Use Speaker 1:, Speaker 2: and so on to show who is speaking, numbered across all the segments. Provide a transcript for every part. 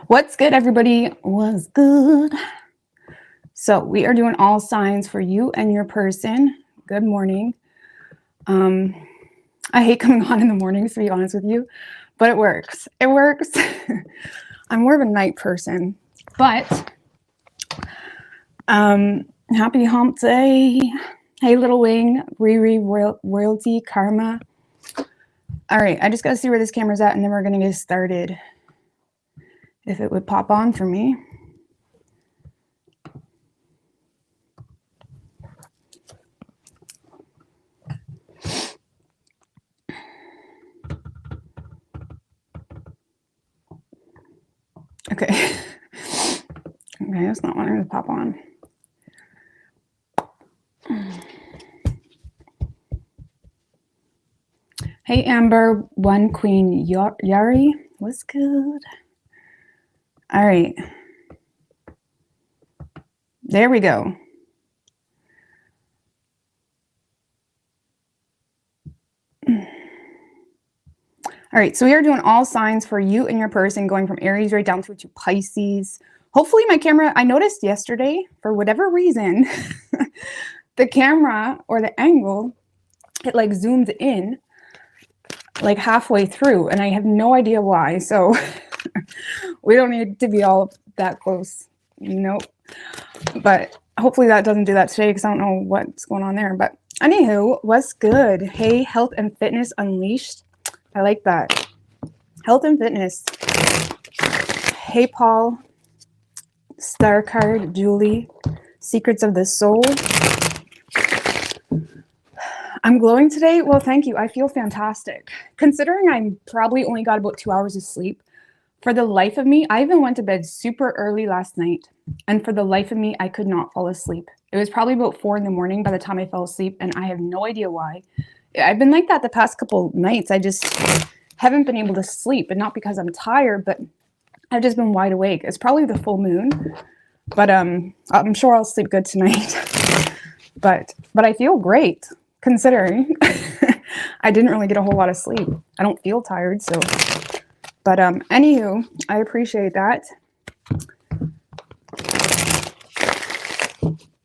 Speaker 1: What's good, everybody? What's good? So we are doing all signs for you and your person. Good morning. I hate coming on in the mornings, to be honest with you, but it works. It works. I'm more of a night person, but happy hump day. Hey, Little Wing, Riri, Royalty, Karma. All right, I just got to see where this camera's at, and then we're going to get started. If it would pop on for me. Okay. Okay, that's not wanting to pop on. Hey, Amber, One Queen Yari. What's good? All right. There we go. All right, so we are doing all signs for you and your person, going from Aries right down through to Pisces. Hopefully my camera, I noticed yesterday, for whatever reason, the camera or the angle, it like zoomed in like halfway through, and I have no idea why. So we don't need to be all that close, nope. But hopefully that doesn't do that today, because I don't know what's going on there. But anywho, what's good? Hey, Health and Fitness Unleashed. I like that. Health and Fitness. Hey, Paul. Star Card, Julie. Secrets of the Soul. I'm glowing today. Well, thank you. I feel fantastic. Considering I probably only got about 2 hours of sleep, for the life of me, I even went to bed super early last night. And for the life of me, I could not fall asleep. It was probably about 4 in the morning by the time I fell asleep, and I have no idea why. I've been like that the past couple nights. I just haven't been able to sleep, and not because I'm tired, but I've just been wide awake. It's probably the full moon, but I'm sure I'll sleep good tonight. but I feel great, considering I didn't really get a whole lot of sleep. I don't feel tired, so. But anywho, I appreciate that.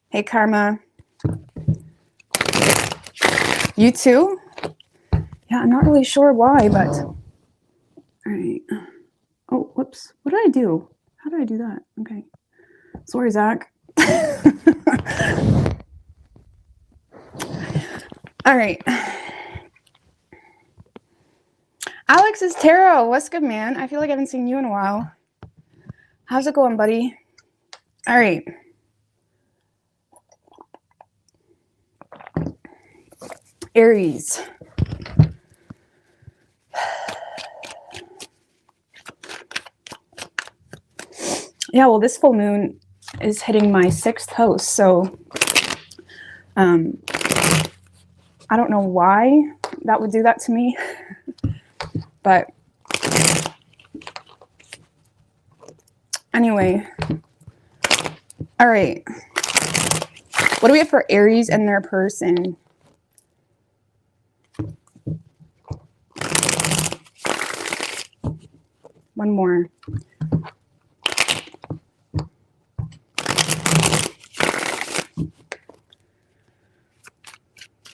Speaker 1: Hey, Karma. You too? Yeah, I'm not really sure why, but all right. Oh, whoops. What did I do? How did I do that? Okay. Sorry, Zach. All right. Alex is Tarot. What's good, man? I feel like I haven't seen you in a while. How's it going, buddy? All right. Aries. Yeah, well, this full moon is hitting my 6th house, so I don't know why that would do that to me, but anyway. All right. What do we have for Aries and their person? One more.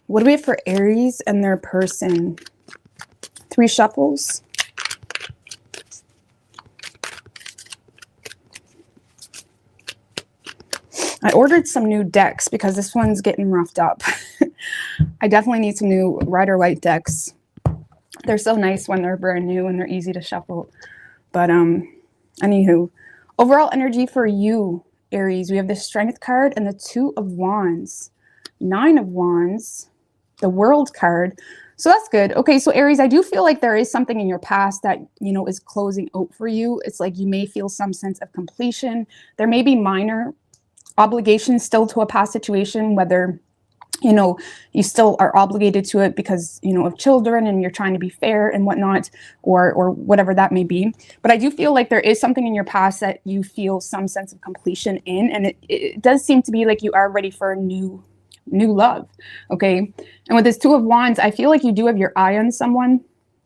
Speaker 1: What do we have for Aries and their person? 3 shuffles. I ordered some new decks because this one's getting roughed up. I definitely need some new Rider White decks. They're so nice when they're brand new and they're easy to shuffle. But anywho, overall energy for you, Aries, we have the Strength card and the 2 of Wands, 9 of Wands, the World card. So that's good. Okay, so Aries, I do feel like there is something in your past that, you know, is closing out for you. It's like you may feel some sense of completion. There may be minor obligations still to a past situation, whether, you know, you still are obligated to it because, you know, of children and you're trying to be fair and whatnot, or whatever that may be. But I do feel like there is something in your past that you feel some sense of completion in, and it does seem to be like you are ready for a new love. Okay. And with this 2 of Wands, I feel like you do have your eye on someone.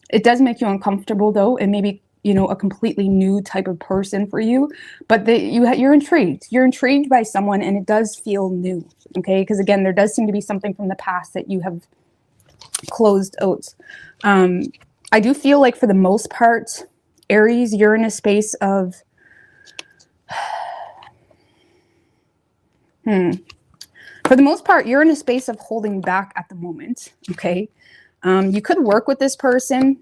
Speaker 1: It does make you uncomfortable though, and maybe you know, a completely new type of person for you, but you're intrigued. You're intrigued by someone, and it does feel new, okay? Because again, there does seem to be something from the past that you have closed out. I do feel like for the most part, Aries, you're in a space of for the most part, you're in a space of holding back at the moment, okay? You could work with this person.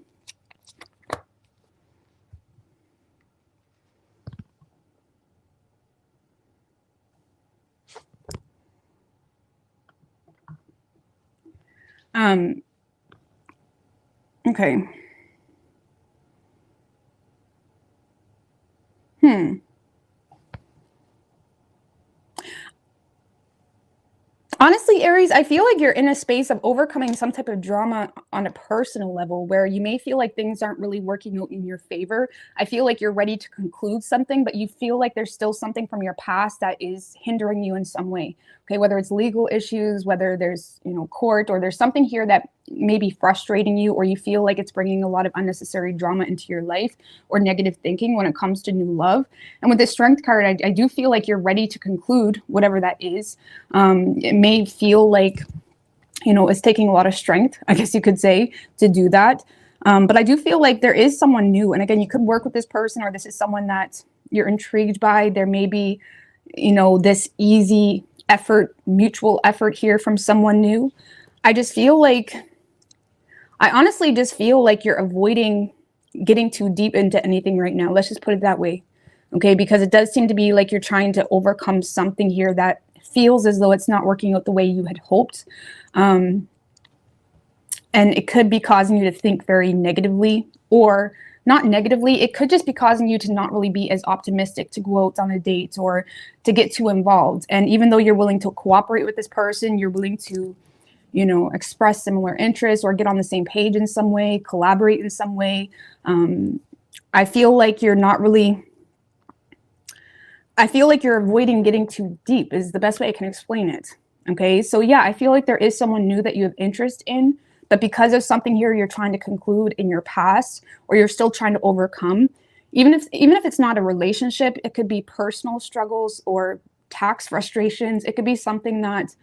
Speaker 1: Okay. Honestly, Aries, I feel like you're in a space of overcoming some type of drama on a personal level where you may feel like things aren't really working out in your favor. I feel like you're ready to conclude something, but you feel like there's still something from your past that is hindering you in some way. Okay, whether it's legal issues, whether there's, you know, court, or there's something here that may be frustrating you, or you feel like it's bringing a lot of unnecessary drama into your life or negative thinking when it comes to new love. And with the Strength card, I do feel like you're ready to conclude whatever that is. It may feel like, you know, it's taking a lot of strength, I guess you could say, to do that. But I do feel like there is someone new. And again, you could work with this person, or this is someone that you're intrigued by. There may be, you know, this easy effort, mutual effort here from someone new. I honestly just feel like you're avoiding getting too deep into anything right now. Let's just put it that way. Okay, because it does seem to be like you're trying to overcome something here that feels as though it's not working out the way you had hoped. And it could be causing you to think very negatively, or not negatively. It could just be causing you to not really be as optimistic to go out on a date or to get too involved. And even though you're willing to cooperate with this person, you're willing to, you know, express similar interests or get on the same page in some way, collaborate in some way. I feel like you're avoiding getting too deep is the best way I can explain it. Okay, so yeah, I feel like there is someone new that you have interest in, but because of something here you're trying to conclude in your past, or you're still trying to overcome, even if it's not a relationship, it could be personal struggles or tax frustrations. It could be something that,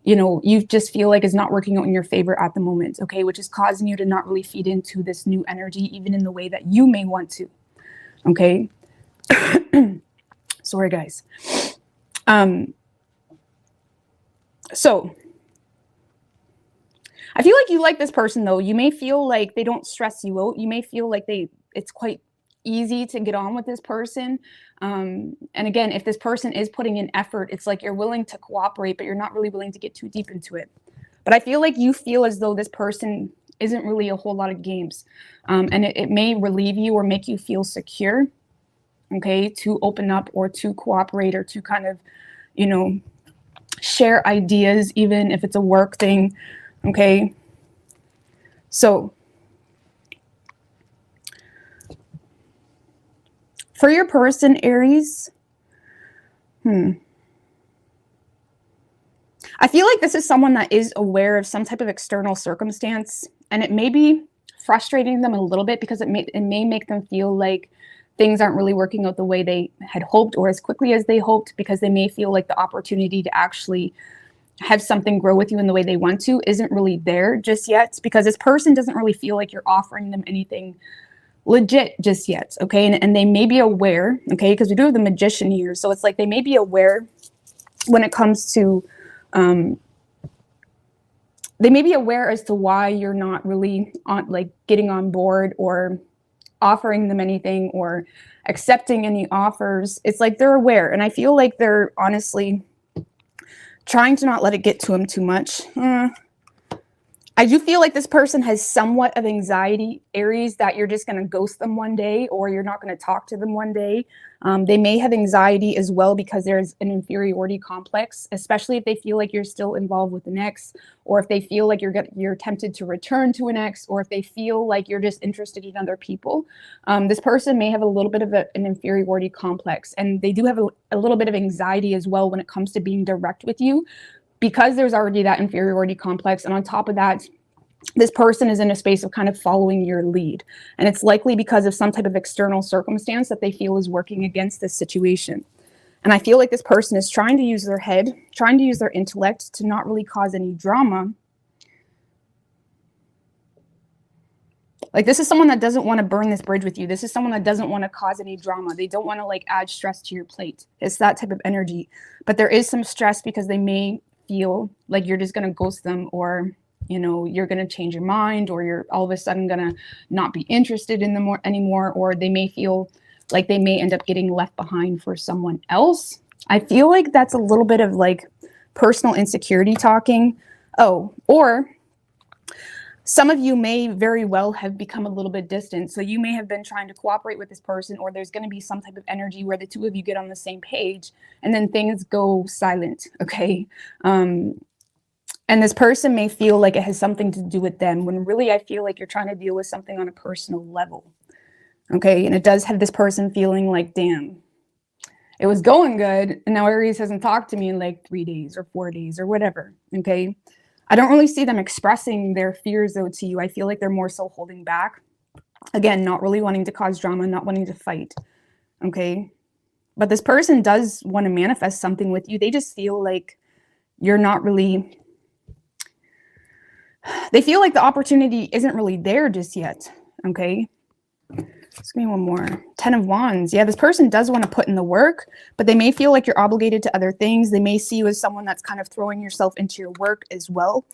Speaker 1: you know, you just feel like is not working out in your favor at the moment, okay, which is causing you to not really feed into this new energy, even in the way that you may want to, okay? Sorry, guys. So I feel like you like this person, though. You may feel like they don't stress you out. You may feel like it's quite easy to get on with this person. And again, if this person is putting in effort, it's like you're willing to cooperate, but you're not really willing to get too deep into it. But I feel like you feel as though this person isn't really a whole lot of games. And it may relieve you or make you feel secure, okay, to open up or to cooperate or to kind of, you know, share ideas, even if it's a work thing, okay? So for your person, Aries, I feel like this is someone that is aware of some type of external circumstance, and it may be frustrating them a little bit because it may make them feel like things aren't really working out the way they had hoped or as quickly as they hoped, because they may feel like the opportunity to actually have something grow with you in the way they want to isn't really there just yet, because this person doesn't really feel like you're offering them anything legit just yet, okay? And they may be aware, okay, because we do have the Magician here, so it's like they may be aware when it comes to they may be aware as to why you're not really getting on board or offering them anything or accepting any offers. It's like they're aware, and I feel like they're honestly trying to not let it get to them too much. I do feel like this person has somewhat of anxiety, Aries, that you're just going to ghost them one day, or you're not going to talk to them one day. They may have anxiety as well because there's an inferiority complex, especially if they feel like you're still involved with an ex, or if they feel like you're tempted to return to an ex, or if they feel like you're just interested in other people. This person may have a little bit of an inferiority complex, and they do have a little bit of anxiety as well when it comes to being direct with you, because there's already that inferiority complex. And on top of that, this person is in a space of kind of following your lead. And it's likely because of some type of external circumstance that they feel is working against this situation. And I feel like this person is trying to use their head, trying to use their intellect to not really cause any drama. Like, this is someone that doesn't want to burn this bridge with you. This is someone that doesn't want to cause any drama. They don't want to like add stress to your plate. It's that type of energy. But there is some stress because they may feel like you're just going to ghost them, or, you know, you're going to change your mind, or you're all of a sudden going to not be interested in them anymore, or they may feel like they may end up getting left behind for someone else. I feel like that's a little bit of like personal insecurity talking. Oh, or some of you may very well have become a little bit distant. So you may have been trying to cooperate with this person, or there's going to be some type of energy where the two of you get on the same page and then things go silent. Okay. And this person may feel like it has something to do with them, when really I feel like you're trying to deal with something on a personal level. Okay. And it does have this person feeling like, damn, it was going good, and now Aries hasn't talked to me in like 3 days or 4 days or whatever. Okay. I don't really see them expressing their fears though to you. I feel like they're more so holding back. Again, not really wanting to cause drama, not wanting to fight. Okay. But this person does want to manifest something with you. They just feel like you're not really, they feel like the opportunity isn't really there just yet. Okay. Let's give me one more. 10 of Wands. Yeah, this person does want to put in the work, but they may feel like you're obligated to other things. They may see you as someone that's kind of throwing yourself into your work as well.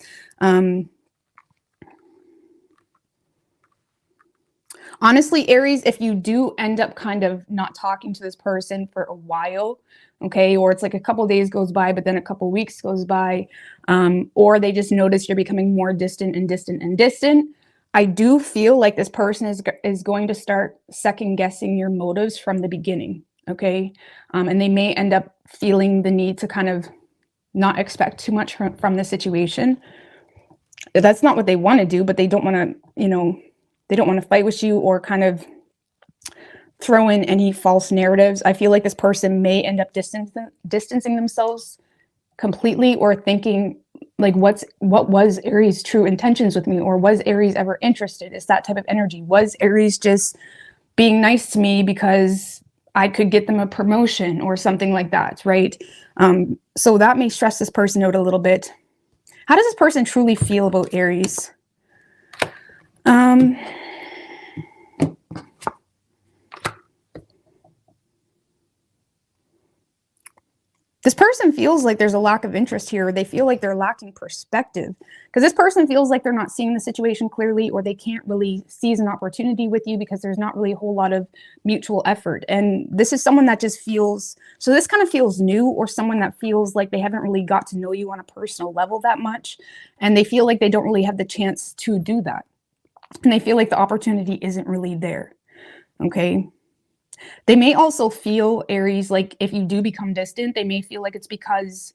Speaker 1: Honestly, Aries, if you do end up kind of not talking to this person for a while, okay, or it's like a couple days goes by, but then a couple weeks goes by, or they just notice you're becoming more distant and distant and distant, I do feel like this person is going to start second guessing your motives from the beginning, okay? And they may end up feeling the need to kind of not expect too much from the situation. That's not what they want to do, but they don't want to, you know, they don't want to fight with you or kind of throw in any false narratives. I feel like this person may end up distancing themselves completely, or thinking like, what was Aries' true intentions with me? Or was Aries ever interested? It's that type of energy. Was Aries just being nice to me because I could get them a promotion or something like that, right? So that may stress this person out a little bit. How does this person truly feel about Aries? This person feels like there's a lack of interest here. They feel like they're lacking perspective, because this person feels like they're not seeing the situation clearly, or they can't really seize an opportunity with you because there's not really a whole lot of mutual effort. And this is someone that just feels, so this kind of feels new, or someone that feels like they haven't really got to know you on a personal level that much. And they feel like they don't really have the chance to do that. And they feel like the opportunity isn't really there. Okay. They may also feel, Aries, like if you do become distant, they may feel like it's because,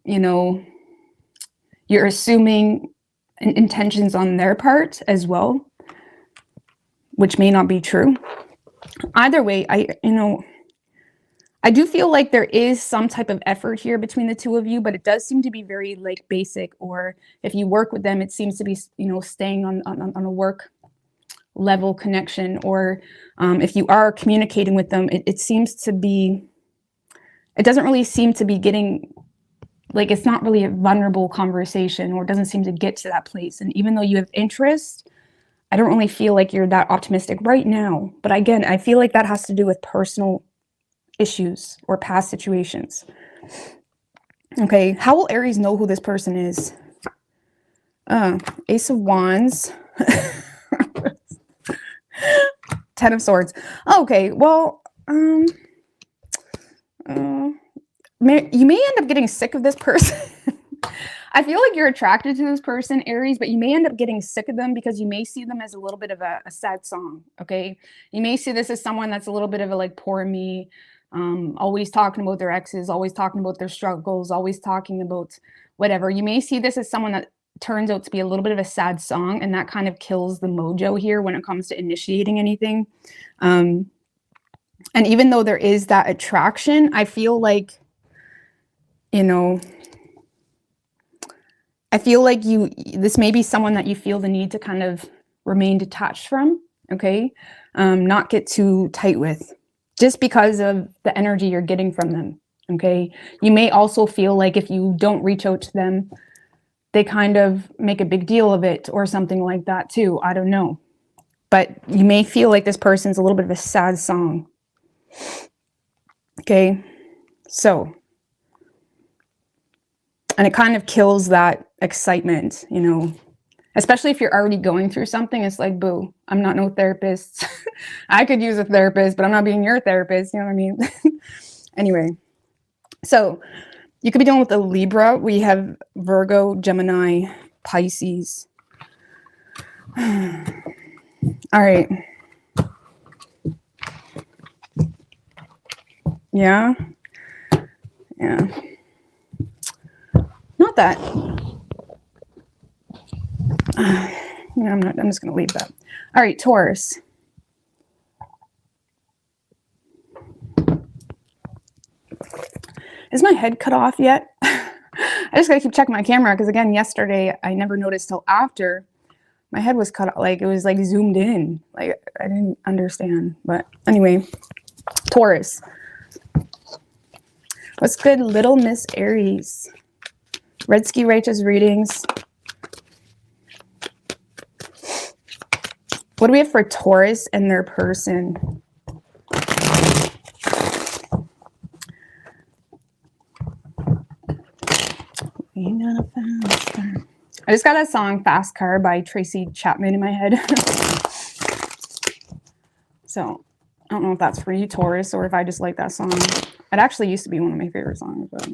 Speaker 1: you know, you're assuming intentions on their part as well, which may not be true. Either way, I do feel like there is some type of effort here between the two of you, but it does seem to be very like basic, or if you work with them, it seems to be, you know, staying on a work level connection, or if you are communicating with them, it seems to be, it doesn't really seem to be getting, like, it's not really a vulnerable conversation, or it doesn't seem to get to that place. And even though you have interest, I don't really feel like you're that optimistic right now. But again, I feel like that has to do with personal issues or past situations. Okay, how will Aries know who this person is? Ace of Wands. 10 of Swords. Okay, well, you may end up getting sick of this person. I feel like you're attracted to this person, Aries, but you may end up getting sick of them because you may see them as a little bit of a sad song, okay? You may see this as someone that's a little bit of a like, poor me, always talking about their exes, always talking about their struggles, always talking about whatever. You may see this as someone that turns out to be a little bit of a sad song, and that kind of kills the mojo here when it comes to initiating anything. And even though there is that attraction, I feel like, you know, I feel like this may be someone that you feel the need to kind of remain detached from, okay? Not get too tight with, just because of the energy you're getting from them, okay? You may also feel like if you don't reach out to them, they kind of make a big deal of it or something like that too. I don't know. But you may feel like this person's a little bit of a sad song. Okay, so, and it kind of kills that excitement, you know, especially if you're already going through something. It's like, boo, I'm not no therapist. I could use a therapist, but I'm not being your therapist. You know what I mean? Anyway, so you could be dealing with a Libra. We have Virgo, Gemini, Pisces. All right. Yeah. Yeah. Not that. Yeah, I'm just going to leave that. All right, Taurus. Is my head cut off yet? I just got to keep checking my camera because, again, yesterday I never noticed till after my head was cut off. Like, it was like zoomed in. Like, I didn't understand. But anyway, Taurus. What's good, little Miss Aries? Red Ski Righteous readings. What do we have for Taurus and their person? I just got that song Fast Car by Tracy Chapman in my head. So I don't know if that's for you, Taurus, or if I just like that song. It actually used to be one of my favorite songs, but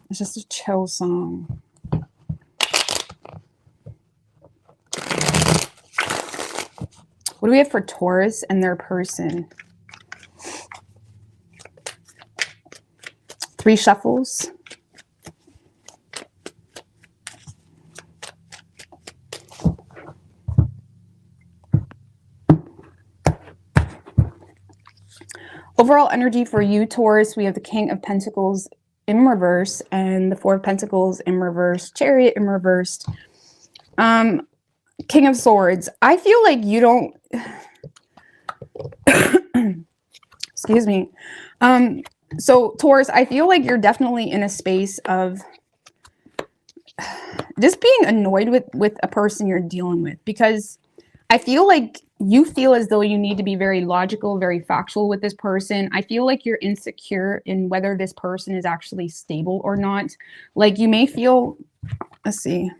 Speaker 1: it's just a chill song. What do we have for Taurus and their person? 3 shuffles. Overall energy for you, Taurus, we have the King of Pentacles in reverse and the 4 of Pentacles in reverse, Chariot in reversed, King of Swords. I feel like you don't... Excuse me. So, Taurus, I feel like you're definitely in a space of just being annoyed with a person you're dealing with, because I feel like you feel as though you need to be very logical, very factual with this person. I feel like you're insecure in whether this person is actually stable or not. Like, you may feel, let's see,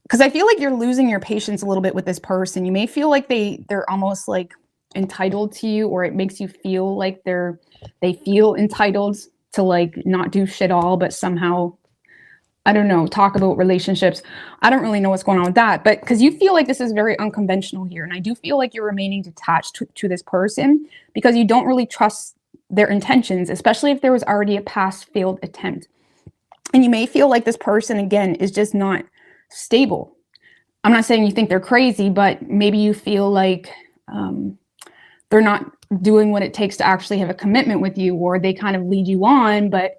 Speaker 1: because I feel like you're losing your patience a little bit with this person. You may feel like they're almost like entitled to you, or it makes you feel like they feel entitled to like not do shit all, but somehow, I don't know, talk about relationships. I don't really know what's going on with that, but because you feel like this is very unconventional here. And I do feel like you're remaining detached to this person because you don't really trust their intentions, especially if there was already a past failed attempt. And you may feel like this person, again, is just not stable. I'm not saying you think they're crazy, but maybe you feel like they're not doing what it takes to actually have a commitment with you, or they kind of lead you on, but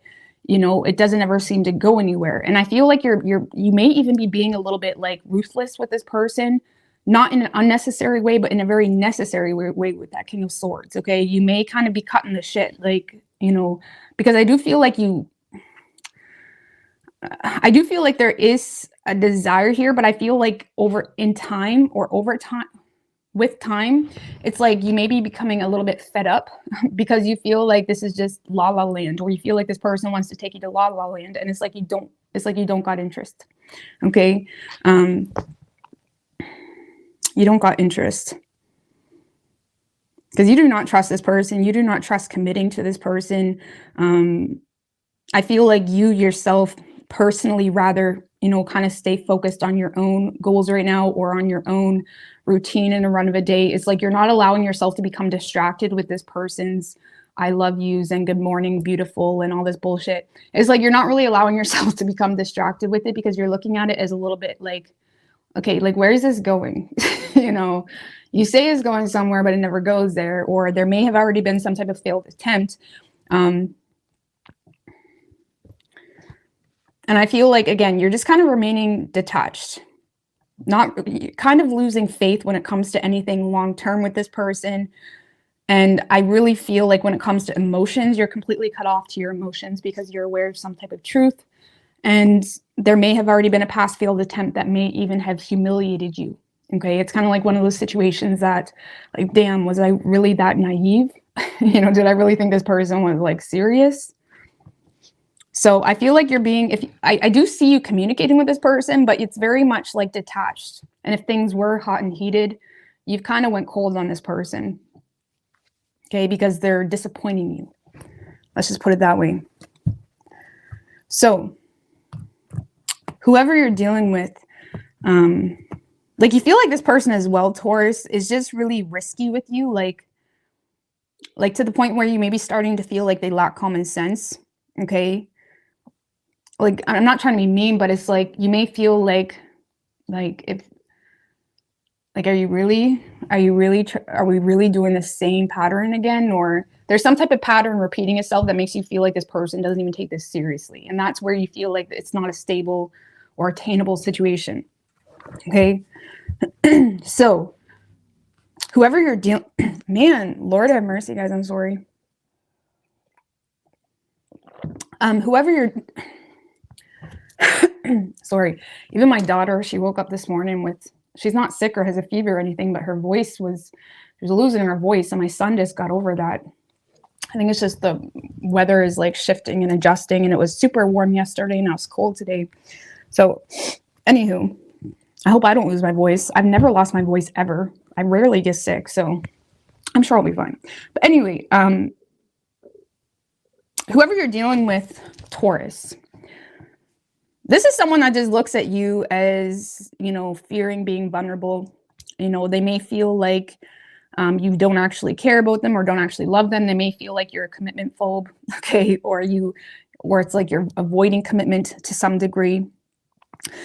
Speaker 1: you know, it doesn't ever seem to go anywhere. And I feel like you may even be being a little bit like ruthless with this person, not in an unnecessary way, but in a very necessary way with that King of Swords. Okay. You may kind of be cutting the shit, like, you know, because I do feel like there is a desire here, but I feel like over time, with time, it's like you may be becoming a little bit fed up because you feel like this is just la la land, or you feel like this person wants to take you to la la land, and it's like you don't got interest. Okay. You don't got interest because you do not trust this person. You do not trust committing to this person. I feel like you yourself personally rather, you know, kind of stay focused on your own goals right now, or on your own routine in a run of a day. It's like you're not allowing yourself to become distracted with this person's I love yous and good morning, beautiful, and all this bullshit. It's like you're not really allowing yourself to become distracted with it because you're looking at it as a little bit like, okay, like, where is this going? You know, you say it's going somewhere, but it never goes there, or there may have already been some type of failed attempt. And And I feel like, again, you're just kind of remaining detached, not kind of losing faith when it comes to anything long-term with this person. And I really feel like when it comes to emotions, you're completely cut off to your emotions because you're aware of some type of truth. And there may have already been a past failed attempt that may even have humiliated you. Okay. It's kind of like one of those situations that, like, damn, was I really that naive? You know, did I really think this person was like serious? So I feel like you're being, I do see you communicating with this person, but it's very much like detached. And if things were hot and heated, you've kind of went cold on this person. Okay, because they're disappointing you. Let's just put it that way. So whoever you're dealing with, like, you feel like this person as well, Taurus, is just really risky with you. Like to the point where you may be starting to feel like they lack common sense. Okay. Like, I'm not trying to be mean, but it's like, you may feel like if, like, are we really doing the same pattern again? Or there's some type of pattern repeating itself that makes you feel like this person doesn't even take this seriously. And that's where you feel like it's not a stable or attainable situation. Okay. So whoever you're dealing, man, Lord have mercy, guys. I'm sorry. Whoever you're, sorry, even my daughter, she woke up this morning with, she's not sick or has a fever or anything, but her voice was, she was losing her voice. And my son just got over that. I think it's just the weather is like shifting and adjusting, and it was super warm yesterday and now it's cold today. So anywho, I hope I don't lose my voice. I've never lost my voice ever. I rarely get sick, so I'm sure I'll be fine. But anyway, whoever you're dealing with, Taurus, this is someone that just looks at you as, you know, fearing being vulnerable. You know, they may feel like you don't actually care about them or don't actually love them. They may feel like you're a commitment phobe, okay, or it's like you're avoiding commitment to some degree.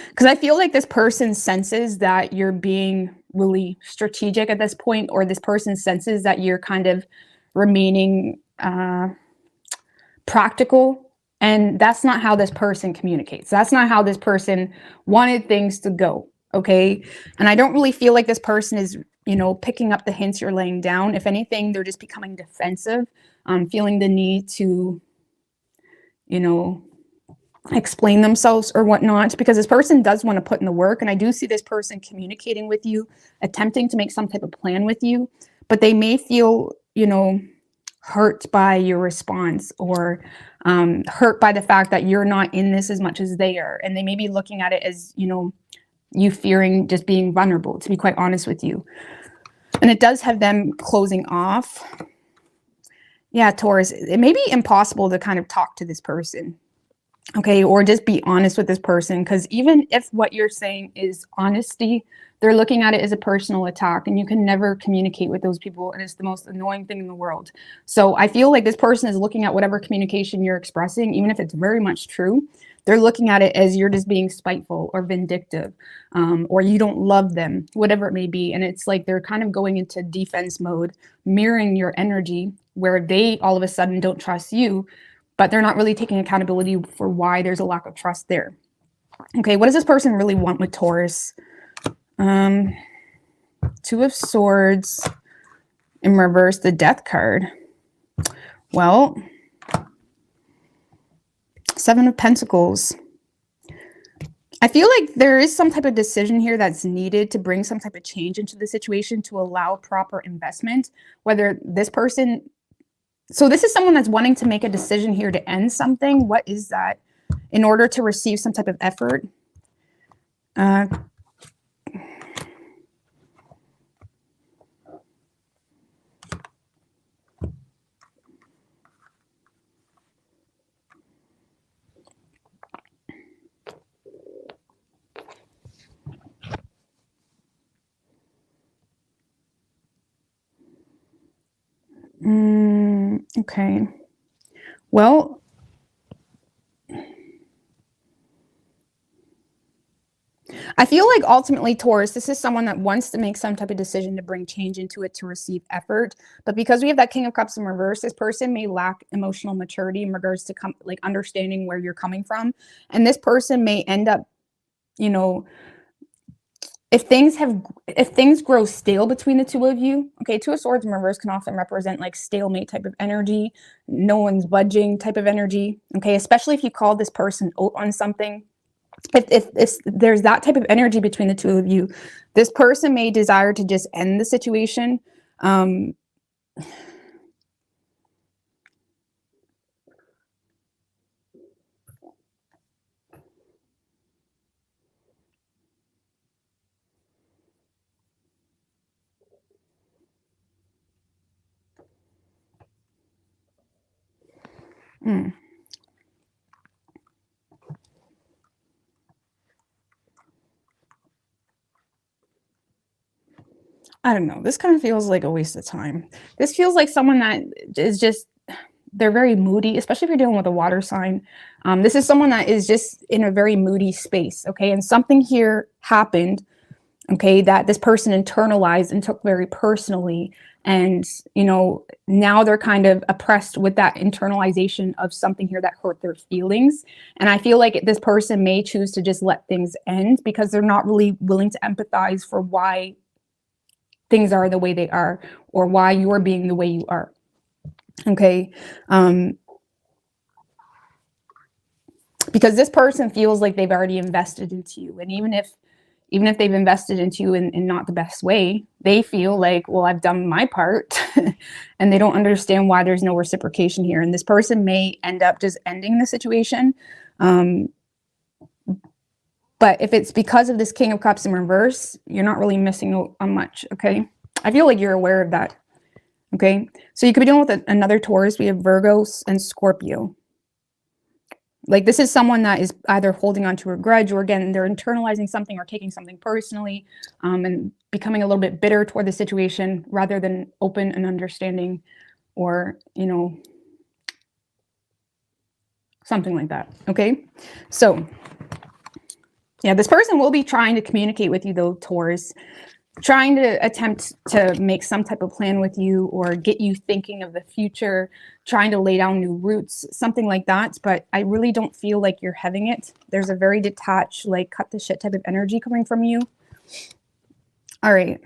Speaker 1: Because I feel like this person senses that you're being really strategic at this point, or this person senses that you're kind of remaining practical. And that's not how this person communicates. That's not how this person wanted things to go. Okay. And I don't really feel like this person is, you know, picking up the hints you're laying down. If anything, they're just becoming defensive, feeling the need to, you know, explain themselves or whatnot, because this person does want to put in the work. And I do see this person communicating with you, attempting to make some type of plan with you, but they may feel, you know, hurt by your response, or hurt by the fact that you're not in this as much as they are. And they may be looking at it as, you know, you fearing just being vulnerable, to be quite honest with you. And it does have them closing off. Yeah, Taurus, it may be impossible to kind of talk to this person. Okay, or just be honest with this person, because even if what you're saying is honesty, they're looking at it as a personal attack, and you can never communicate with those people, and it's the most annoying thing in the world. So I feel like this person is looking at whatever communication you're expressing, even if it's very much true, they're looking at it as you're just being spiteful or vindictive, or you don't love them, whatever it may be. And it's like they're kind of going into defense mode, mirroring your energy, where they all of a sudden don't trust you, but they're not really taking accountability for why there's a lack of trust there. Okay, what does this person really want with Taurus? Two of Swords in reverse, the Death card. Well, Seven of Pentacles. I feel like there is some type of decision here that's needed to bring some type of change into the situation to allow proper investment, whether this person... So this is someone that's wanting to make a decision here to end something. What is that? In order to receive some type of effort. Okay. Well, I feel like ultimately, Taurus, this is someone that wants to make some type of decision to bring change into it, to receive effort. But because we have that King of Cups in reverse, this person may lack emotional maturity in regards to like understanding where you're coming from. And this person may end up, you know, if things grow stale between the two of you, okay, Two of Swords in reverse can often represent like stalemate type of energy, no one's budging type of energy, okay, especially if you call this person out on something. If there's that type of energy between the two of you, this person may desire to just end the situation. Mm. I don't know. This kind of feels like a waste of time. This feels like someone that is just, they're very moody, especially if you're dealing with a water sign. This is someone that is just in a very moody space, okay? And something here happened, okay, that this person internalized and took very personally. And, you know, now they're kind of oppressed with that internalization of something here that hurt their feelings. And I feel like this person may choose to just let things end because they're not really willing to empathize for why things are the way they are, or why you're being the way you are. Okay. Because this person feels like they've already invested into you. And even if they've invested into you in not the best way, they feel like, well, I've done my part. And they don't understand why there's no reciprocation here. And this person may end up just ending the situation. But if it's because of this King of Cups in reverse, you're not really missing out on much, okay? I feel like you're aware of that, okay? So you could be dealing with another Taurus. We have Virgo and Scorpio. Like, this is someone that is either holding on to a grudge, or again, they're internalizing something or taking something personally, and becoming a little bit bitter toward the situation rather than open and understanding, or, you know, something like that, okay? So yeah, this person will be trying to communicate with you though, Taurus, trying to attempt to make some type of plan with you or get you thinking of the future, trying to lay down new roots, something like that. But I really don't feel like you're having it. There's a very detached, like cut the shit type of energy coming from you. All right.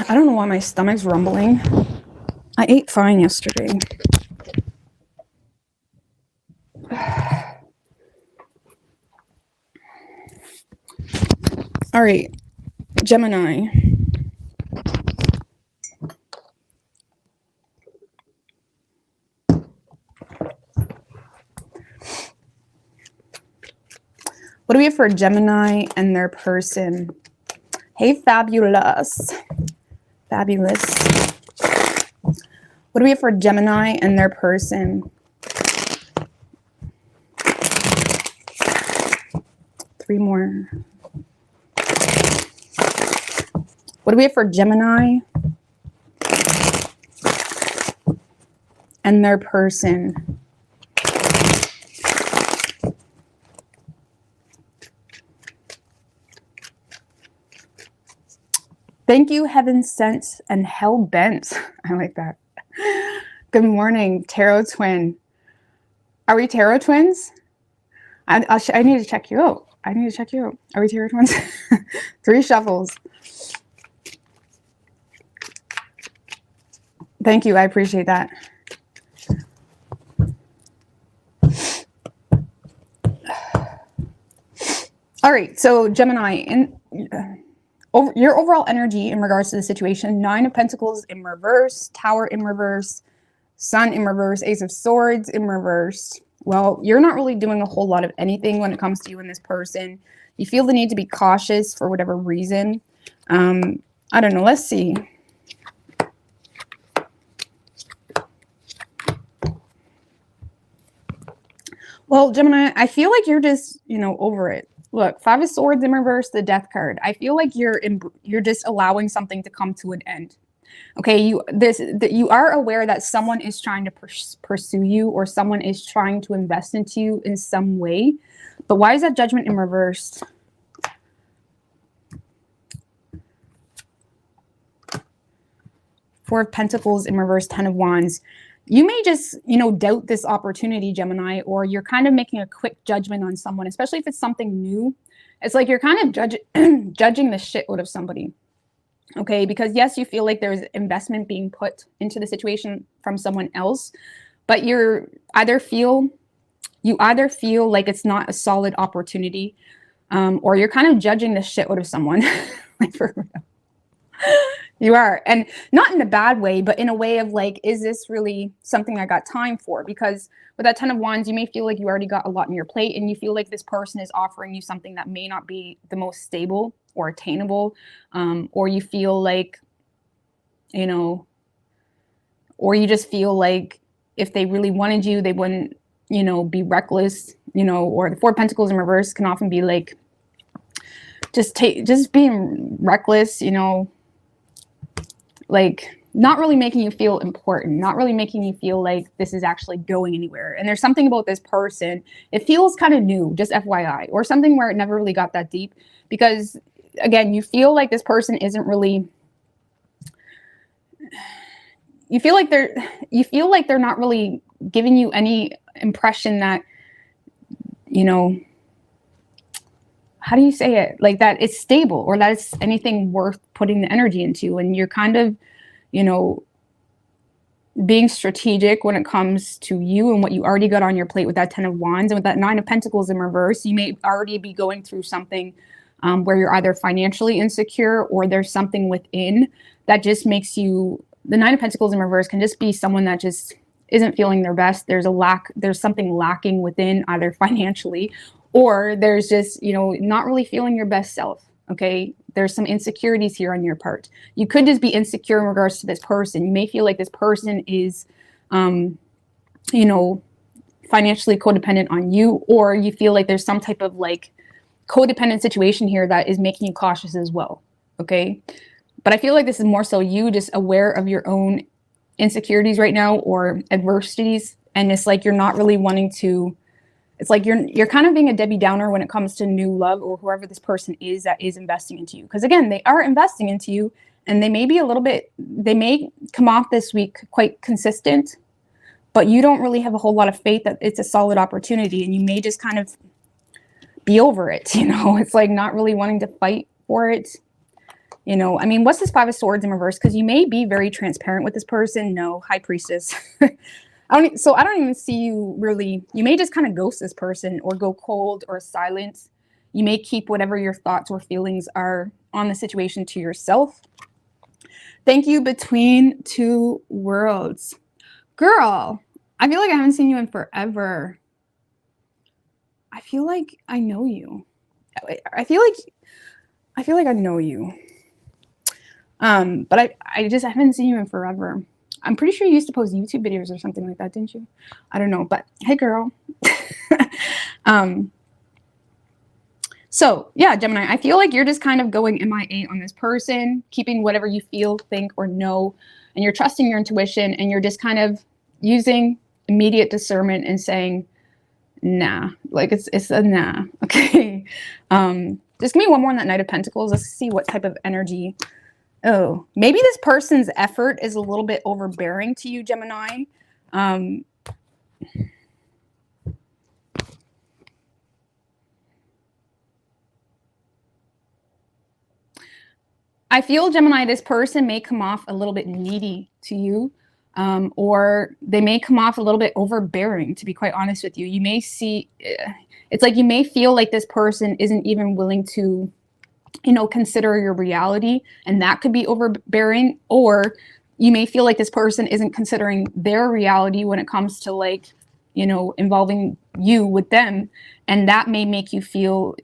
Speaker 1: I don't know why my stomach's rumbling. I ate fine yesterday. All right, Gemini. What do we have for Gemini and their person? Hey, fabulous. Fabulous. What do we have for Gemini and their person? Three more. What do we have for Gemini and their person? Thank you, heaven sent and hell bent. I like that. Good morning, tarot twin. Are we tarot twins? I need to check you out. I need to check you out. Are we tarot twins? 3 shuffles. Thank you. I appreciate that. All right. So Gemini, your overall energy in regards to the situation: 9 of Pentacles in reverse, Tower in reverse, Sun in reverse, Ace of Swords in reverse. Well, you're not really doing a whole lot of anything when it comes to you and this person. You feel the need to be cautious for whatever reason. I don't know. Let's see. Well, Gemini, I feel like you're just, you know, over it. Look, 5 of Swords in reverse, the Death card. I feel like you're just allowing something to come to an end. Okay, you are aware that someone is trying to pursue you, or someone is trying to invest into you in some way. But why is that Judgment in reverse? Four of Pentacles in reverse, Ten of Wands. You may just, doubt this opportunity, Gemini, or you're kind of making a quick judgment on someone, especially if it's something new. It's like you're kind of judging the shit out of somebody. Okay, because yes, you feel like there's investment being put into the situation from someone else, but you either feel like it's not a solid opportunity, or you're kind of judging the shit out of someone. Like, for real. You are, and not in a bad way, but in a way of like, is this really something I got time for? Because with that Ten of Wands, you may feel like you already got a lot on your plate, and you feel like this person is offering you something that may not be the most stable or attainable, or you feel like, or you just feel like if they really wanted you, they wouldn't, be reckless, or the Four of Pentacles in reverse can often be like, just being reckless, like not really making you feel important, not really making you feel like this is actually going anywhere. And there's something about this person, it feels kind of new, just FYI, or something where it never really got that deep, because again, you feel like this person isn't really, you feel like they're not really giving you any impression that, how do you say it? Like that it's stable, or that it's anything worth putting the energy into. And you're kind of, being strategic when it comes to you and what you already got on your plate with that Ten of Wands. And with that Nine of Pentacles in reverse, you may already be going through something where you're either financially insecure, or there's something within that just makes you, the Nine of Pentacles in reverse can just be someone that just isn't feeling their best. There's something lacking within, either financially, or there's just, not really feeling your best self. Okay, there's some insecurities here on your part. You could just be insecure in regards to this person. You may feel like this person is, financially codependent on you, or you feel like there's some type of like codependent situation here that is making you cautious as well. Okay, but I feel like this is more so you just aware of your own insecurities right now, or adversities, and it's like you're not really wanting to. It's like you're kind of being a Debbie Downer when it comes to new love, or whoever this person is that is investing into you. Because again, they are investing into you, and they may be they may come off this week quite consistent, but you don't really have a whole lot of faith that it's a solid opportunity, and you may just kind of be over it. It's like not really wanting to fight for it. I mean, what's this Five of Swords in reverse? Because you may be very transparent with this person. No, High Priestess. I don't even see you really. You may just kind of ghost this person, or go cold or silent. You may keep whatever your thoughts or feelings are on the situation to yourself. Thank you, Between Two Worlds. Girl, I feel like I haven't seen you in forever. I feel like I know you. I feel like I know you. But I haven't seen you in forever. I'm pretty sure you used to post YouTube videos or something like that, didn't you? I don't know, but hey, girl. So yeah, Gemini, I feel like you're just kind of going MIA on this person, keeping whatever you feel, think, or know, and you're trusting your intuition, and you're just kind of using immediate discernment and saying, nah, like it's a nah. Okay. Just give me one more on that Knight of Pentacles. Let's see what type of energy. Oh, maybe this person's effort is a little bit overbearing to you, Gemini. I feel, Gemini, this person may come off a little bit needy to you, or they may come off a little bit overbearing, to be quite honest with you. You may see, it's like you may feel like this person isn't even willing to, consider your reality, and that could be overbearing. Or you may feel like this person isn't considering their reality when it comes to like, involving you with them, and that may make you feel,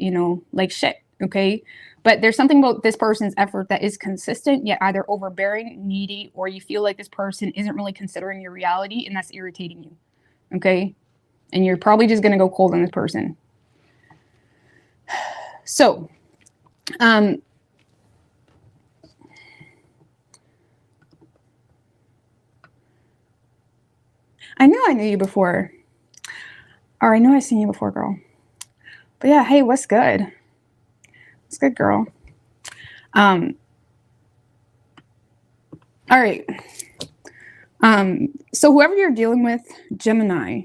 Speaker 1: like shit. Okay. But there's something about this person's effort that is consistent, yet either overbearing, needy, or you feel like this person isn't really considering your reality, and that's irritating you. Okay. And you're probably just going to go cold on this person. So, 'cause I knew I knew you before. Or I know I've seen you before, girl. But yeah, hey, what's good? What's good, girl? All right. So whoever you're dealing with, Gemini.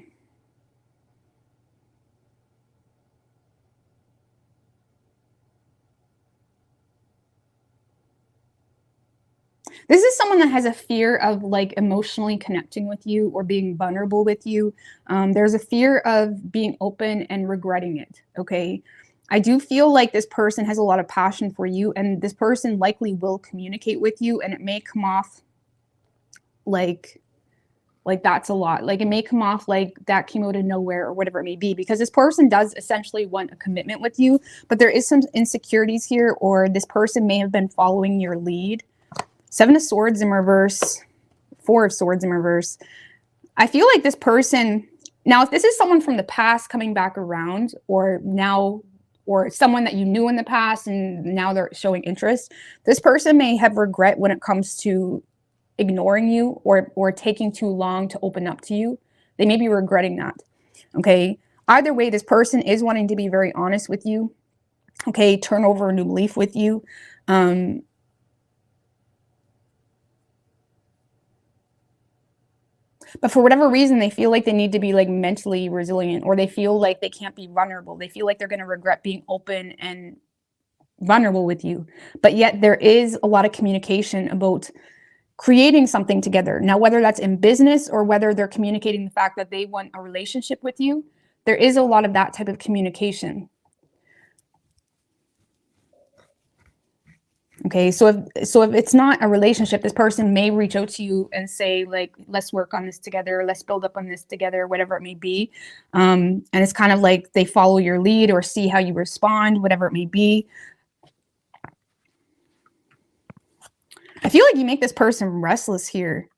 Speaker 1: This is someone that has a fear of like emotionally connecting with you or being vulnerable with you. There's a fear of being open and regretting it. Okay. I do feel like this person has a lot of passion for you, and this person likely will communicate with you, and it may come off like that's a lot. Like it may come off like that came out of nowhere or whatever it may be, because this person does essentially want a commitment with you, but there is some insecurities here, or this person may have been following your lead. 7 of Swords in reverse, 4 of Swords in reverse. I feel like this person, now if this is someone from the past coming back around, or now, or someone that you knew in the past and now they're showing interest, this person may have regret when it comes to ignoring you or taking too long to open up to you. They may be regretting that. Okay. Either way, this person is wanting to be very honest with you. Okay. Turn over a new leaf with you. But for whatever reason, they feel like they need to be like mentally resilient, or they feel like they can't be vulnerable. They feel like they're going to regret being open and vulnerable with you. But yet there is a lot of communication about creating something together. Now, whether that's in business or whether they're communicating the fact that they want a relationship with you, there is a lot of that type of communication. Okay, so if it's not a relationship, this person may reach out to you and say, like, let's work on this together, let's build up on this together, whatever it may be. And it's kind of like they follow your lead or see how you respond, whatever it may be. I feel like you make this person restless here.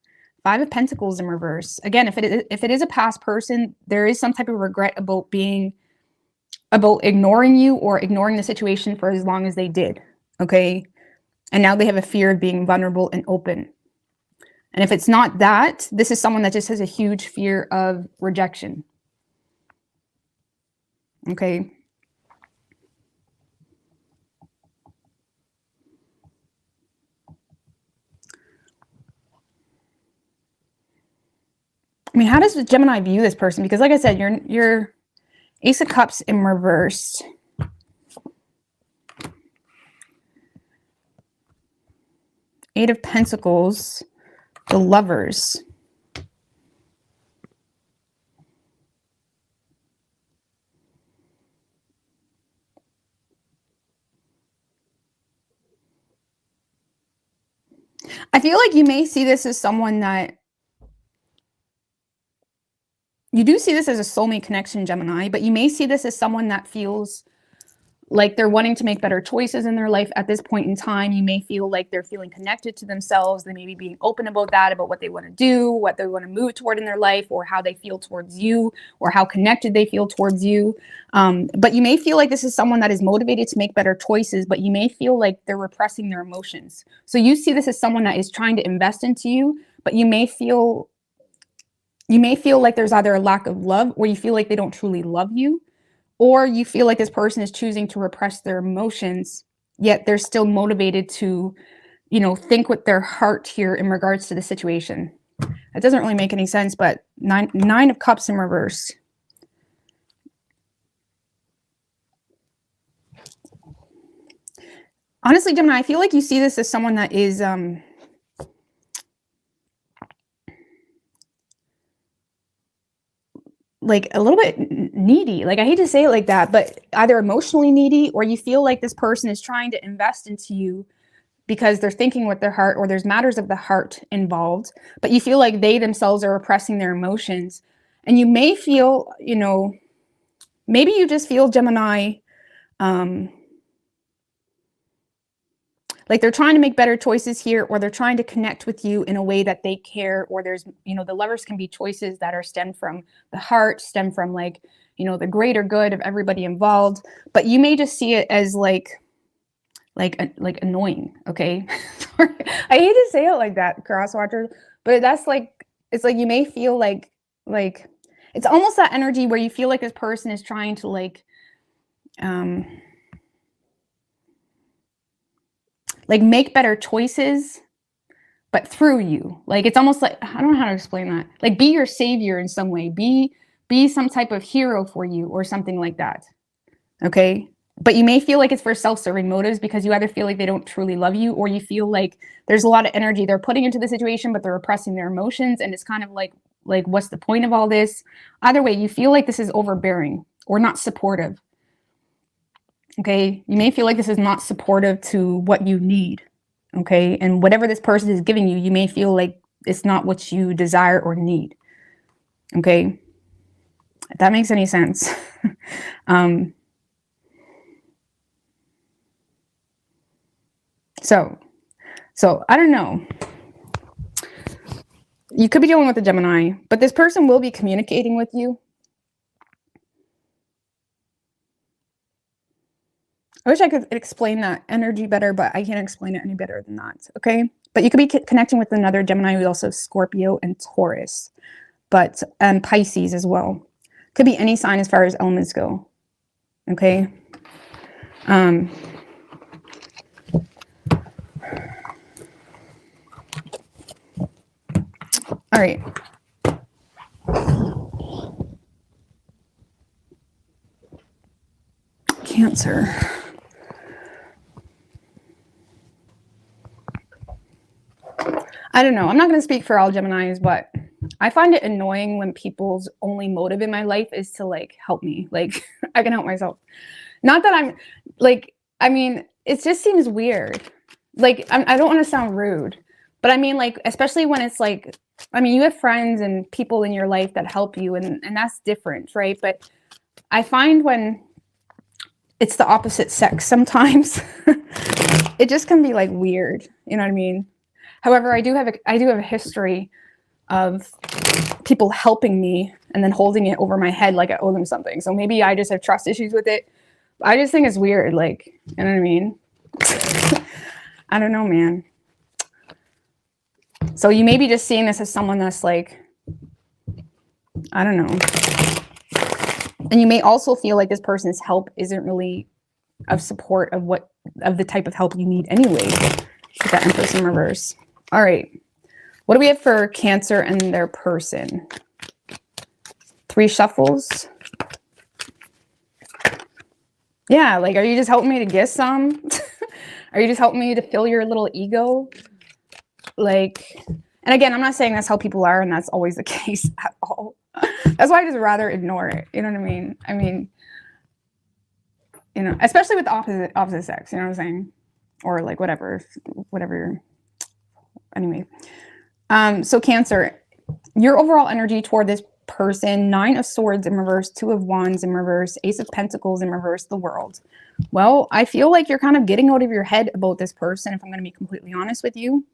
Speaker 1: 5 of Pentacles in reverse. Again, if it is a past person, there is some type of regret about ignoring you or ignoring the situation for as long as they did. Okay. And now they have a fear of being vulnerable and open. And if it's not that, this is someone that just has a huge fear of rejection. Okay. I mean, how does Gemini view this person? Because like I said, you're Ace of Cups in reverse. Eight of Pentacles, the Lovers. I feel like you may see this as someone that you do see this as a soulmate connection, Gemini, but you may see this as someone that feels like they're wanting to make better choices in their life at this point in time. You may feel like they're feeling connected to themselves. They may be being open about that, about what they want to do, what they want to move toward in their life, or how they feel towards you, or how connected they feel towards you. But you may feel like this is someone that is motivated to make better choices, but you may feel like they're repressing their emotions. So you see this as someone that is trying to invest into you, but you may feel like there's either a lack of love, or you feel like they don't truly love you, or you feel like this person is choosing to repress their emotions, yet they're still motivated to, think with their heart here in regards to the situation. It doesn't really make any sense, but nine of Cups in reverse. Honestly, Gemini, I feel like you see this as someone that is like a little bit needy. Like, I hate to say it like that, but either emotionally needy, or you feel like this person is trying to invest into you because they're thinking with their heart, or there's matters of the heart involved, but you feel like they themselves are repressing their emotions. And you may feel, maybe you just feel, Gemini, like they're trying to make better choices here, or they're trying to connect with you in a way that they care, or there's, the Lovers can be choices that are stemmed from the heart, stem from like, the greater good of everybody involved. But you may just see it as like annoying. Okay. I hate to say it like that, cross watchers, but that's like, it's like you may feel like like, it's almost that energy where you feel like this person is trying to like make better choices, but through you. Like, it's almost like, I don't know how to explain that. Like, be your savior in some way. Be some type of hero for you or something like that. Okay? But you may feel like it's for self-serving motives because you either feel like they don't truly love you, or you feel like there's a lot of energy they're putting into the situation, but they're repressing their emotions. And it's kind of like what's the point of all this? Either way, you feel like this is overbearing or not supportive. Okay? You may feel like this is not supportive to what you need. Okay? And whatever this person is giving you, you may feel like it's not what you desire or need. Okay? If that makes any sense. So I don't know. You could be dealing with a Gemini, but this person will be communicating with you. I wish I could explain that energy better, but I can't explain it any better than that. Okay. But you could be connecting with another Gemini who's also Scorpio and Taurus, and Pisces as well. Could be any sign as far as elements go. Okay. All right. Cancer. I don't know. I'm not going to speak for all Geminis, but I find it annoying when people's only motive in my life is to like help me. Like, I can help myself. Not that I'm like, I mean, it just seems weird. Like, I don't want to sound rude, but I mean, like, especially when it's like, I mean, you have friends and people in your life that help you, and that's different, right? But I find when it's the opposite sex sometimes, it just can be like weird. You know what I mean? However, I do have a history of people helping me and then holding it over my head like I owe them something. So maybe I just have trust issues with it. I just think it's weird. Like, you know what I mean? I don't know, man. So you may be just seeing this as someone that's like, I don't know. And you may also feel like this person's help isn't really of support of the type of help you need anyway. With that Empress in reverse. All right. What do we have for Cancer and their person? 3 shuffles. Yeah, like, are you just helping me to get some? Are you just helping me to fill your little ego? Like, and again, I'm not saying that's how people are and that's always the case at all. That's why I just rather ignore it. You know what I mean? I mean, you know, especially with opposite sex, you know what I'm saying? Or like whatever. Anyway. So Cancer, your overall energy toward this person: 9 of Swords in reverse, 2 of Wands in reverse, Ace of Pentacles in reverse, the World. Well, I feel like you're kind of getting out of your head about this person, if I'm going to be completely honest with you.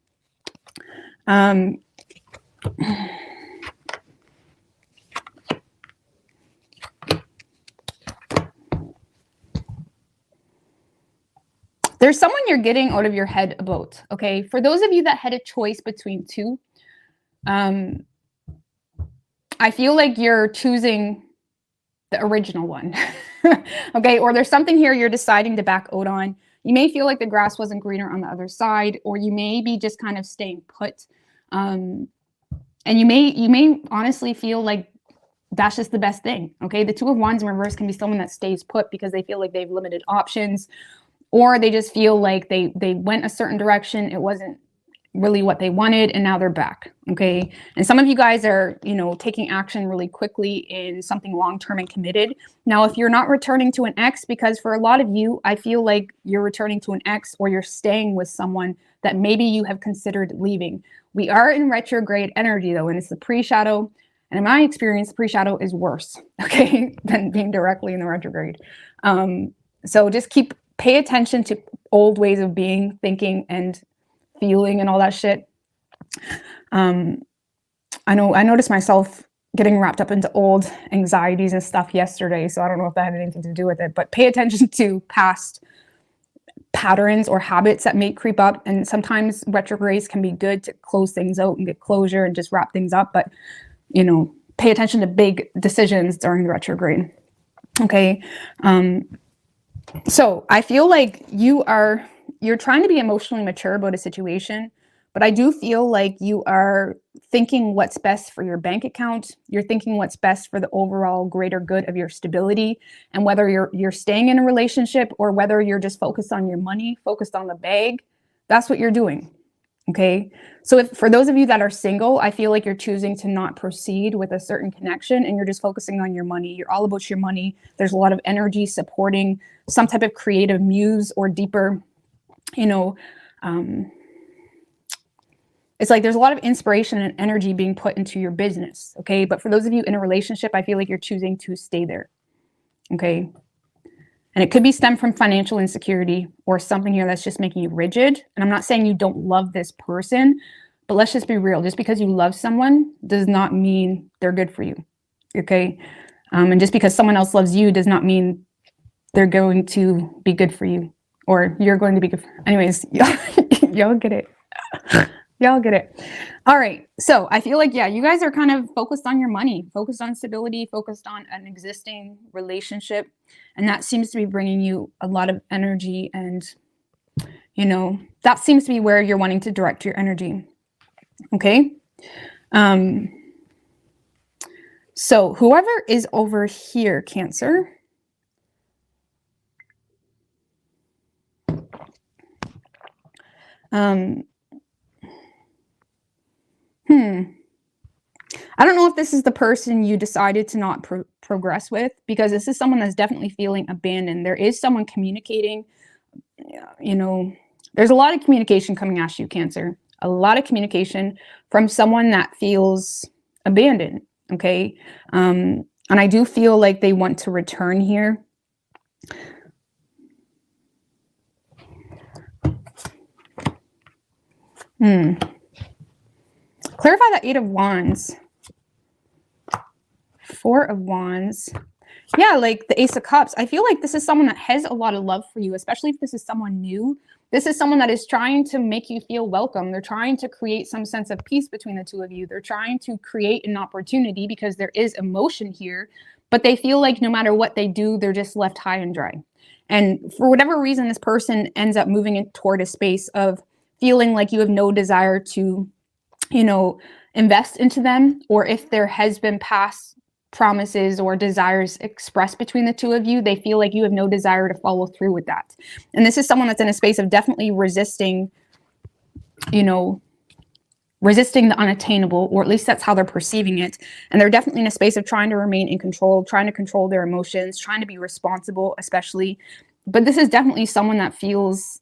Speaker 1: There's someone you're getting out of your head about, okay? For those of you that had a choice between 2, I feel like you're choosing the original one, okay? Or there's something here you're deciding to back out on. You may feel like the grass wasn't greener on the other side, or you may be just kind of staying put. And you may honestly feel like that's just the best thing, okay? The 2 of Wands in reverse can be someone that stays put because they feel like they have limited options, or they just feel like they went a certain direction. It wasn't really what they wanted, and now they're back, okay? And some of you guys are, you know, taking action really quickly in something long-term and committed. Now, if you're not returning to an ex, because for a lot of you, I feel like you're returning to an ex, or you're staying with someone that maybe you have considered leaving. We are in retrograde energy, though, and it's the pre-shadow. And in my experience, the pre-shadow is worse, okay, than being directly in the retrograde. So just pay attention to old ways of being, thinking, and feeling, and all that shit. I noticed myself getting wrapped up into old anxieties and stuff yesterday, so I don't know if that had anything to do with it, but pay attention to past patterns or habits that may creep up. And sometimes retrogrades can be good to close things out and get closure and just wrap things up. But, you know, pay attention to big decisions during the retrograde. Okay. So I feel like you're trying to be emotionally mature about a situation, but I do feel like you are thinking what's best for your bank account. You're thinking what's best for the overall greater good of your stability, and whether you're staying in a relationship or whether you're just focused on your money, focused on the bag, that's what you're doing. Okay. So for those of you that are single, I feel like you're choosing to not proceed with a certain connection and you're just focusing on your money. You're all about your money. There's a lot of energy supporting some type of creative muse or deeper, you know, it's like there's a lot of inspiration and energy being put into your business. Okay. But for those of you in a relationship, I feel like you're choosing to stay there. Okay. And it could be stemmed from financial insecurity or something here that's just making you rigid. And I'm not saying you don't love this person, but let's just be real. Just because you love someone does not mean they're good for you. Okay. And just because someone else loves you does not mean they're going to be good for you or you're going to be good. Anyways, y'all get it. Y'all get it. All right. So I feel like, yeah, you guys are kind of focused on your money, focused on stability, focused on an existing relationship. And that seems to be bringing you a lot of energy. And, you know, that seems to be where you're wanting to direct your energy. Okay. So whoever is over here, Cancer, I don't know if this is the person you decided to not progress with, because this is someone that's definitely feeling abandoned. There is someone communicating, you know, there's a lot of communication coming at you, Cancer. A lot of communication from someone that feels abandoned, okay? And I do feel like they want to return here. Clarify that 8 of Wands. 4 of Wands. Yeah, like the Ace of Cups. I feel like this is someone that has a lot of love for you, especially if this is someone new. This is someone that is trying to make you feel welcome. They're trying to create some sense of peace between the two of you. They're trying to create an opportunity because there is emotion here, but they feel like no matter what they do, they're just left high and dry. And for whatever reason, this person ends up moving toward a space of feeling like you have no desire to, you know, invest into them, or if there has been past promises or desires expressed between the two of you, they feel like you have no desire to follow through with that. And this is someone that's in a space of definitely resisting, you know, resisting the unattainable, or at least that's how they're perceiving it. And they're definitely in a space of trying to remain in control, trying to control their emotions, trying to be responsible, especially. But this is definitely someone that feels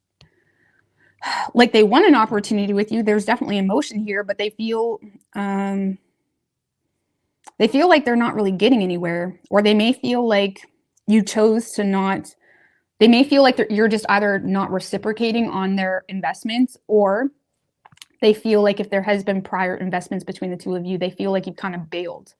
Speaker 1: like they want an opportunity with you. There's definitely emotion here, but they feel like they're not really getting anywhere, or they may feel like you chose to not. They may feel like you're just either not reciprocating on their investments, or they feel like if there has been prior investments between the two of you, they feel like you've kind of bailed,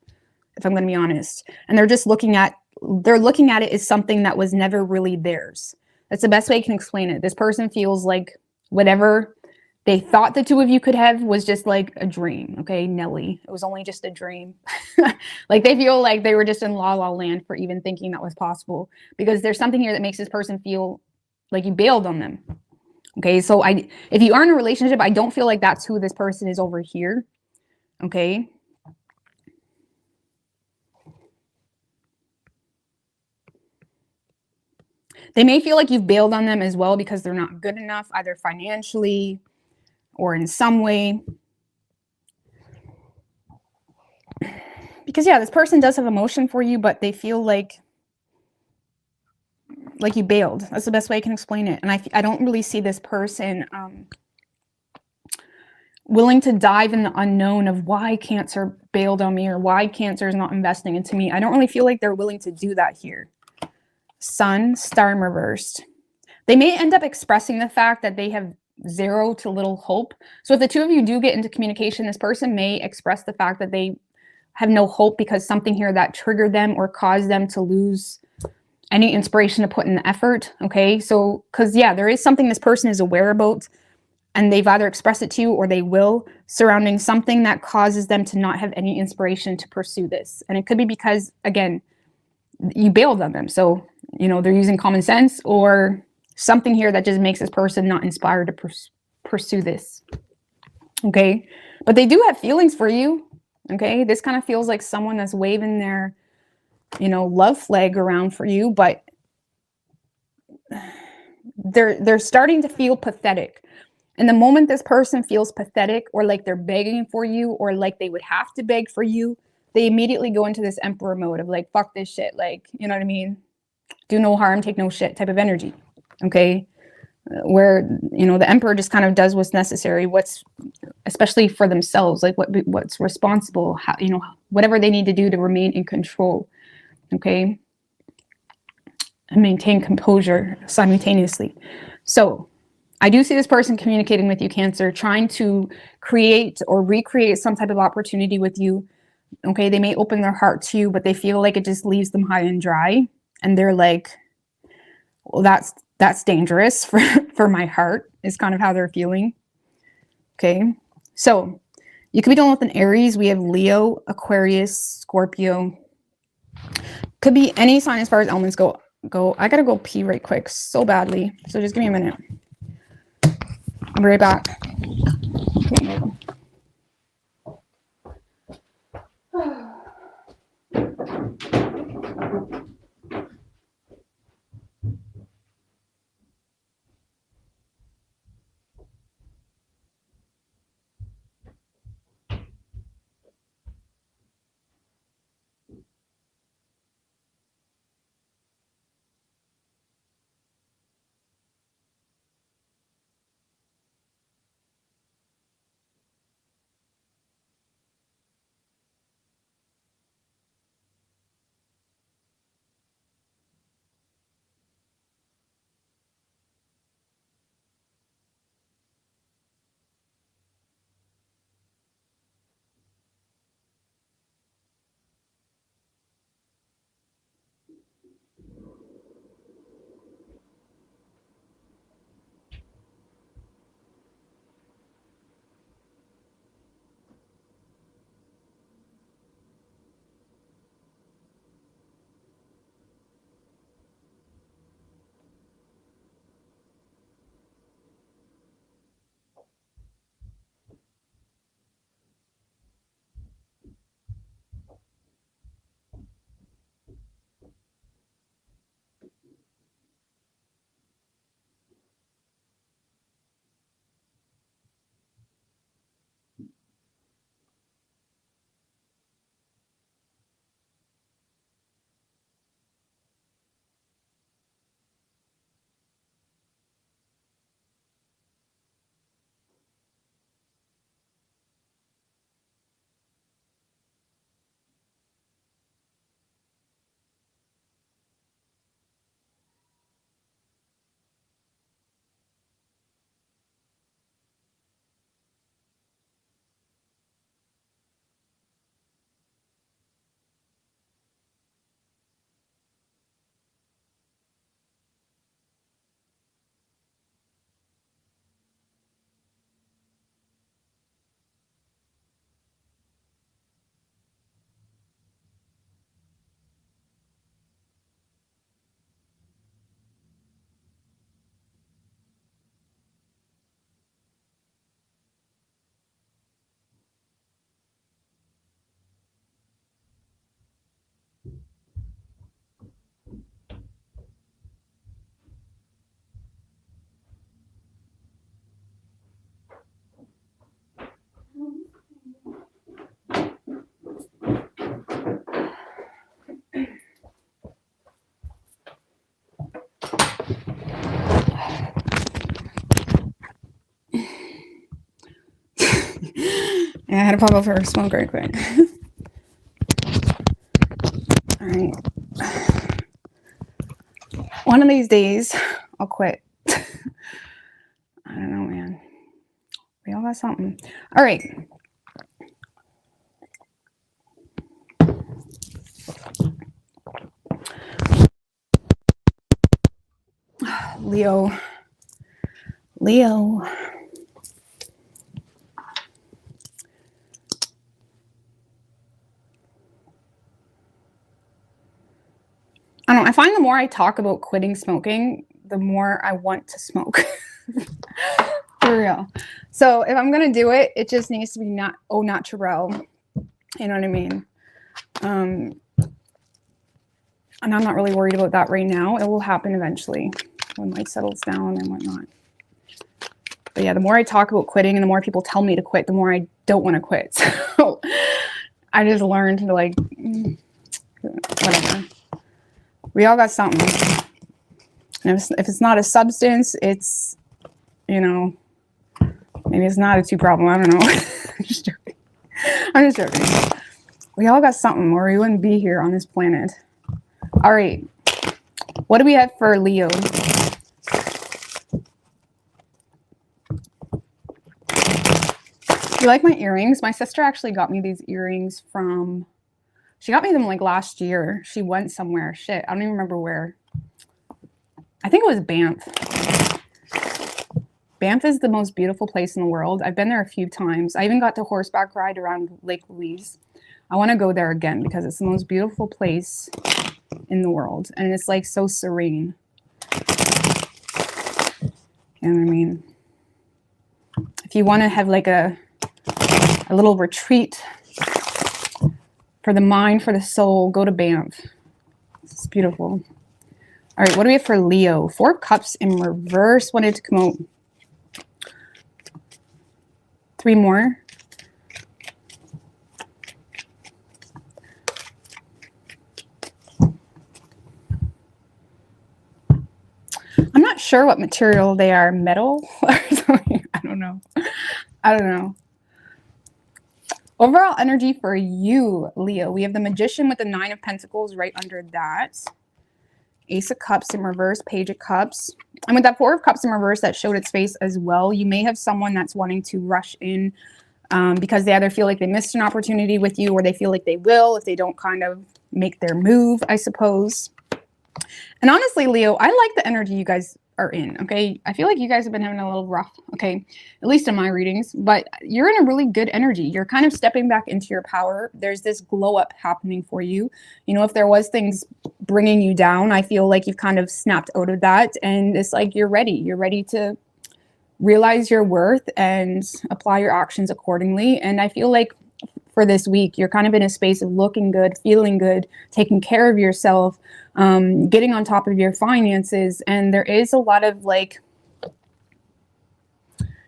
Speaker 1: if I'm going to be honest. And they're just looking at it as something that was never really theirs. That's the best way I can explain it. This person feels like whatever they thought the two of you could have was just like a dream. Okay, Nelly, it was only just a dream. Like they feel like they were just in la la land for even thinking that was possible, because there's something here that makes this person feel like you bailed on them. Okay, so if you are in a relationship, I don't feel like that's who this person is over here. Okay. They may feel like you've bailed on them as well because they're not good enough, either financially or in some way. Because yeah, this person does have emotion for you, but they feel like you bailed. That's the best way I can explain it. And I don't really see this person willing to dive in the unknown of why Cancer bailed on me, or why Cancer is not investing into me. I don't really feel like they're willing to do that here. Sun, star in reversed. They may end up expressing the fact that they have zero to little hope. So if the two of you do get into communication, this person may express the fact that they have no hope because something here that triggered them or caused them to lose any inspiration to put in the effort. Okay, so because yeah, there is something this person is aware about. and they've either expressed it to you or they will, surrounding something that causes them to not have any inspiration to pursue this. And it could be because, again, you bailed on them. So, you know, they're using common sense or something here that just makes this person not inspired to pursue this. Okay. But they do have feelings for you. Okay. This kind of feels like someone that's waving their, you know, love flag around for you, but they're starting to feel pathetic. And the moment this person feels pathetic or like they're begging for you or like they would have to beg for you, they immediately go into this emperor mode of like, fuck this shit. Like, you know what I mean? Do no harm, take no shit type of energy. Okay. Where, you know, the emperor just kind of does what's necessary, what's especially for themselves, like what's responsible, how, you know, whatever they need to do to remain in control. Okay. And maintain composure simultaneously. So I do see this person communicating with you, Cancer, trying to create or recreate some type of opportunity with you. Okay, they may open their heart to you, but they feel like it just leaves them high and dry. And they're like, well, that's dangerous for my heart, is kind of how they're feeling. Okay, so you could be dealing with an Aries. We have Leo, Aquarius, Scorpio. Could be any sign as far as elements go. I gotta go pee right quick so badly. So just give me a minute. I'll be right back. Yeah, I had to pop up for a smoke right quick. All right. One of these days, I'll quit. I don't know, man. We all got something. All right. Leo. I don't know, I find the more I talk about quitting smoking, the more I want to smoke. For real. So if I'm going to do it, it just needs to be not au naturel. You know what I mean? And I'm not really worried about that right now. It will happen eventually when life settles down and whatnot. But yeah, the more I talk about quitting and the more people tell me to quit, the more I don't want to quit. So I just learned to like, whatever. We all got something. And if it's not a substance, it's, you know, maybe it's not a two problem. I don't know. I'm just joking. I'm just joking. We all got something or we wouldn't be here on this planet. All right. What do we have for Leo? You like my earrings? My sister actually got me these earrings from, she got me them like last year. She went somewhere. Shit, I don't even remember where. I think it was Banff. Banff is the most beautiful place in the world. I've been there a few times. I even got to horseback ride around Lake Louise. I want to go there again because it's the most beautiful place in the world. And it's like so serene. You know what I mean? If you want to have like a little retreat for the mind, for the soul, go to Banff. It's beautiful. All right, what do we have for Leo? 4 of Cups in reverse wanted to come out. 3 more. I'm not sure what material they are, metal or something. I don't know. I don't know. Overall energy for you, Leo. We have the Magician with the 9 of Pentacles right under that. Ace of Cups in reverse, Page of Cups. And with that 4 of Cups in reverse, that showed its face as well. You may have someone that's wanting to rush in because they either feel like they missed an opportunity with you or they feel like they will if they don't kind of make their move, I suppose. And honestly, Leo, I like the energy you guys are in, okay? I feel like you guys have been having a little rough, okay? At least in my readings, but you're in a really good energy. You're kind of stepping back into your power. There's this glow up happening for you. You know, if there was things bringing you down, I feel like you've kind of snapped out of that and it's like you're ready. You're ready to realize your worth and apply your actions accordingly. And I feel like for this week, you're kind of in a space of looking good, feeling good, taking care of yourself, getting on top of your finances. And there is a lot of like,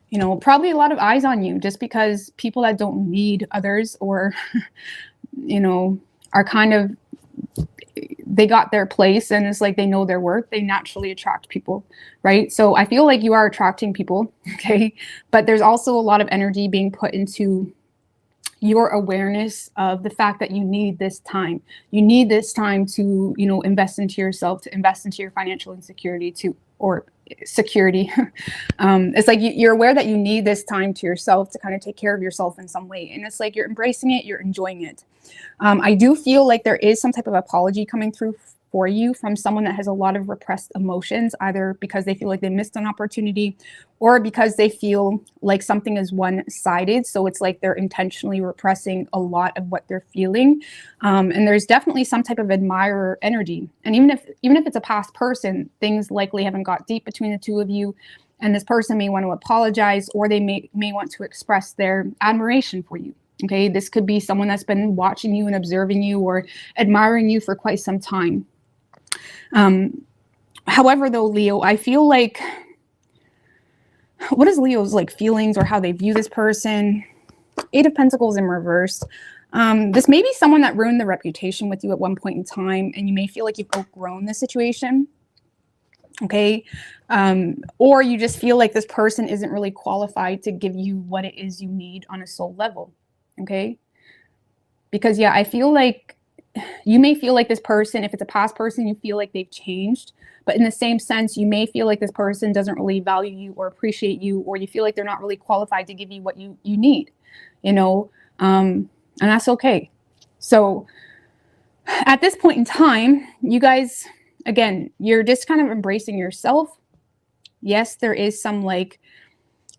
Speaker 1: you know, probably a lot of eyes on you just because people that don't need others or, you know, are kind of, they got their place and it's like they know their worth. They naturally attract people, right? So I feel like you are attracting people, okay? But there's also a lot of energy being put into your awareness of the fact that you need this time. You need this time to, you know, invest into yourself, to invest into your financial insecurity, or security. It's like you're aware that you need this time to yourself to kind of take care of yourself in some way. And it's like you're embracing it, you're enjoying it. I do feel like there is some type of apology coming through for you from someone that has a lot of repressed emotions, either because they feel like they missed an opportunity or because they feel like something is one-sided. So it's like they're intentionally repressing a lot of what they're feeling. And there's definitely some type of admirer energy. And even if it's a past person, things likely haven't got deep between the two of you. And this person may want to apologize or they may want to express their admiration for you. Okay, this could be someone that's been watching you and observing you or admiring you for quite some time. However, though, Leo, I feel like, what is Leo's like feelings or how they view this person? 8 of Pentacles in reverse. This may be someone that ruined their reputation with you at one point in time, and you may feel like you've outgrown the situation. Okay. Or you just feel like this person isn't really qualified to give you what it is you need on a soul level. Okay. Because yeah, I feel like you may feel like this person, if it's a past person, you feel like they've changed. But in the same sense, you may feel like this person doesn't really value you or appreciate you, or you feel like they're not really qualified to give you what you need, you know, and that's okay. So at this point in time, you guys, again, you're just kind of embracing yourself. Yes, there is some like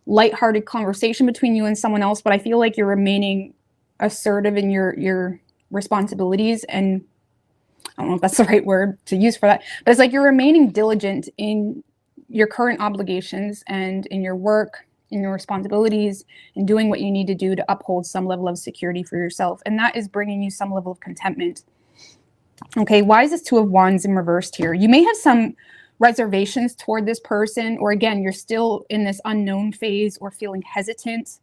Speaker 1: lighthearted conversation between you and someone else, but I feel like you're remaining assertive in your responsibilities and I don't know if that's the right word to use for that, but it's like you're remaining diligent in your current obligations and in your work, in your responsibilities, and doing what you need to do to uphold some level of security for yourself. And that is bringing you some level of contentment. Okay, why is this Two of Wands in reversed here? You may have some reservations toward this person, or again, you're still in this unknown phase or feeling hesitant.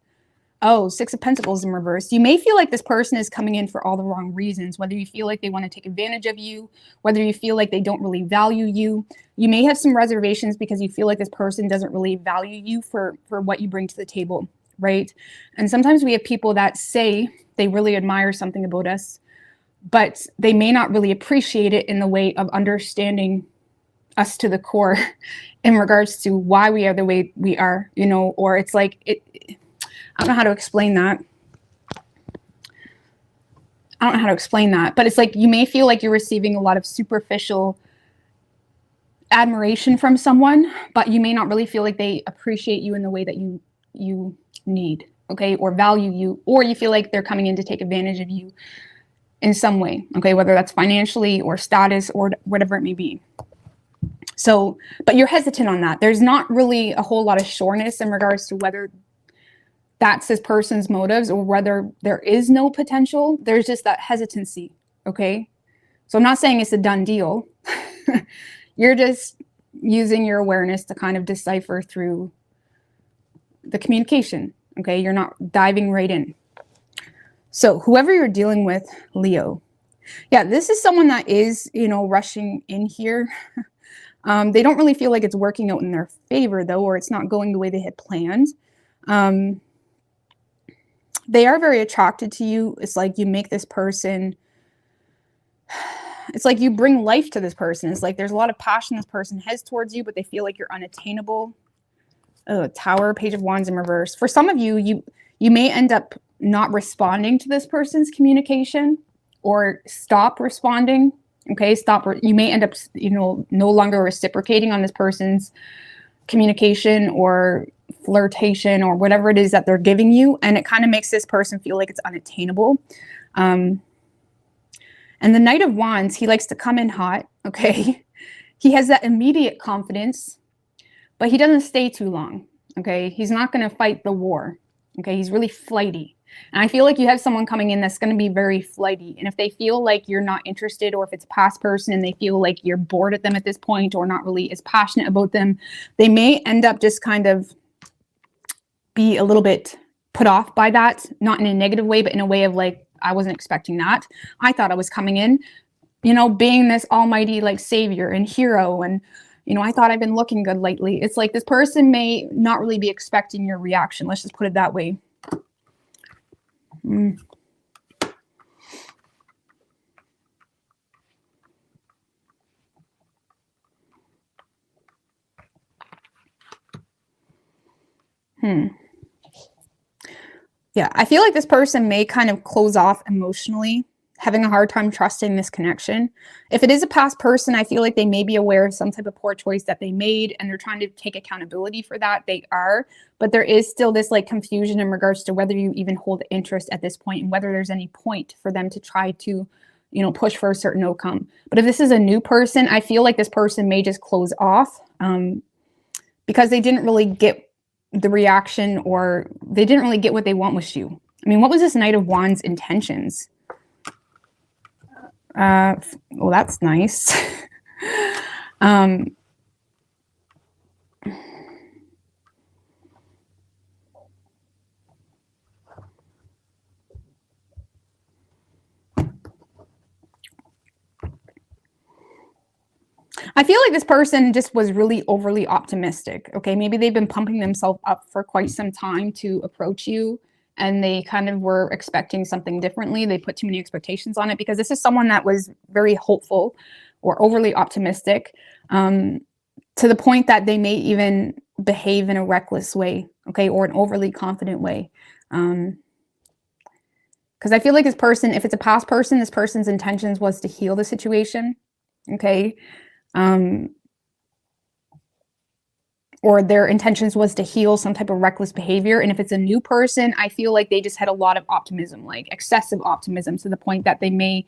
Speaker 1: Oh, Six of Pentacles in reverse. You may feel like this person is coming in for all the wrong reasons, whether you feel like they want to take advantage of you, whether you feel like they don't really value you. You may have some reservations because you feel like this person doesn't really value you for what you bring to the table, right? And sometimes we have people that say they really admire something about us, but they may not really appreciate it in the way of understanding us to the core in regards to why we are the way we are, you know, or it's like, I don't know how to explain that. But it's like you may feel like you're receiving a lot of superficial admiration from someone, but you may not really feel like they appreciate you in the way that you need, okay, or value you, or you feel like they're coming in to take advantage of you in some way, okay, whether that's financially or status or whatever it may be. So, but you're hesitant on that. There's not really a whole lot of sureness in regards to whether that's this person's motives or whether there is no potential. There's just that hesitancy, okay? So I'm not saying it's a done deal. You're just using your awareness to kind of decipher through the communication, okay? You're not diving right in. So whoever you're dealing with, Leo, yeah, this is someone that is, you know, rushing in here. They don't really feel like it's working out in their favor, though, or it's not going the way they had planned. They are very attracted to you. It's like you make this person, it's like you bring life to this person. It's like there's a lot of passion this person has towards you, but they feel like you're unattainable. Oh, Tower, Page of Wands in reverse. For some of you, you may end up not responding to this person's communication or stop responding. Okay, you may end up, you know, no longer reciprocating on this person's communication or flirtation or whatever it is that they're giving you, and it kind of makes this person feel like it's unattainable. And the Knight of Wands, he likes to come in hot, okay? He has that immediate confidence, but he doesn't stay too long, okay? He's not going to fight the war, okay? He's really flighty. And I feel like you have someone coming in that's going to be very flighty. And if they feel like you're not interested, or if it's a past person and they feel like you're bored at them at this point or not really as passionate about them, they may end up just kind of be a little bit put off by that, not in a negative way, but in a way of like, I wasn't expecting that. I thought I was coming in, you know, being this almighty like savior and hero, and you know, I thought I've been looking good lately. It's like this person may not really be expecting your reaction. Let's just put it that way. Yeah, I feel like this person may kind of close off emotionally, having a hard time trusting this connection. If it is a past person, I feel like they may be aware of some type of poor choice that they made, and they're trying to take accountability for that. They are, but there is still this like confusion in regards to whether you even hold interest at this point and whether there's any point for them to try to, you know, push for a certain outcome. But if this is a new person, I feel like this person may just close off because they didn't really get the reaction, or they didn't really get what they want with you. I mean, what was this Knight of Wands intentions? Well, that's nice. I feel like this person just was really overly optimistic. Okay, maybe they've been pumping themselves up for quite some time to approach you, and they kind of were expecting something differently. They put too many expectations on it, because this is someone that was very hopeful or overly optimistic, to the point that they may even behave in a reckless way, okay, or an overly confident way. Because I feel like this person, if it's a past person, this person's intentions was to heal the situation, okay? Or their intentions was to heal some type of reckless behavior. And if it's a new person, I feel like they just had a lot of optimism, like excessive optimism, to the point that they may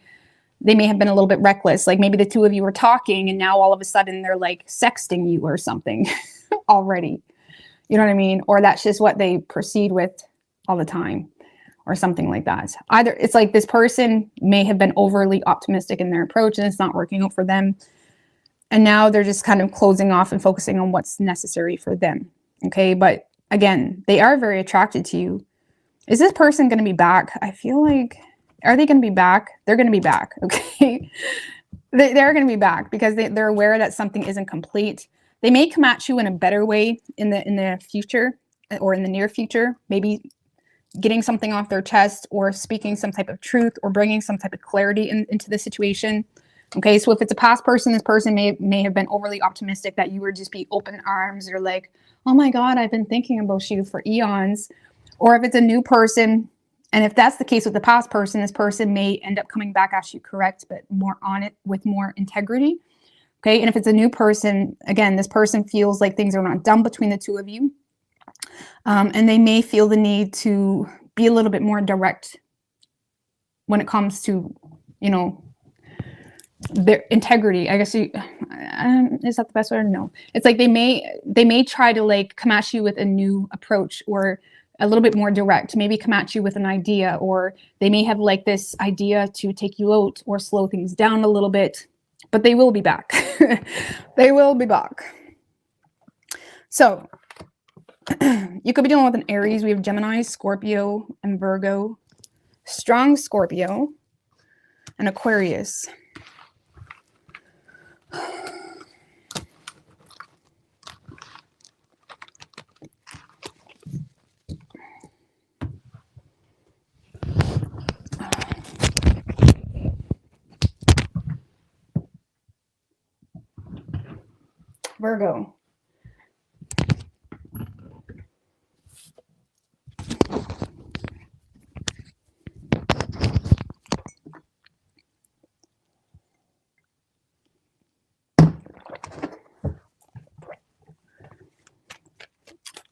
Speaker 1: they may have been a little bit reckless. Like maybe the two of you were talking and now all of a sudden they're like sexting you or something already. You know what I mean? Or that's just what they proceed with all the time or something like that. Either it's like this person may have been overly optimistic in their approach and it's not working out for them. And now they're just kind of closing off and focusing on what's necessary for them. Okay. But again, they are very attracted to you. Is this person going to be back? I feel like, are they going to be back? They're going to be back. Okay. They're going to be back because they're aware that something isn't complete. They may come at you in a better way in the future or in the near future, maybe getting something off their chest or speaking some type of truth or bringing some type of clarity into the situation. Okay, so if it's a past person, this person may have been overly optimistic that you would just be open arms. You're like, oh my God, I've been thinking about you for eons. Or if it's a new person, and if that's the case with the past person, this person may end up coming back at you correct, but more on it with more integrity. Okay, and if it's a new person, again, this person feels like things are not done between the two of you. And they may feel the need to be a little bit more direct when it comes to, you know, their integrity. I guess is that the best word? No. It's like they may try to like come at you with a new approach or a little bit more direct, maybe come at you with an idea, or they may have like this idea to take you out or slow things down a little bit, but they will be back. They will be back. So you could be dealing with an Aries. We have Gemini, Scorpio, and Virgo. Strong Scorpio and Aquarius. Virgo.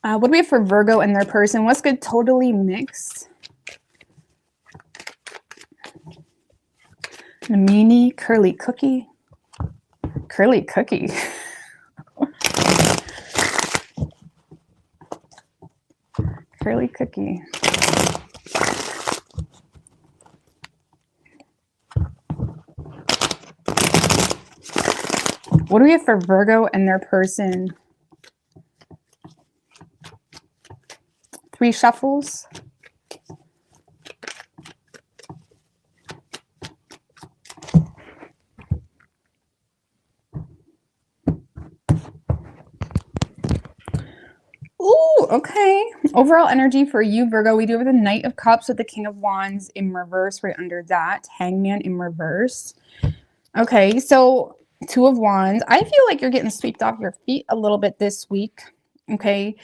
Speaker 1: What do we have for Virgo and their person? What's good? Totally mixed. A mini curly cookie. Curly cookie. Curly cookie. What do we have for Virgo and their person? 3 shuffles. Ooh, okay. Overall energy for you, Virgo. We do have the Knight of Cups with the King of Wands in reverse right under that. Hangman in reverse. Okay, so 2 of Wands. I feel like you're getting swept off your feet a little bit this week. Okay.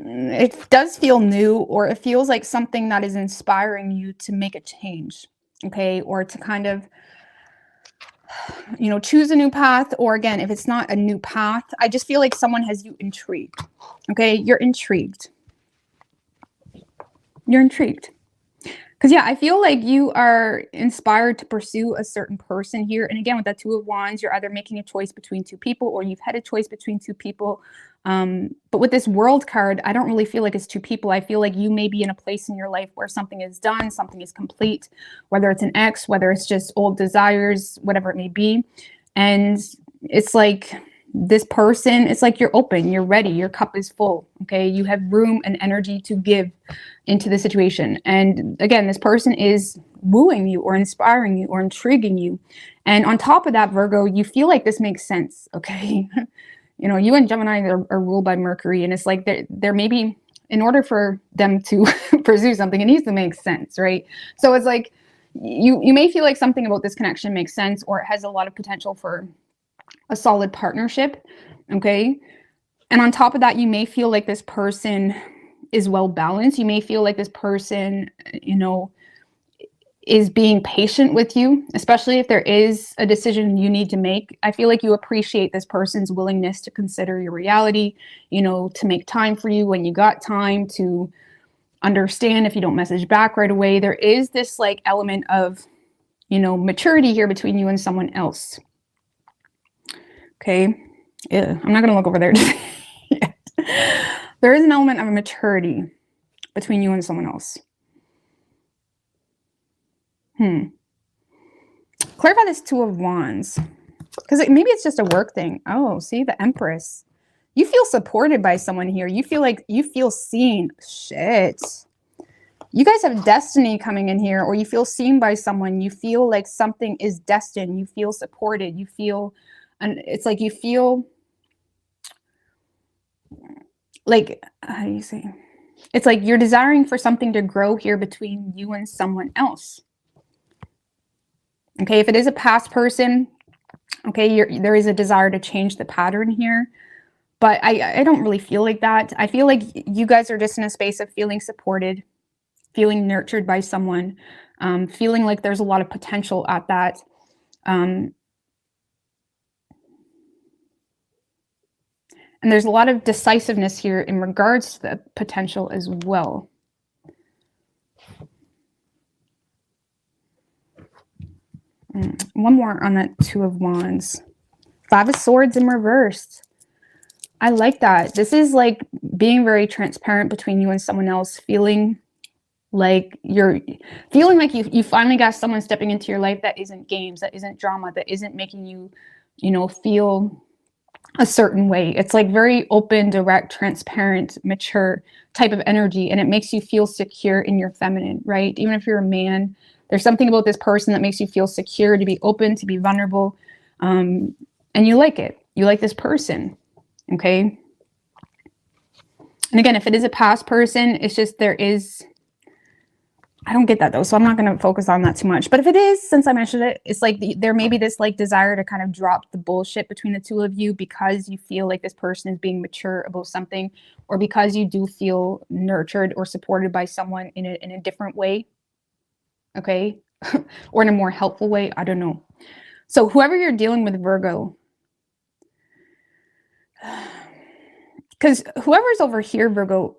Speaker 1: It does feel new, or it feels like something that is inspiring you to make a change. Okay, or to kind of, you know, choose a new path. Or again, if it's not a new path, I just feel like someone has you intrigued. Okay, you're intrigued. You're intrigued. Because yeah, I feel like you are inspired to pursue a certain person here. And again, with that 2 of Wands, you're either making a choice between 2 people, or you've had a choice between 2 people. But with this World card, I don't really feel like it's 2 people. I feel like you may be in a place in your life where something is done, something is complete, whether it's an ex, whether it's just old desires, whatever it may be. And it's like this person, it's like you're open, you're ready, your cup is full. Okay, you have room and energy to give into the situation. And again, this person is wooing you or inspiring you or intriguing you. And on top of that, Virgo, you feel like this makes sense. Okay. You know, you and Gemini are ruled by Mercury, and it's like there may be, in order for them to pursue something, it needs to make sense, right? So it's like you may feel like something about this connection makes sense, or it has a lot of potential for a solid partnership. Okay. And on top of that, you may feel like this person is well balanced. You may feel like this person, you know, is being patient with you, especially if there is a decision you need to make. I feel like you appreciate this person's willingness to consider your reality, you know, to make time for you when you got time, to understand if you don't message back right away. There is this like element of you know, maturity here between you and someone else. Okay. Yeah, I'm not going to look over there. There is an element of maturity between you and someone else. Clarify this Two of Wands. Because maybe it's just a work thing. Oh, see, the Empress. You feel supported by someone here. You feel like you feel seen. Shit. You guys have destiny coming in here, or you feel seen by someone. You feel like something is destined. You feel supported. You feel, and it's like you feel like, how do you say? It's like you're desiring for something to grow here between you and someone else. Okay, if it is a past person, okay, there is a desire to change the pattern here. But I don't really feel like that. I feel like you guys are just in a space of feeling supported, feeling nurtured by someone, feeling like there's a lot of potential at that. And there's a lot of decisiveness here in regards to the potential as well. One more on that Two of Wands. Five of Swords in reverse. I like that. This is like being very transparent between you and someone else, feeling like you finally got someone stepping into your life that isn't games, that isn't drama, that isn't making you, you know, feel a certain way. It's like very open, direct, transparent, mature type of energy, and it makes you feel secure in your feminine, right? Even if you're a man, there's something about this person that makes you feel secure, to be open, to be vulnerable, and you like it. You like this person, okay? And again, if it is a past person, it's just there is, I don't get that though, so I'm not going to focus on that too much. But if it is, since I mentioned it, it's like there may be this like desire to kind of drop the bullshit between the two of you because you feel like this person is being mature about something, or because you do feel nurtured or supported by someone in a different way, okay? Or in a more helpful way, I don't know. So whoever you're dealing with, Virgo, because whoever's over here, Virgo,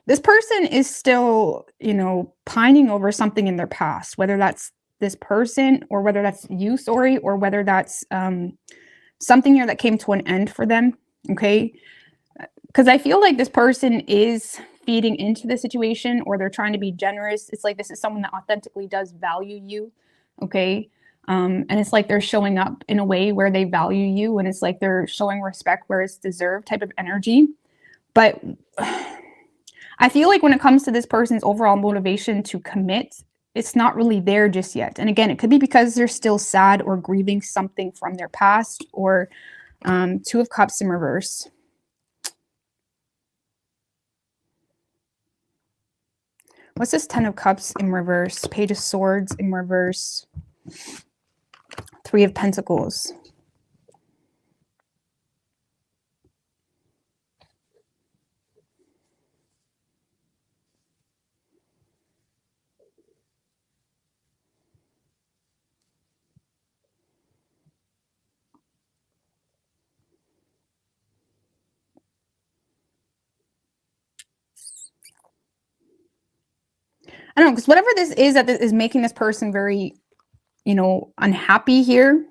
Speaker 1: this person is still, you know, pining over something in their past, whether that's this person or whether that's you, sorry, or whether that's something here that came to an end for them, okay? Because I feel like this person is feeding into the situation, or they're trying to be generous. It's like this is someone that authentically does value you, okay? And it's like they're showing up in a way where they value you, and it's like they're showing respect where it's deserved type of energy. But I feel like when it comes to this person's overall motivation to commit, it's not really there just yet. And again, it could be because they're still sad or grieving something from their past, or Two of Cups in reverse. What's this Ten of Cups in reverse? Page of Swords in reverse. Three of Pentacles. I don't know, because whatever this is that is making this person very, you know, unhappy here,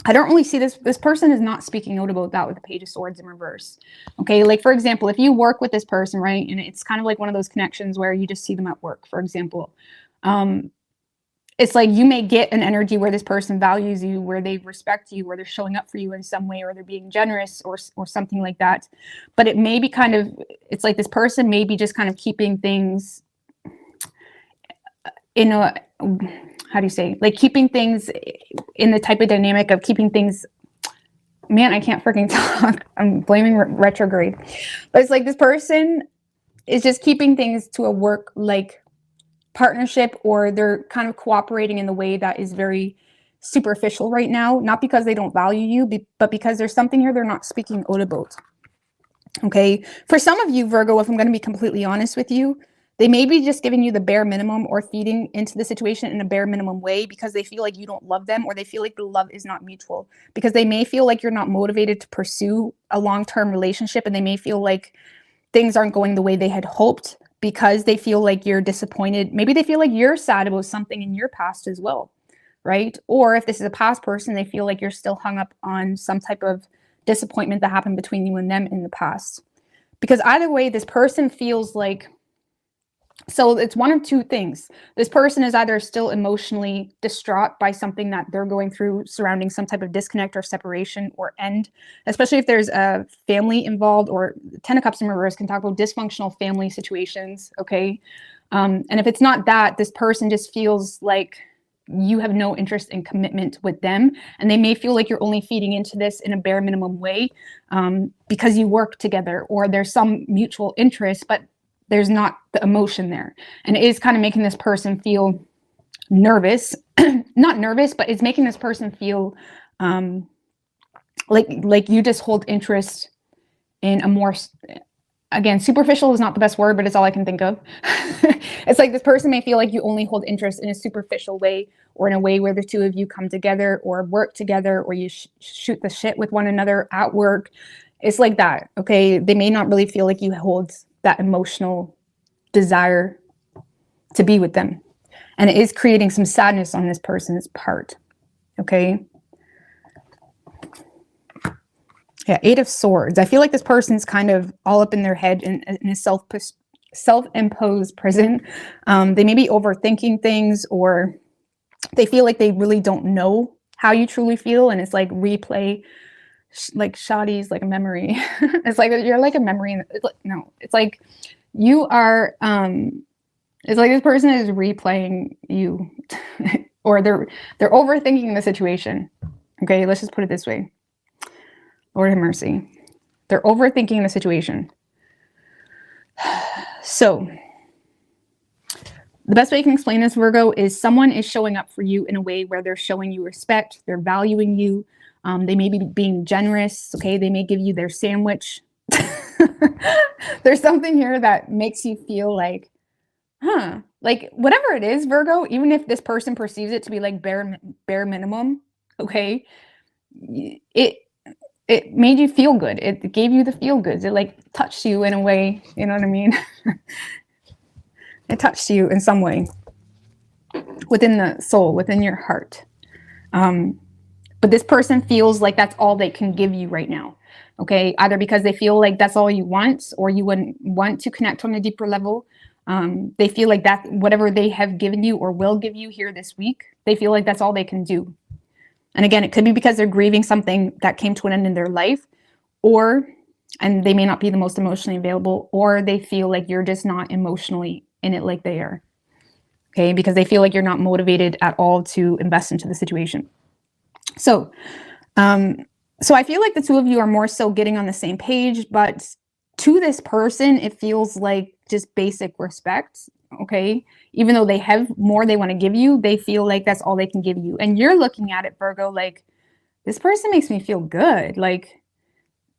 Speaker 1: I don't really see this person is not speaking out about that with the Page of Swords in reverse. Okay, like for example, if you work with this person, right, and it's kind of like one of those connections where you just see them at work, for example, it's like you may get an energy where this person values you, where they respect you, where they're showing up for you in some way, or they're being generous, or something like that. But it may be kind of, it's like this person may be just kind of keeping things in a, how do you say, like keeping things in the type of dynamic of keeping things, man, I can't freaking talk. I'm blaming retrograde. But it's like this person is just keeping things to a work like partnership, or they're kind of cooperating in the way that is very superficial right now, not because they don't value you, but because there's something here they're not speaking out about. Okay, for some of you, Virgo, if I'm going to be completely honest with you, they may be just giving you the bare minimum or feeding into the situation in a bare minimum way because they feel like you don't love them, or they feel like the love is not mutual, because they may feel like you're not motivated to pursue a long-term relationship, and they may feel like things aren't going the way they had hoped. because they feel like you're disappointed. Maybe they feel like you're sad about something in your past as well, right? Or if this is a past person, they feel like you're still hung up on some type of disappointment that happened between you and them in the past. Because either way, this person feels like, so it's one of two things. This person is either still emotionally distraught by something that they're going through surrounding some type of disconnect or separation or end, especially if there's a family involved, or Ten of Cups in reverse can talk about dysfunctional family situations, okay? And if it's not that, this person just feels like you have no interest in commitment with them, and they may feel like you're only feeding into this in a bare minimum way because you work together or there's some mutual interest, but there's not the emotion there. And it is kind of making this person feel nervous, not nervous, but it's making this person feel like you just hold interest in a more, again, superficial is not the best word, but it's all I can think of. It's like this person may feel like you only hold interest in a superficial way, or in a way where the two of you come together or work together, or you shoot the shit with one another at work. It's like that, okay? They may not really feel like you hold that emotional desire to be with them. And it is creating some sadness on this person's part, okay? Yeah, Eight of Swords. I feel like this person's kind of all up in their head in a self-imposed prison. They may be overthinking things, or they feel like they really don't know how you truly feel, and it's like replay, like shoddy's like a memory. It's like you're like a memory. No, it's like you are. It's like this person is replaying you, or they're overthinking the situation. Okay, let's just put it this way. Lord have mercy. They're overthinking the situation. So the best way you can explain this, Virgo, is someone is showing up for you in a way where they're showing you respect, they're valuing you. They may be being generous, okay? They may give you their sandwich. There's something here that makes you feel like, like whatever it is, Virgo, even if this person perceives it to be like bare minimum, okay? It made you feel good. It gave you the feel goods. It like touched you in a way, you know what I mean? It touched you in some way within the soul, within your heart. But this person feels like that's all they can give you right now, okay? Either because they feel like that's all you want, or you wouldn't want to connect on a deeper level. They feel like that whatever they have given you or will give you here this week, they feel like that's all they can do. And again, it could be because they're grieving something that came to an end in their life, and they may not be the most emotionally available, or they feel like you're just not emotionally in it like they are, okay? Because they feel like you're not motivated at all to invest into the situation. So I feel like the two of you are more so getting on the same page, but to this person, it feels like just basic respect, okay? Even though they have more they want to give you, they feel like that's all they can give you. And you're looking at it, Virgo, like, this person makes me feel good. Like,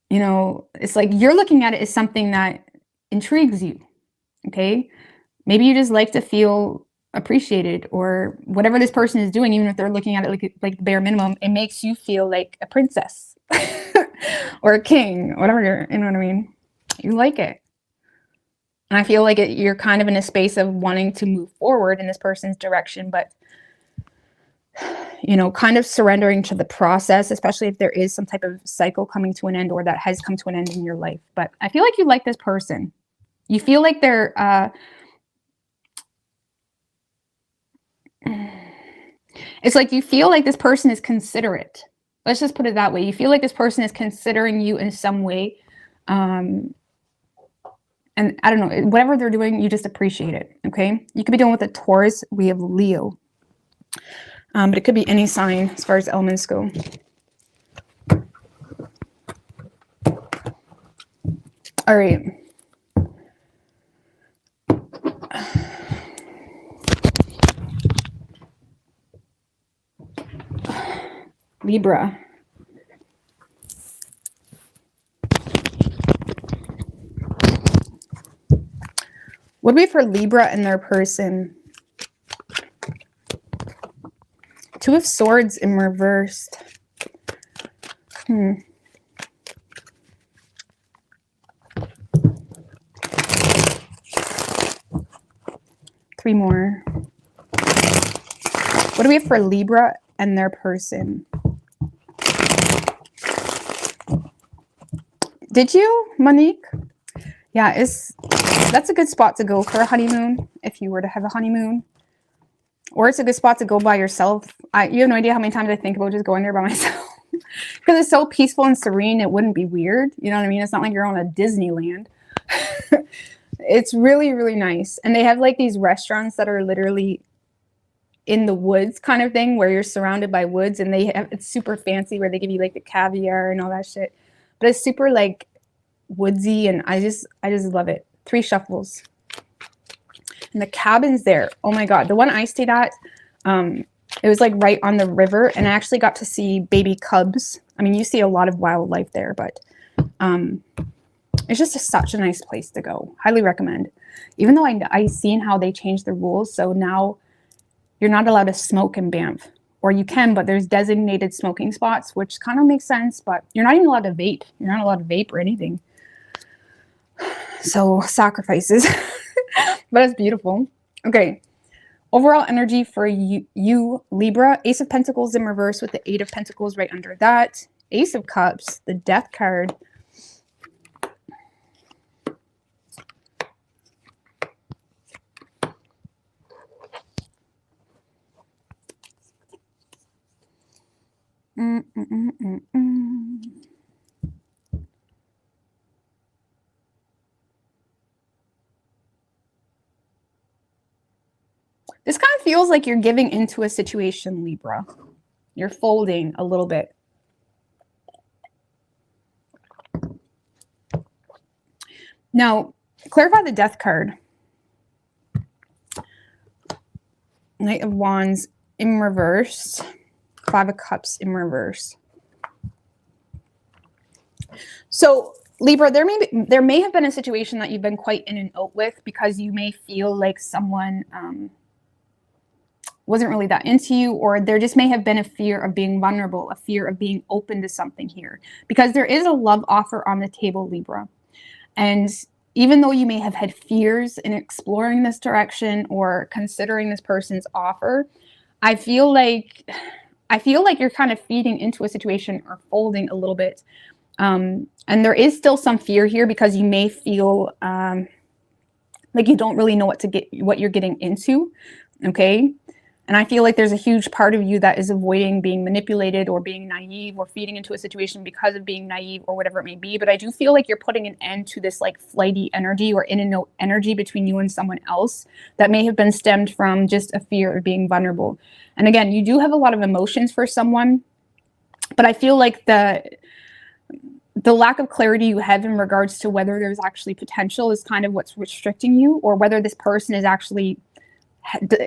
Speaker 1: you know, it's like you're looking at it as something that intrigues you, okay? Maybe you just like to feel appreciated, or whatever this person is doing, even if they're looking at it like the bare minimum, it makes you feel like a princess or a king, whatever you know what I mean? You like it. And I feel like you're kind of in a space of wanting to move forward in this person's direction, but, you know, kind of surrendering to the process, especially if there is some type of cycle coming to an end, or that has come to an end in your life. But I feel like you like this person. You feel like they're, it's like you feel like this person is considerate. Let's just put it that way. You feel like this person is considering you in some way. And I don't know, whatever they're doing, you just appreciate it, okay? You could be dealing with a Taurus. We have Leo. But it could be any sign as far as elements go. All right. Libra. What do we have for Libra and their person? Two of Swords in reversed. 3 more. What do we have for Libra and their person? Did you, Monique? Yeah, that's a good spot to go for a honeymoon if you were to have a honeymoon. Or it's a good spot to go by yourself. You have no idea how many times I think about just going there by myself. Because it's so peaceful and serene, it wouldn't be weird. You know what I mean? It's not like you're on a Disneyland. It's really, really nice. And they have like these restaurants that are literally in the woods kind of thing, where you're surrounded by woods, and it's super fancy, where they give you like the caviar and all that shit. But it's super like woodsy, and I just love it. 3 shuffles. And the cabins there, oh my god, the one I stayed at, it was like right on the river, and I actually got to see baby cubs. I mean, you see a lot of wildlife there, but it's just such a nice place to go. Highly recommend. Even though I seen how they changed the rules, so now you're not allowed to smoke in Banff. Or you can, but there's designated smoking spots, which kind of makes sense, but you're not even allowed to vape. You're not allowed to vape or anything. So sacrifices. But it's beautiful. Okay. Overall energy for you, Libra. Ace of Pentacles in reverse with the 8 of Pentacles right under that. Ace of Cups, the Death card. This kind of feels like you're giving into a situation, Libra. You're folding a little bit. Now, clarify the Death card. Knight of Wands in reverse. 5 of Cups in reverse. So, Libra, there may have been a situation that you've been quite in and out with, because you may feel like someone wasn't really that into you, or there just may have been a fear of being vulnerable, a fear of being open to something here, because there is a love offer on the table, Libra. And even though you may have had fears in exploring this direction or considering this person's offer, I feel like you're kind of feeding into a situation or folding a little bit. And there is still some fear here, because you may feel like you don't really know what you're getting into. Okay. And I feel like there's a huge part of you that is avoiding being manipulated or being naive or feeding into a situation because of being naive or whatever it may be. But I do feel like you're putting an end to this like flighty energy or in and out energy between you and someone else that may have been stemmed from just a fear of being vulnerable. And again, you do have a lot of emotions for someone, but I feel like the lack of clarity you have in regards to whether there's actually potential is kind of what's restricting you, or whether this person is actually,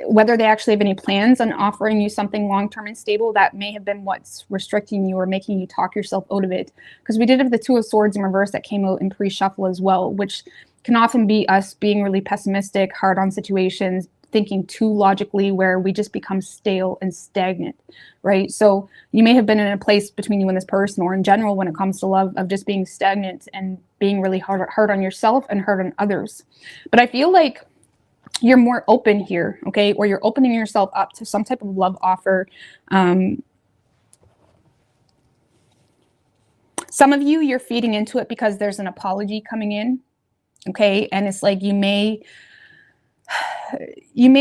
Speaker 1: whether they actually have any plans on offering you something long-term and stable. That may have been what's restricting you or making you talk yourself out of it. Because we did have the 2 of Swords in reverse that came out in pre-shuffle as well, which can often be us being really pessimistic, hard on situations, thinking too logically, where we just become stale and stagnant, right? So you may have been in a place between you and this person, or in general when it comes to love, of just being stagnant and being really hard on yourself and hard on others. But I feel like you're more open here, okay? Or you're opening yourself up to some type of love offer. Some of you, you're feeding into it because there's an apology coming in, okay? And it's like you may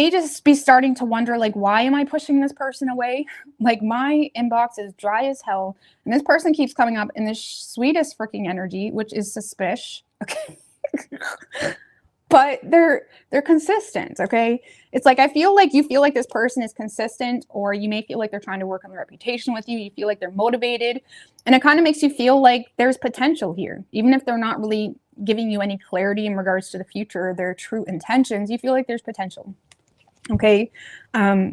Speaker 1: just be starting to wonder, like, why am I pushing this person away? Like, my inbox is dry as hell, and this person keeps coming up in the sweetest freaking energy, which is suspicious, okay? But they're consistent, okay? It's like, I feel like you feel like this person is consistent, or you may feel like they're trying to work on their reputation with you. You feel like they're motivated, and it kind of makes you feel like there's potential here. Even if they're not really giving you any clarity in regards to the future or their true intentions, you feel like there's potential, okay? Yeah,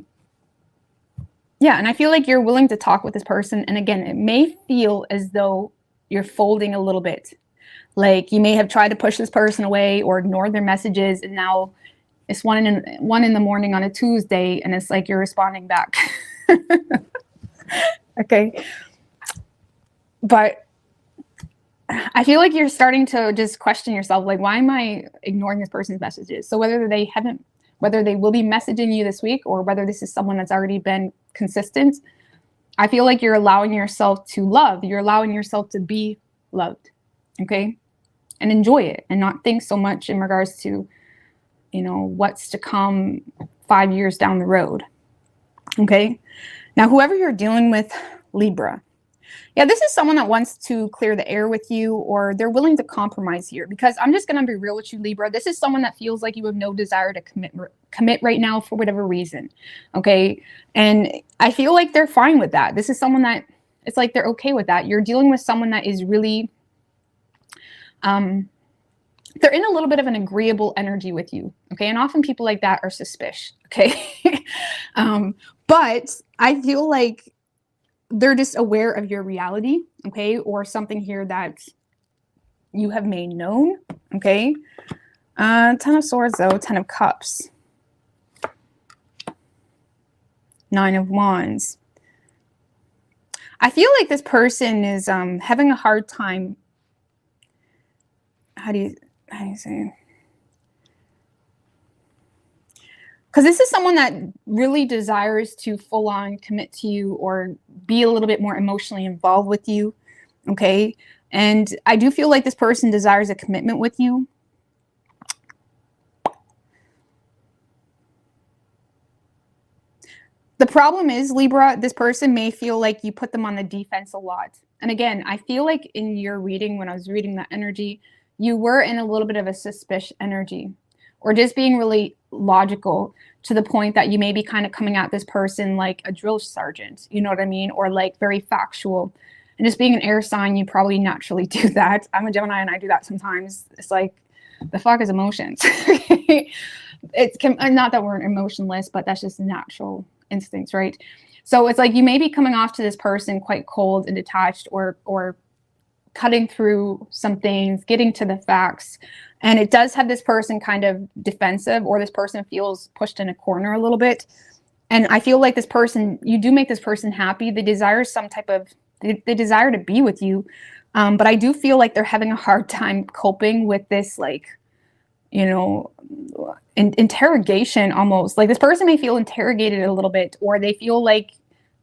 Speaker 1: and I feel like you're willing to talk with this person. And again, it may feel as though you're folding a little bit. Like, you may have tried to push this person away or ignore their messages, and now it's 1 in the morning on a Tuesday, and it's like you're responding back. Okay. But I feel like you're starting to just question yourself, like, why am I ignoring this person's messages? So whether whether they will be messaging you this week or whether this is someone that's already been consistent. I feel like you're allowing yourself to love. You're allowing yourself to be loved, okay? And enjoy it and not think so much in regards to, you know, what's to come 5 years down the road, okay? Now, whoever you're dealing with, Libra, yeah, this is someone that wants to clear the air with you, or they're willing to compromise here, because I'm just going to be real with you, Libra. This is someone that feels like you have no desire to commit right now for whatever reason, okay? And I feel like they're fine with that. This is someone that it's like they're okay with that. You're dealing with someone that is really, they're in a little bit of an agreeable energy with you, okay? And often people like that are suspicious, okay? But I feel like they're just aware of your reality, okay? Or something here that you have made known, okay? 10 of Swords, though, 10 of Cups. 9 of Wands. I feel like this person is having a hard time. How do you say? Because this is someone that really desires to full on commit to you or be a little bit more emotionally involved with you, okay? And I do feel like this person desires a commitment with you. The problem is, Libra, this person may feel like you put them on the defense a lot. And again, I feel like in your reading, when I was reading that energy, you were in a little bit of a suspicious energy, or just being really logical to the point that you may be kind of coming at this person like a drill sergeant, you know what I mean? Or like very factual. And just being an air sign, you probably naturally do that. I'm a Gemini and I do that sometimes. It's like, the fuck is emotions? It's not that we're emotionless, but that's just natural instincts, right? So it's like you may be coming off to this person quite cold and detached, or cutting through some things, getting to the facts. And it does have this person kind of defensive, or this person feels pushed in a corner a little bit. And I feel like this person, you do make this person happy. They desire some type of, they desire to be with you. But I do feel like they're having a hard time coping with this, like, you know, interrogation almost. Like this person may feel interrogated a little bit, or they feel like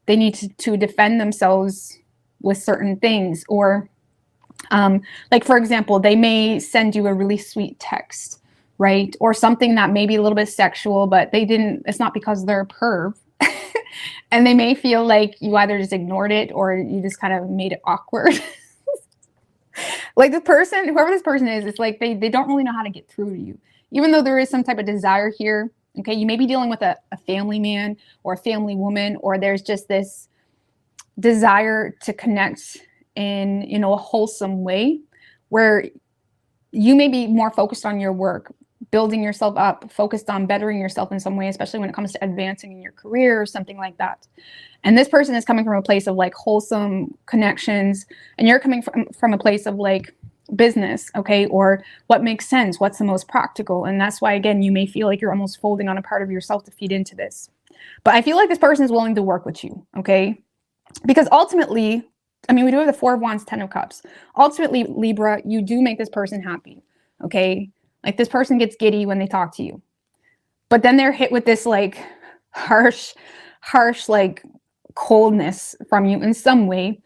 Speaker 1: they need to defend themselves with certain things, or like, for example, they may send you a really sweet text, right? Or something that may be a little bit sexual, but they didn't, it's not because they're a perv. And they may feel like you either just ignored it or you just kind of made it awkward. Like the person, whoever this person is, it's like they don't really know how to get through to you. Even though there is some type of desire here, okay? You may be dealing with a family man or a family woman, or there's just this desire to connect in, you know, a wholesome way, where you may be more focused on your work, building yourself up, focused on bettering yourself in some way, especially when it comes to advancing in your career or something like that. And this person is coming from a place of like wholesome connections, and you're coming from a place of like business, okay? Or what makes sense, what's the most practical. And that's why, again, you may feel like you're almost folding on a part of yourself to feed into this. But I feel like this person is willing to work with you, okay? Because ultimately, I mean, we do have the 4 of Wands, 10 of Cups. Ultimately, Libra, you do make this person happy, okay? Like this person gets giddy when they talk to you. But then they're hit with this like harsh, like coldness from you in some way.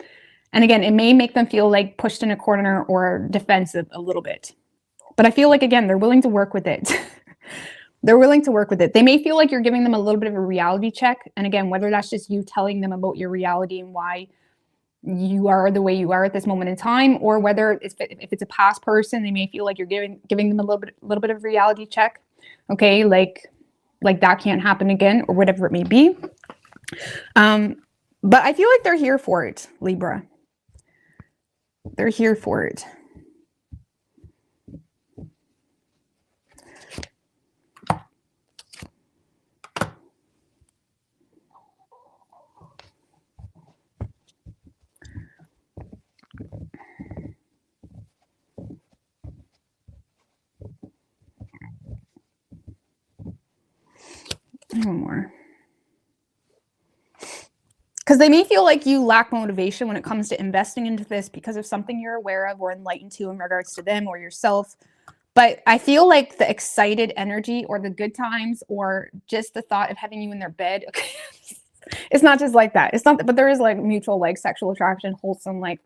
Speaker 1: And again, it may make them feel like pushed in a corner or defensive a little bit. But I feel like, again, they're willing to work with it. They're willing to work with it. They may feel like you're giving them a little bit of a reality check. And again, whether that's just you telling them about your reality and why you are the way you are at this moment in time, or whether if it's a past person, they may feel like you're giving them a little bit of reality check. Okay, like that can't happen again, or whatever it may be. But I feel like they're here for it, Libra. They're here for it. One more. Because they may feel like you lack motivation when it comes to investing into this because of something you're aware of or enlightened to in regards to them or yourself. But I feel like the excited energy or the good times or just the thought of having you in their bed, okay, it's not just like that. It's not, but there is like mutual like sexual attraction, wholesome, like,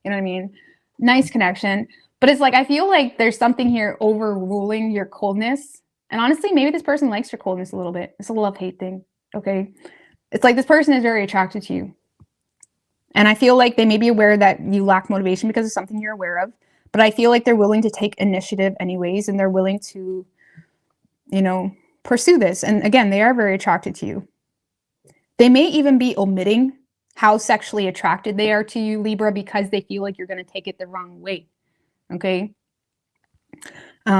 Speaker 1: you know what I mean? Nice connection. But it's like, I feel like there's something here overruling your coldness. And honestly, maybe this person likes your coldness a little bit. It's a love-hate thing, okay? It's like this person is very attracted to you. And I feel like they may be aware that you lack motivation because of something you're aware of. But I feel like they're willing to take initiative anyways, and they're willing to, you know, pursue this. And again, they are very attracted to you. They may even be omitting how sexually attracted they are to you, Libra, because they feel like you're going to take it the wrong way. Okay.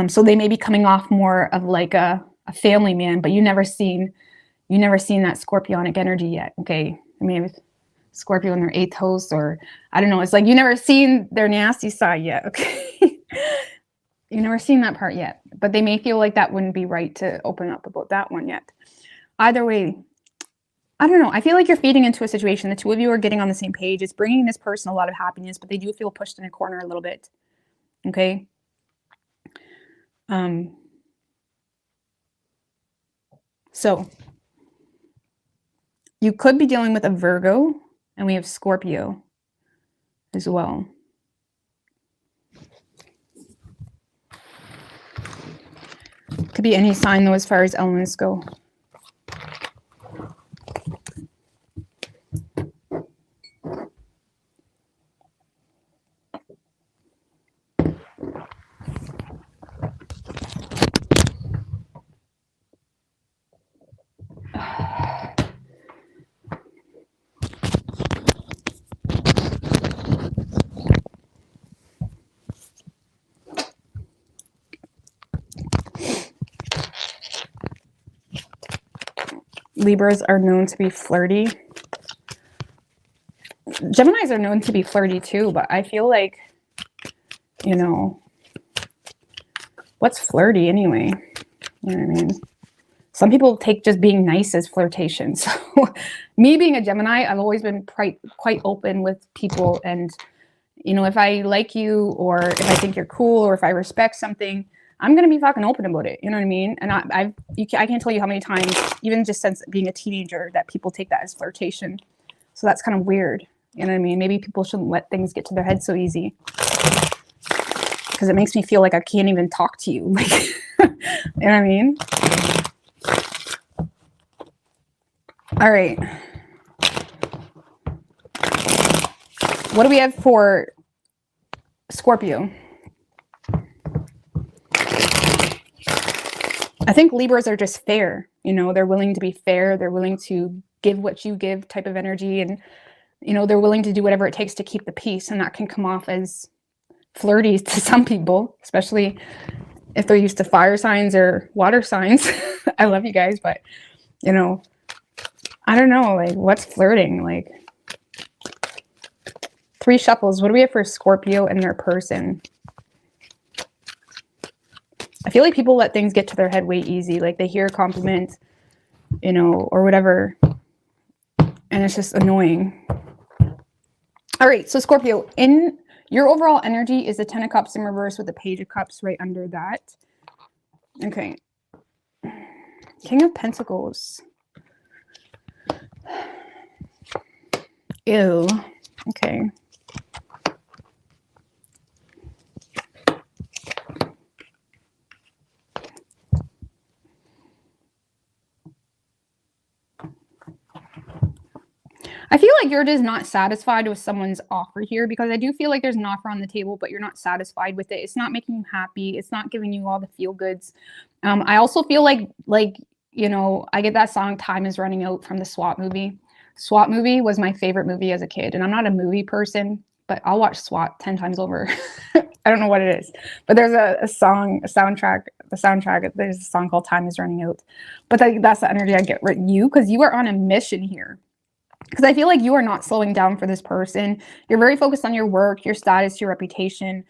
Speaker 1: So they may be coming off more of like a family man, but you never seen that scorpionic energy yet. Okay. I mean, with Scorpio in their 8th house, or I don't know, it's like you never seen their nasty side yet. Okay. You never seen that part yet, but they may feel like that wouldn't be right to open up about that one yet. Either way, I don't know. I feel like you're feeding into a situation. The two of you are getting on the same page. It's bringing this person a lot of happiness, but they do feel pushed in a corner a little bit. Okay. So you could be dealing with a Virgo, and we have Scorpio as well. Could be any sign though, as far as elements go. Libras are known to be flirty. Geminis are known to be flirty too, but I feel like, you know, what's flirty anyway? You know what I mean? Some people take just being nice as flirtation. So me being a Gemini, I've always been quite open with people. And, you know, if I like you, or if I think you're cool, or if I respect something, I'm going to be fucking open about it. You know what I mean? And I can't tell you how many times, even just since being a teenager, that people take that as flirtation. So that's kind of weird. You know what I mean? Maybe people shouldn't let things get to their head so easy, because it makes me feel like I can't even talk to you. Like, you know what I mean? All right. What do we have for Scorpio? I think Libras are just fair. You know, they're willing to be fair. They're willing to give what you give type of energy. And, you know, they're willing to do whatever it takes to keep the peace. And that can come off as flirty to some people, especially if they're used to fire signs or water signs. I love you guys, but, you know, I don't know, like, what's flirting? Like, 3 shuffles. What do we have for Scorpio and their person? I feel like people let things get to their head way easy. Like, they hear a compliment, you know, or whatever, and it's just annoying. All right, so Scorpio, in your overall energy is the 10 of Cups in reverse with the Page of Cups right under that. Okay. King of Pentacles. Ew. Okay. I feel like you're just not satisfied with someone's offer here, because I do feel like there's an offer on the table, but you're not satisfied with it. It's not making you happy. It's not giving you all the feel goods. I also feel like, you know, I get that song Time Is Running Out from the SWAT movie. SWAT movie was my favorite movie as a kid. And I'm not a movie person, but I'll watch SWAT 10 times over. I don't know what it is, but there's a soundtrack, there's a song called Time Is Running Out. But that's the energy I get with you, because you are on a mission here. Because I feel like you are not slowing down for this person. You're very focused on your work, your status, your reputation,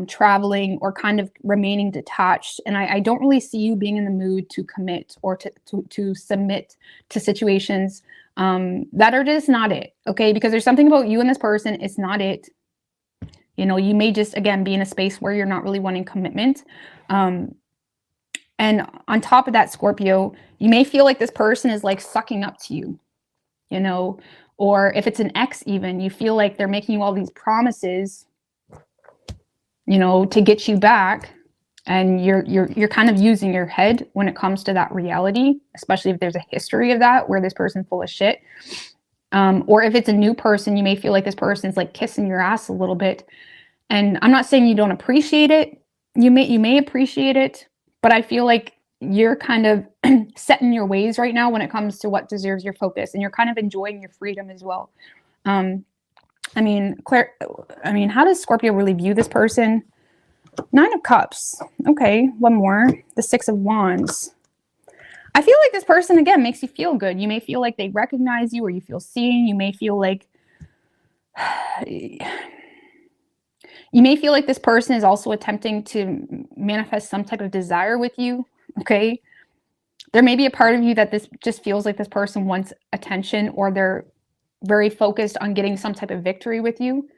Speaker 1: traveling, or kind of remaining detached. And I don't really see you being in the mood to commit or to submit to situations that are just not it. Okay. Because there's something about you and this person. It's not it. You know, you may just, again, be in a space where you're not really wanting commitment. And on top of that, Scorpio, you may feel like this person is like sucking up to you, you know, or if it's an ex, even, you feel like they're making you all these promises, you know, to get you back. And you're kind of using your head when it comes to that reality, especially if there's a history of that where this person's full of shit. Or if it's a new person, you may feel like this person's like kissing your ass a little bit. And I'm not saying you don't appreciate it. You may appreciate it, but I feel like you're kind of set in your ways right now when it comes to what deserves your focus, and you're kind of enjoying your freedom as well. I mean, Claire, I mean, how does Scorpio really view this person? 9 of Cups. Okay, one more. The 6 of Wands. I feel like this person, again, makes you feel good. You may feel like they recognize you, or you feel seen. You may feel like this person is also attempting to manifest some type of desire with you. Okay. There may be a part of you that this just feels like this person wants attention, or they're very focused on getting some type of victory with you.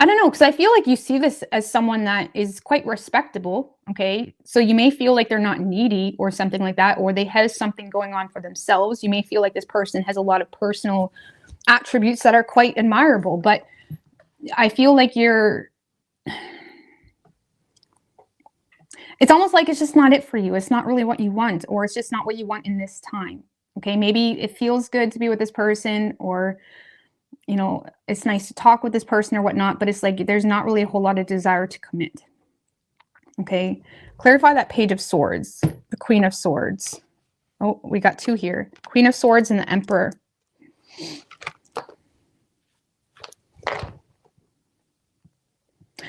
Speaker 1: I don't know, because I feel like you see this as someone that is quite respectable, okay? So you may feel like they're not needy or something like that, or they have something going on for themselves. You may feel like this person has a lot of personal attributes that are quite admirable, but I feel like it's almost like it's just not it for you. It's not really what you want, or it's just not what you want in this time, okay? Maybe it feels good to be with this person, or you know, it's nice to talk with this person or whatnot, but it's like there's not really a whole lot of desire to commit. Okay, clarify that Page of Swords, the Queen of Swords. Oh, we got 2 here. Queen of Swords and the Emperor.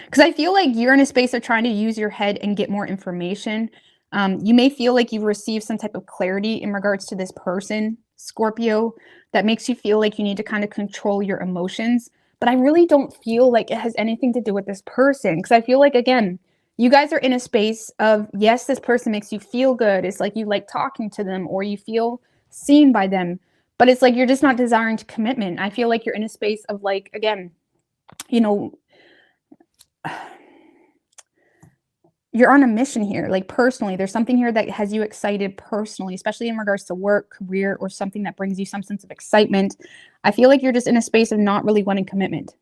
Speaker 1: Because I feel like you're in a space of trying to use your head and get more information. You may feel like you've received some type of clarity in regards to this person, Scorpio, that makes you feel like you need to kind of control your emotions. But I really don't feel like it has anything to do with this person. Because I feel like, again, you guys are in a space of, yes, this person makes you feel good. It's like you like talking to them, or you feel seen by them. But it's like you're just not desiring to commitment. I feel like you're in a space of, like, again, you know, you're on a mission here, like personally. There's something here that has you excited personally, especially in regards to work, career, or something that brings you some sense of excitement. I feel like you're just in a space of not really wanting commitment.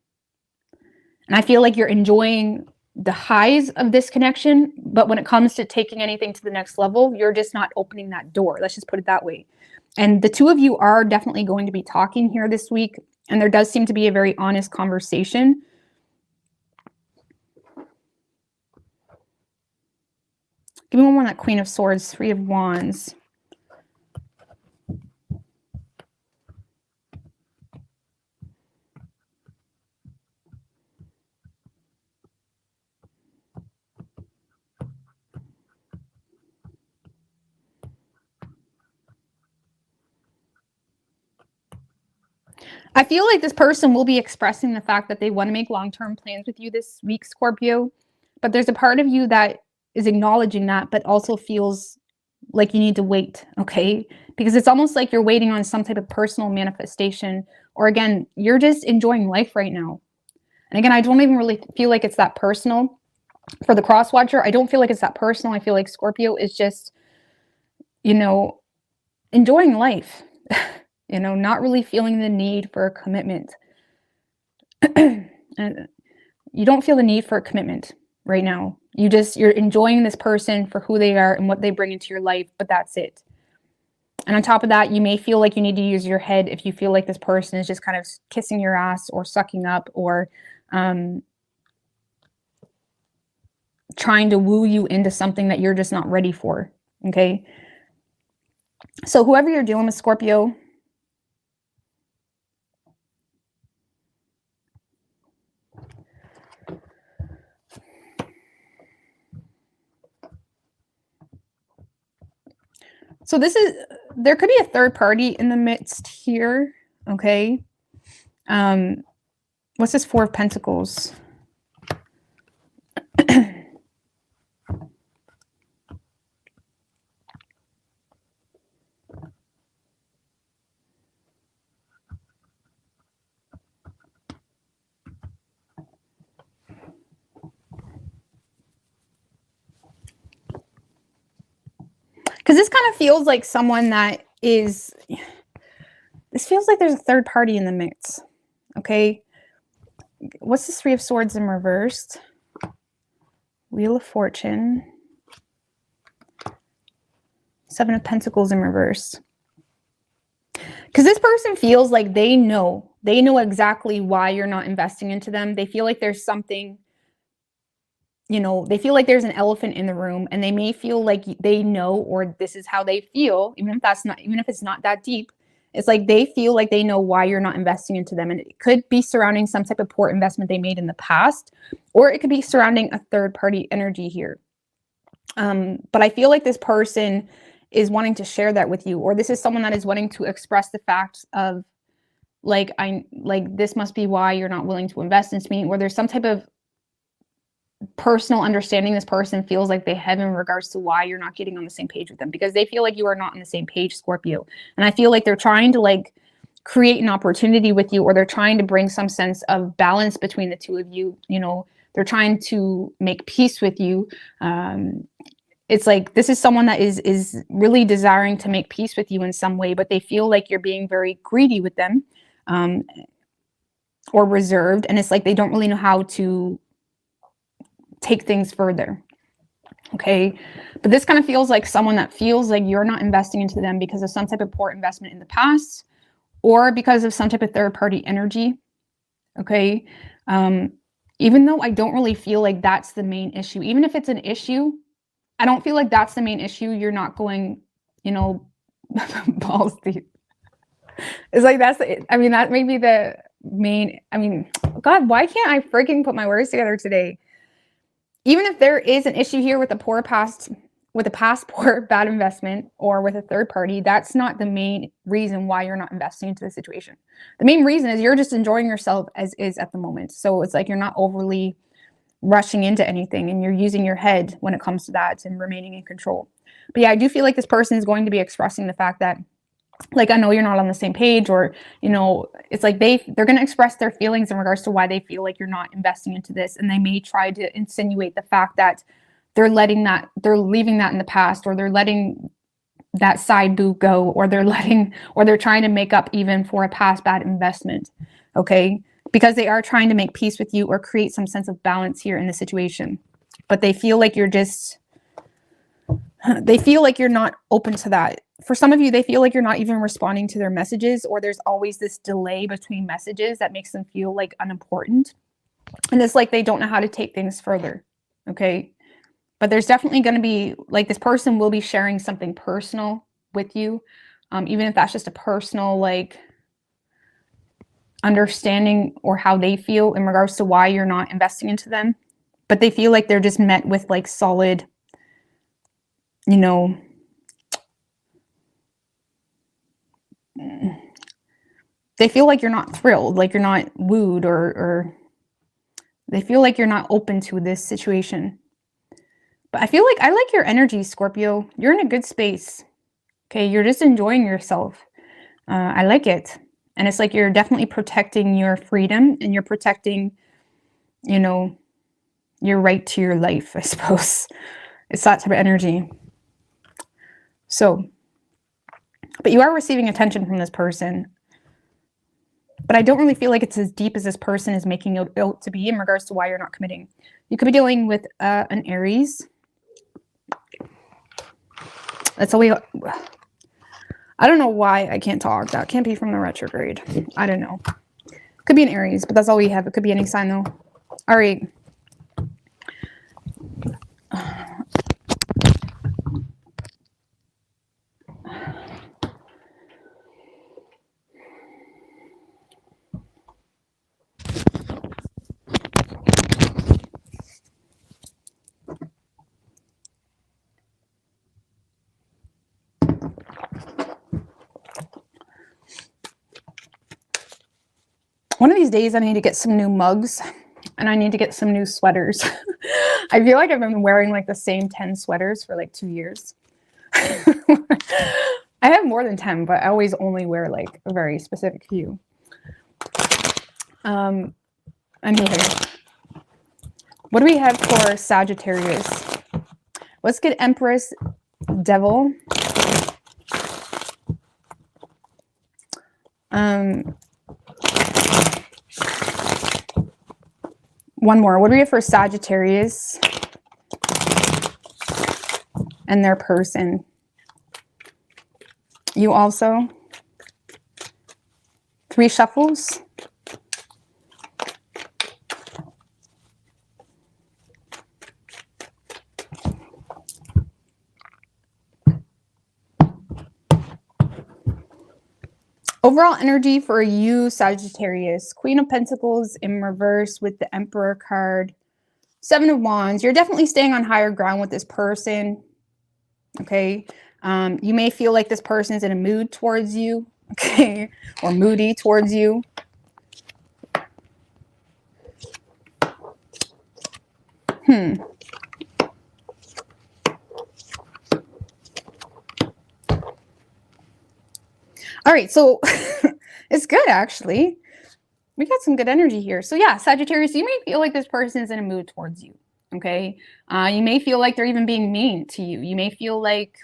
Speaker 1: And I feel like you're enjoying the highs of this connection, but when it comes to taking anything to the next level, you're just not opening that door. Let's just put it that way. And the 2 of you are definitely going to be talking here this week, and there does seem to be a very honest conversation. Give me one more on that Queen of Swords, 3 of Wands. I feel like this person will be expressing the fact that they want to make long-term plans with you this week, Scorpio. But there's a part of you that is acknowledging that, but also feels like you need to wait, okay? Because it's almost like you're waiting on some type of personal manifestation, or again, you're just enjoying life right now. And again, I don't even really feel like it's that personal. For the cross watcher, I don't feel like it's that personal. I feel like Scorpio is just, you know, enjoying life, you know, not really feeling the need for a commitment. And you don't feel the need for a commitment right now. You're enjoying this person for who they are and what they bring into your life, but that's it. And on top of that, you may feel like you need to use your head if you feel like this person is just kind of kissing your ass or sucking up, or trying to woo you into something that you're just not ready for, okay? So whoever you're dealing with, Scorpio, so there could be a third party in the midst here, okay? What's this 4 of Pentacles? Because this kind of feels like someone that is, this feels like there's a third party in the mix. Okay. What's the Three of Swords in reversed? Wheel of Fortune. Seven of Pentacles in reverse. Because this person feels like they know exactly why you're not investing into them. They feel like there's something, you know, they feel like there's an elephant in the room, and they may feel like they know, or this is how they feel, even if it's not that deep. It's like they feel like they know why you're not investing into them. And it could be surrounding some type of poor investment they made in the past, or it could be surrounding a third party energy here. But I feel like this person is wanting to share that with you, or this is someone that is wanting to express the fact of like, this must be why you're not willing to invest into me, or there's some type of personal understanding this person feels like they have in regards to why you're not getting on the same page with them, because they feel like you are not on the same page, Scorpio. And I feel like they're trying to like create an opportunity with you, or they're trying to bring some sense of balance between the two of you. You know, they're trying to make peace with you. It's like this is someone that is really desiring to make peace with you in some way, but they feel like you're being very greedy with them, or reserved. And it's like they don't really know how to take things further. Okay. But this kind of feels like someone that feels like you're not investing into them because of some type of poor investment in the past, or because of some type of third party energy. Okay. Even though I don't really feel like that's the main issue, even if it's an issue, I don't feel like that's the main issue. You're not going, you know, balls deep. It's like, I mean, that may be the main, I mean, God, why can't I freaking put my words together today? Even if there is an issue here with a poor past, with a passport, bad investment, or with a third party, that's not the main reason why you're not investing into the situation. The main reason is you're just enjoying yourself as is at the moment. So it's like you're not overly rushing into anything, and you're using your head when it comes to that and remaining in control. But yeah, I do feel like this person is going to be expressing the fact that, like, I know you're not on the same page, or, you know, it's like they're going to express their feelings in regards to why they feel like you're not investing into this. And they may try to insinuate the fact that they're leaving that in the past, or they're letting that side boo go, or they're trying to make up even for a past bad investment. Okay. Because they are trying to make peace with you or create some sense of balance here in the situation. But they feel like you're not open to that. For some of you, they feel like you're not even responding to their messages, or there's always this delay between messages that makes them feel like unimportant. And it's like they don't know how to take things further. Okay. But there's definitely going to be, like, this person will be sharing something personal with you. Even if that's just a personal, like, understanding or how they feel in regards to why you're not investing into them. But they feel like they're just met with like solid, you know, they feel like you're not thrilled, like you're not wooed, or they feel like you're not open to this situation. But I feel like I like your energy, Scorpio. You're in a good space. Okay, you're just enjoying yourself. I like it. And it's like you're definitely protecting your freedom, and you're protecting, you know, your right to your life, I suppose. It's that type of energy. So, but you are receiving attention from this person. But I don't really feel like it's as deep as this person is making it out to be in regards to why you're not committing. You could be dealing with an Aries. That's all we... I don't know why I can't talk. That can't be from the retrograde. I don't know. Could be an Aries, but that's all we have. It could be any sign, though. All right. One of these days, I need to get some new mugs, and I need to get some new sweaters. I feel like I've been wearing like the same 10 sweaters for like 2 years. I have more than 10, but I always only wear like a very specific few. Anyway, what do we have for Sagittarius? Let's get Empress Devil. One more. What do we have for Sagittarius and their person? You also. 3 shuffles. Overall energy for you, Sagittarius. Queen of Pentacles in reverse with the Emperor card. 7 of Wands. You're definitely staying on higher ground with this person. Okay. You may feel like this person is in a mood towards you. Okay. Or moody towards you. All right, so it's good, actually. We got some good energy here. So yeah, Sagittarius, you may feel like this person is in a mood towards you, okay? You may feel like they're even being mean to you. You may feel like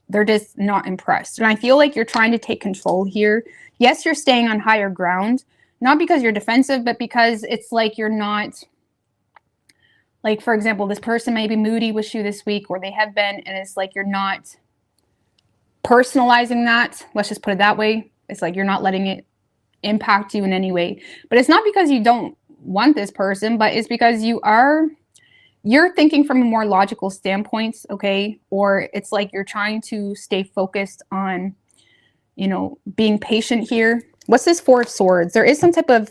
Speaker 1: they're just not impressed. And I feel like you're trying to take control here. Yes, you're staying on higher ground, not because you're defensive, but because it's like you're not, like, for example, this person may be moody with you this week, or they have been, and it's like you're not personalizing that. Let's just put it that way. It's like you're not letting it impact you in any way. But it's not because you don't want this person, but it's because you're thinking from a more logical standpoint, okay? Or it's like you're trying to stay focused on, you know, being patient here. What's this 4 of Swords? There is some type of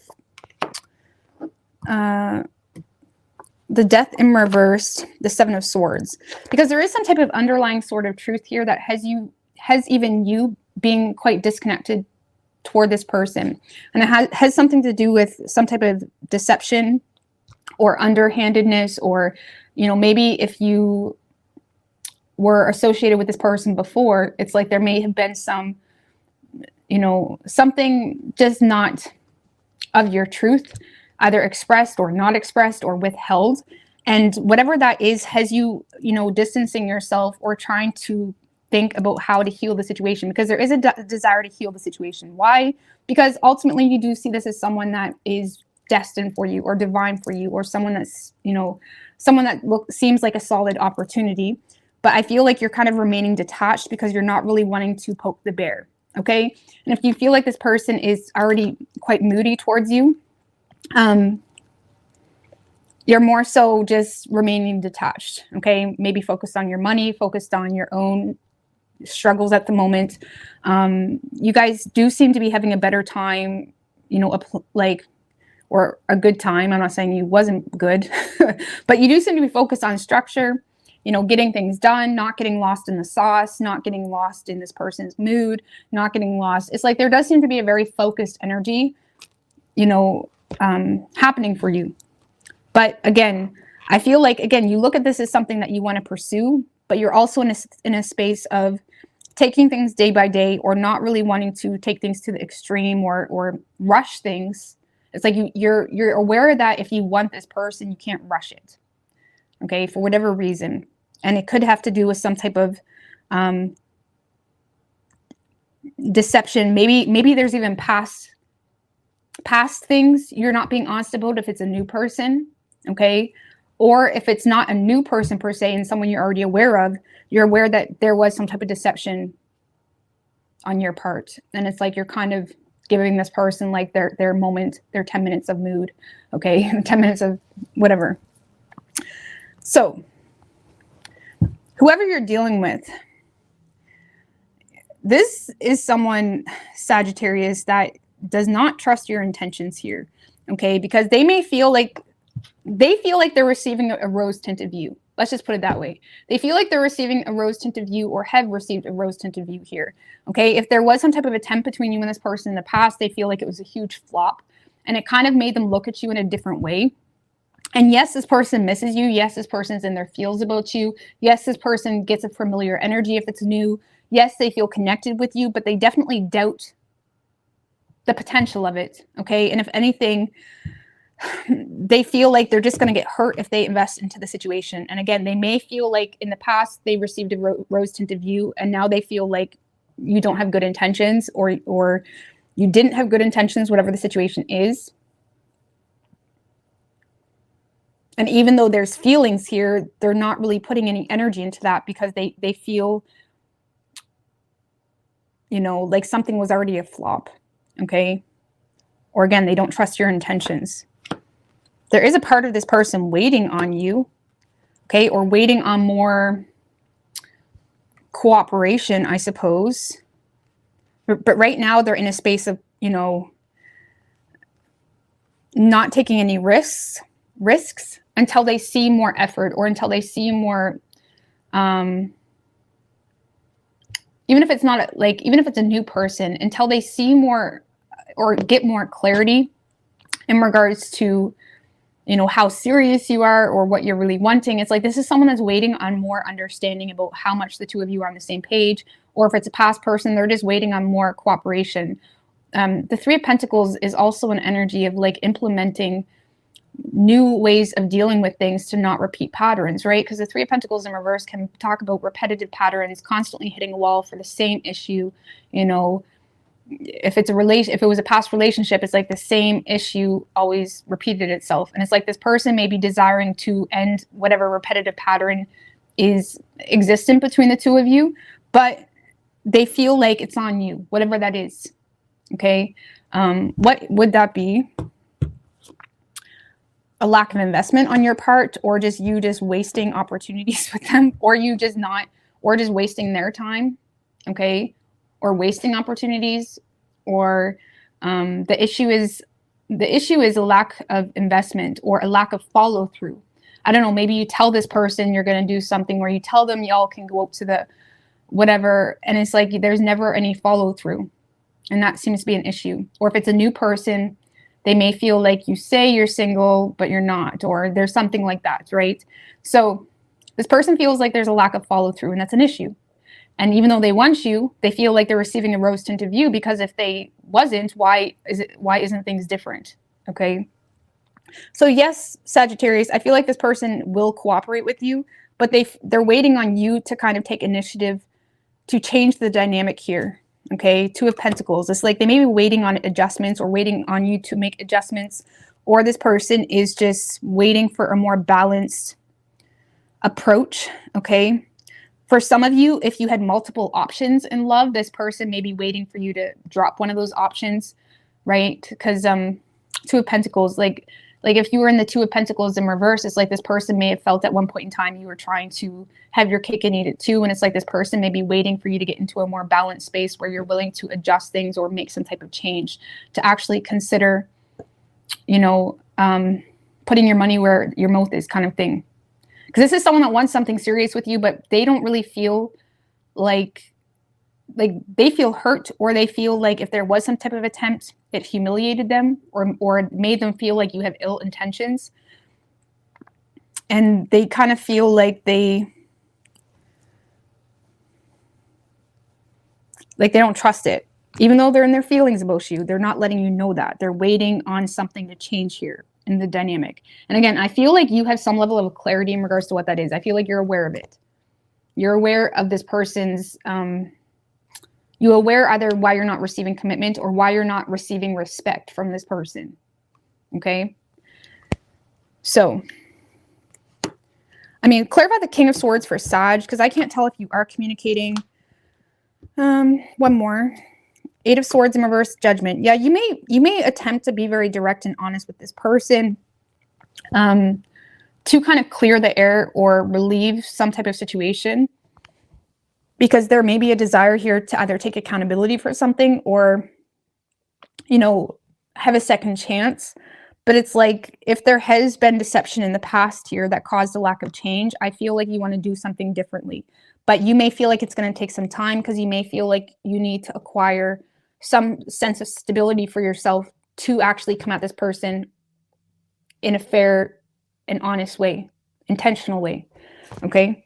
Speaker 1: the Death in reverse, the 7 of Swords, because there is some type of underlying sort of truth here that has even you being quite disconnected toward this person. And it has something to do with some type of deception or underhandedness, or, you know, maybe if you were associated with this person before, it's like there may have been some, you know, something just not of your truth, either expressed or not expressed or withheld. And whatever that is has you, you know, distancing yourself or trying to think about how to heal the situation, because there is a desire to heal the situation. Why? Because ultimately you do see this as someone that is destined for you or divine for you, or someone that's, you know, someone that seems like a solid opportunity. But I feel like you're kind of remaining detached because you're not really wanting to poke the bear. Okay. And if you feel like this person is already quite moody towards you, you're more so just remaining detached. Okay. Maybe focused on your money, focused on your own struggles at the moment. You guys do seem to be having a better time, you know, or a good time. I'm not saying you wasn't good, but you do seem to be focused on structure, you know, getting things done, not getting lost in the sauce, not getting lost in this person's mood, not getting lost. It's like there does seem to be a very focused energy, you know, happening for you. But again, I feel like, again, you look at this as something that you want to pursue, but you're also in a space of taking things day by day, or not really wanting to take things to the extreme or rush things. It's like you're aware that if you want this person, you can't rush it, okay, for whatever reason. And it could have to do with some type of deception. Maybe there's even past things you're not being honest about if it's a new person, okay? Or if it's not a new person per se and someone you're already aware of, you're aware that there was some type of deception on your part. And it's like you're kind of giving this person like their moment, their 10 minutes of mood, okay? 10 minutes of whatever. So whoever you're dealing with, this is someone, Sagittarius, that does not trust your intentions here, okay? Because they may feel like they're receiving a rose-tinted view. Let's just put it that way. They feel like they're receiving a rose-tinted view, or have received a rose-tinted view here, okay? If there was some type of attempt between you and this person in the past, they feel like it was a huge flop, and it kind of made them look at you in a different way. And yes, this person misses you. Yes, this person's in their feels about you. Yes, this person gets a familiar energy if it's new. Yes, they feel connected with you, but they definitely doubt the potential of it, okay? And if anything, they feel like they're just going to get hurt if they invest into the situation. And again, they may feel like in the past they received a rose tinted view, and now they feel like you don't have good intentions, or you didn't have good intentions, whatever the situation is. And even though there's feelings here, they're not really putting any energy into that because they feel, you know, like something was already a flop. Okay. Or again, they don't trust your intentions. There is a part of this person waiting on you, okay, or waiting on more cooperation, I suppose. But right now they're in a space of, you know, not taking any risks until they see more effort, or until they see more, even if it's not like, even if it's a new person, until they see more or get more clarity in regards to, you know, how serious you are or what you're really wanting. It's like, this is someone that's waiting on more understanding about how much the two of you are on the same page. Or if it's a past person, they're just waiting on more cooperation. The Three of Pentacles is also an energy of like implementing new ways of dealing with things to not repeat patterns, right? Because the Three of Pentacles in reverse can talk about repetitive patterns, constantly hitting a wall for the same issue. You know, if it's a relation, if it was a past relationship, it's like the same issue always repeated itself. And it's like this person may be desiring to end whatever repetitive pattern is existent between the two of you, but they feel like it's on you, whatever that is. Okay. What would that be? A lack of investment on your part, or just you just wasting opportunities with them, or you just not, or just wasting their time. Okay. Or wasting opportunities, or the issue is a lack of investment or a lack of follow through. I don't know, maybe you tell this person you're going to do something, where you tell them y'all can go up to the whatever, and it's like there's never any follow through, and that seems to be an issue. Or if it's a new person, they may feel like you say you're single but you're not, or there's something like that, right? So this person feels like there's a lack of follow through, and that's an issue. And even though they want you, they feel like they're receiving a rose tinted view, because if they wasn't, why isn't things different? Okay. So yes, Sagittarius, I feel like this person will cooperate with you, but they're waiting on you to kind of take initiative to change the dynamic here. Okay. Two of Pentacles. It's like they may be waiting on adjustments, or waiting on you to make adjustments, or this person is just waiting for a more balanced approach. Okay. For some of you, if you had multiple options in love, this person may be waiting for you to drop one of those options, right? Because Two of Pentacles, like if you were in the Two of Pentacles in reverse, it's like this person may have felt at one point in time you were trying to have your cake and eat it too. And it's like this person may be waiting for you to get into a more balanced space where you're willing to adjust things or make some type of change, to actually consider, you know, putting your money where your mouth is, kind of thing. Because this is someone that wants something serious with you, but they don't really feel like they feel hurt, or they feel like if there was some type of attempt, it humiliated them, or made them feel like you have ill intentions. And they kind of feel like they don't trust it. Even though they're in their feelings about you, they're not letting you know that. They're waiting on something to change here in the dynamic. And again, I feel like you have some level of clarity in regards to what that is. I feel like you're aware of it. You're aware of this person's, you're aware either why you're not receiving commitment, or why you're not receiving respect from this person. Okay. So, I mean, clarify the King of Swords for Sag, because I can't tell if you are communicating. One more. Eight of Swords in reverse, Judgment. Yeah, you may attempt to be very direct and honest with this person, to kind of clear the air or relieve some type of situation, because there may be a desire here to either take accountability for something, or, you know, have a second chance. But it's like, if there has been deception in the past here that caused a lack of change, I feel like you want to do something differently. But you may feel like it's going to take some time, because you may feel like you need to acquire some sense of stability for yourself to actually come at this person in a fair and honest way, intentional way. Okay.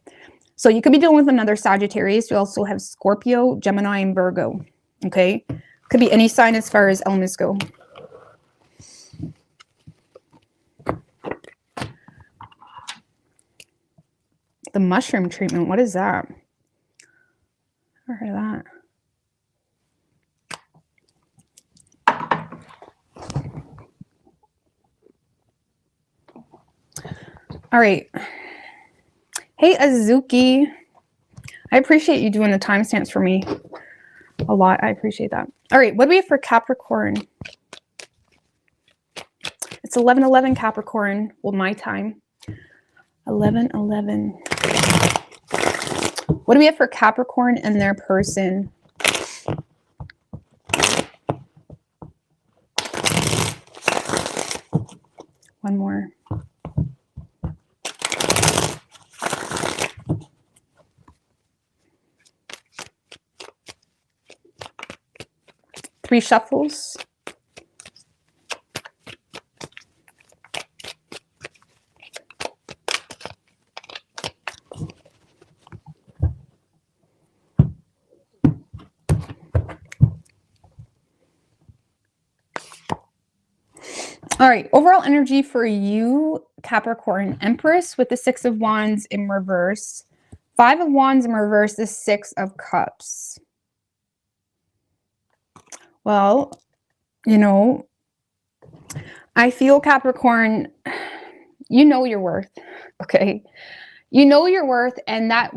Speaker 1: So you could be dealing with another Sagittarius. You also have Scorpio, Gemini, and Virgo. Okay. Could be any sign as far as elements go. The mushroom treatment, what is that? Never heard of that. All right. Hey, Azuki. I appreciate you doing the timestamps for me a lot. I appreciate that. All right, what do we have for Capricorn? It's 11:11 Capricorn. Well, my time. 11:11. What do we have for Capricorn and their person? One more. Three shuffles. All right, overall energy for you, Capricorn. Empress with the Six of Wands in reverse. Five of Wands in reverse, the Six of Cups. Well, you know, I feel, Capricorn, you know your worth, okay? You know your worth, and that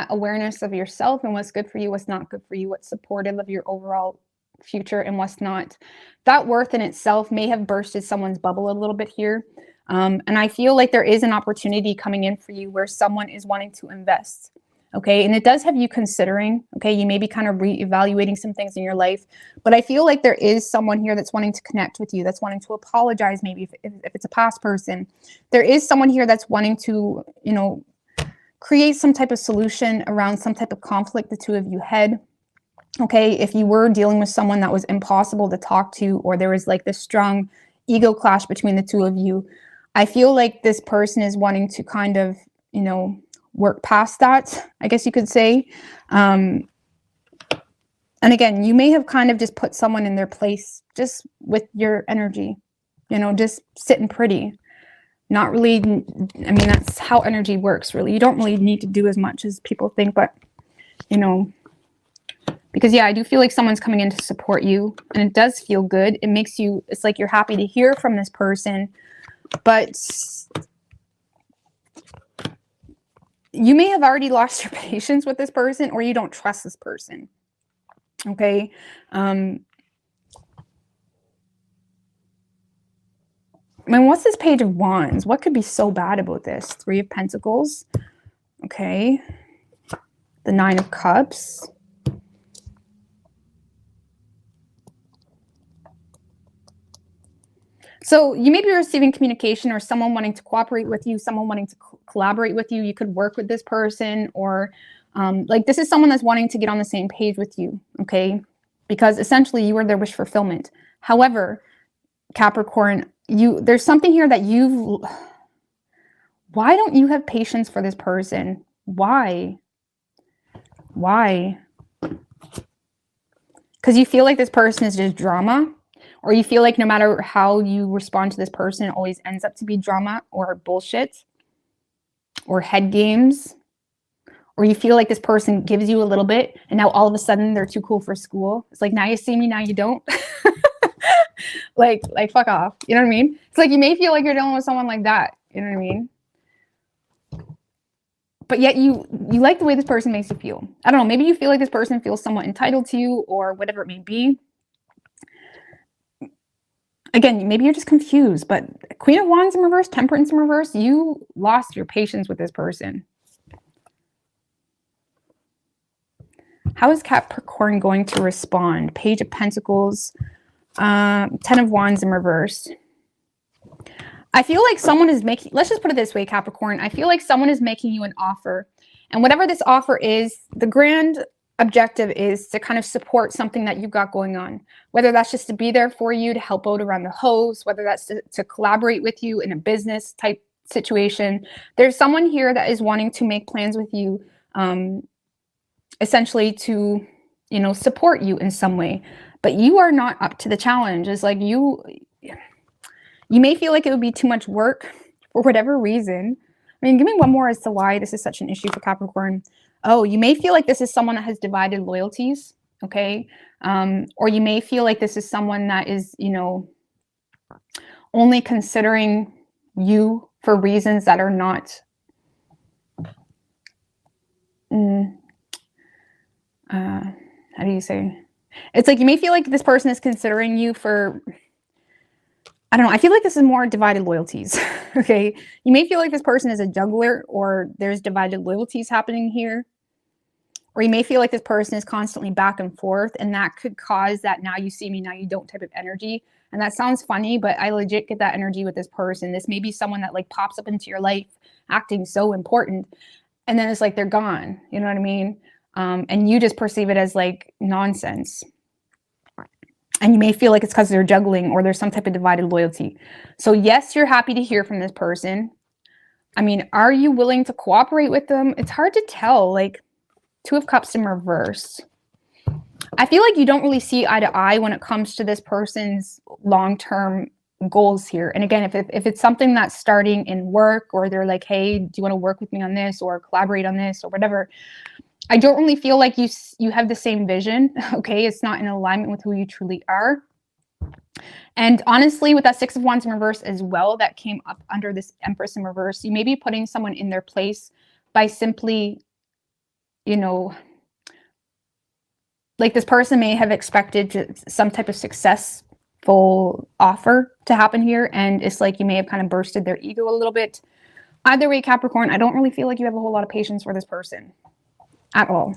Speaker 1: awareness of yourself and what's good for you, what's not good for you, what's supportive of your overall future and what's not. That worth in itself may have bursted someone's bubble a little bit here. And I feel like there is an opportunity coming in for you where someone is wanting to invest. Okay. And it does have you considering, okay, you may be kind of reevaluating some things in your life, but I feel like there is someone here that's wanting to connect with you, that's wanting to apologize. Maybe if it's a past person, there is someone here that's wanting to, you know, create some type of solution around some type of conflict the two of you had. Okay, if you were dealing with someone that was impossible to talk to, or there was like this strong ego clash between the two of you, I feel like this person is wanting to kind of, you know, work past that, I guess you could say. And again, you may have kind of just put someone in their place just with your energy, you know, just sitting pretty. Not really, I mean, that's how energy works, really. You don't really need to do as much as people think, but, you know, because, yeah, I do feel like someone's coming in to support you, and it does feel good. It makes you, it's like you're happy to hear from this person, but you may have already lost your patience with this person, or you don't trust this person. Okay. I mean, what's this Page of Wands? What could be so bad about this? Three of Pentacles. Okay. The Nine of Cups. So you may be receiving communication, or someone wanting to cooperate with you, someone wanting to collaborate with you. You could work with this person, or like this is someone that's wanting to get on the same page with you, okay? Because essentially you are their wish fulfillment. However, Capricorn, there's something here that why don't you have patience for this person? Why? Why? Because you feel like this person is just drama, or you feel like no matter how you respond to this person, it always ends up to be drama or bullshit or head games, or you feel like this person gives you a little bit and now all of a sudden they're too cool for school. It's like, now you see me, now you don't. like fuck off. You know what I mean? It's like you may feel like you're dealing with someone like that. You know what I mean? But yet you like the way this person makes you feel. I don't know. Maybe you feel like this person feels somewhat entitled to you, or whatever it may be. Again, maybe you're just confused, but Queen of Wands in reverse, Temperance in reverse, you lost your patience with this person. How is Capricorn going to respond? Page of Pentacles, Ten of Wands in reverse. I feel like someone is making, let's just put it this way, Capricorn. I feel like someone is making you an offer. And whatever this offer is, the grand objective is to kind of support something that you've got going on. Whether that's just to be there for you, to help out around the house, whether that's to collaborate with you in a business type situation. There's someone here that is wanting to make plans with you, essentially to, you know, support you in some way. But you are not up to the challenge. It's like you may feel like it would be too much work for whatever reason. mean, give me one more as to why this is such an issue for Capricorn. Oh, you may feel like this is someone that has divided loyalties, okay? Or you may feel like this is someone that is, you know, only considering you for reasons that are not how do you say? It's like you may feel like this person is considering you for, I don't know. I feel like this is more divided loyalties. Okay. You may feel like this person is a juggler, or there's divided loyalties happening here. Or you may feel like this person is constantly back and forth, and that could cause that now you see me, now you don't type of energy. And that sounds funny, but I legit get that energy with this person. This may be someone that like pops up into your life acting so important, and then it's like they're gone. You know what I mean? And you just perceive it as like nonsense. And you may feel like it's because they're juggling, or there's some type of divided loyalty. So yes, you're happy to hear from this person. I mean, are you willing to cooperate with them? It's hard to tell. Like, Two of Cups in reverse. I feel like you don't really see eye to eye when it comes to this person's long-term goals here. And again, if it's something that's starting in work, or they're like, hey, do you want to work with me on this, or collaborate on this, or whatever, I don't really feel like you have the same vision. Okay, it's not in alignment with who you truly are. And honestly, with that Six of Wands in reverse as well, that came up under this Empress in reverse, you may be putting someone in their place by simply, you know, like this person may have expected some type of successful offer to happen here, and it's like you may have kind of bursted their ego a little bit. Either way, Capricorn, I don't really feel like you have a whole lot of patience for this person at all.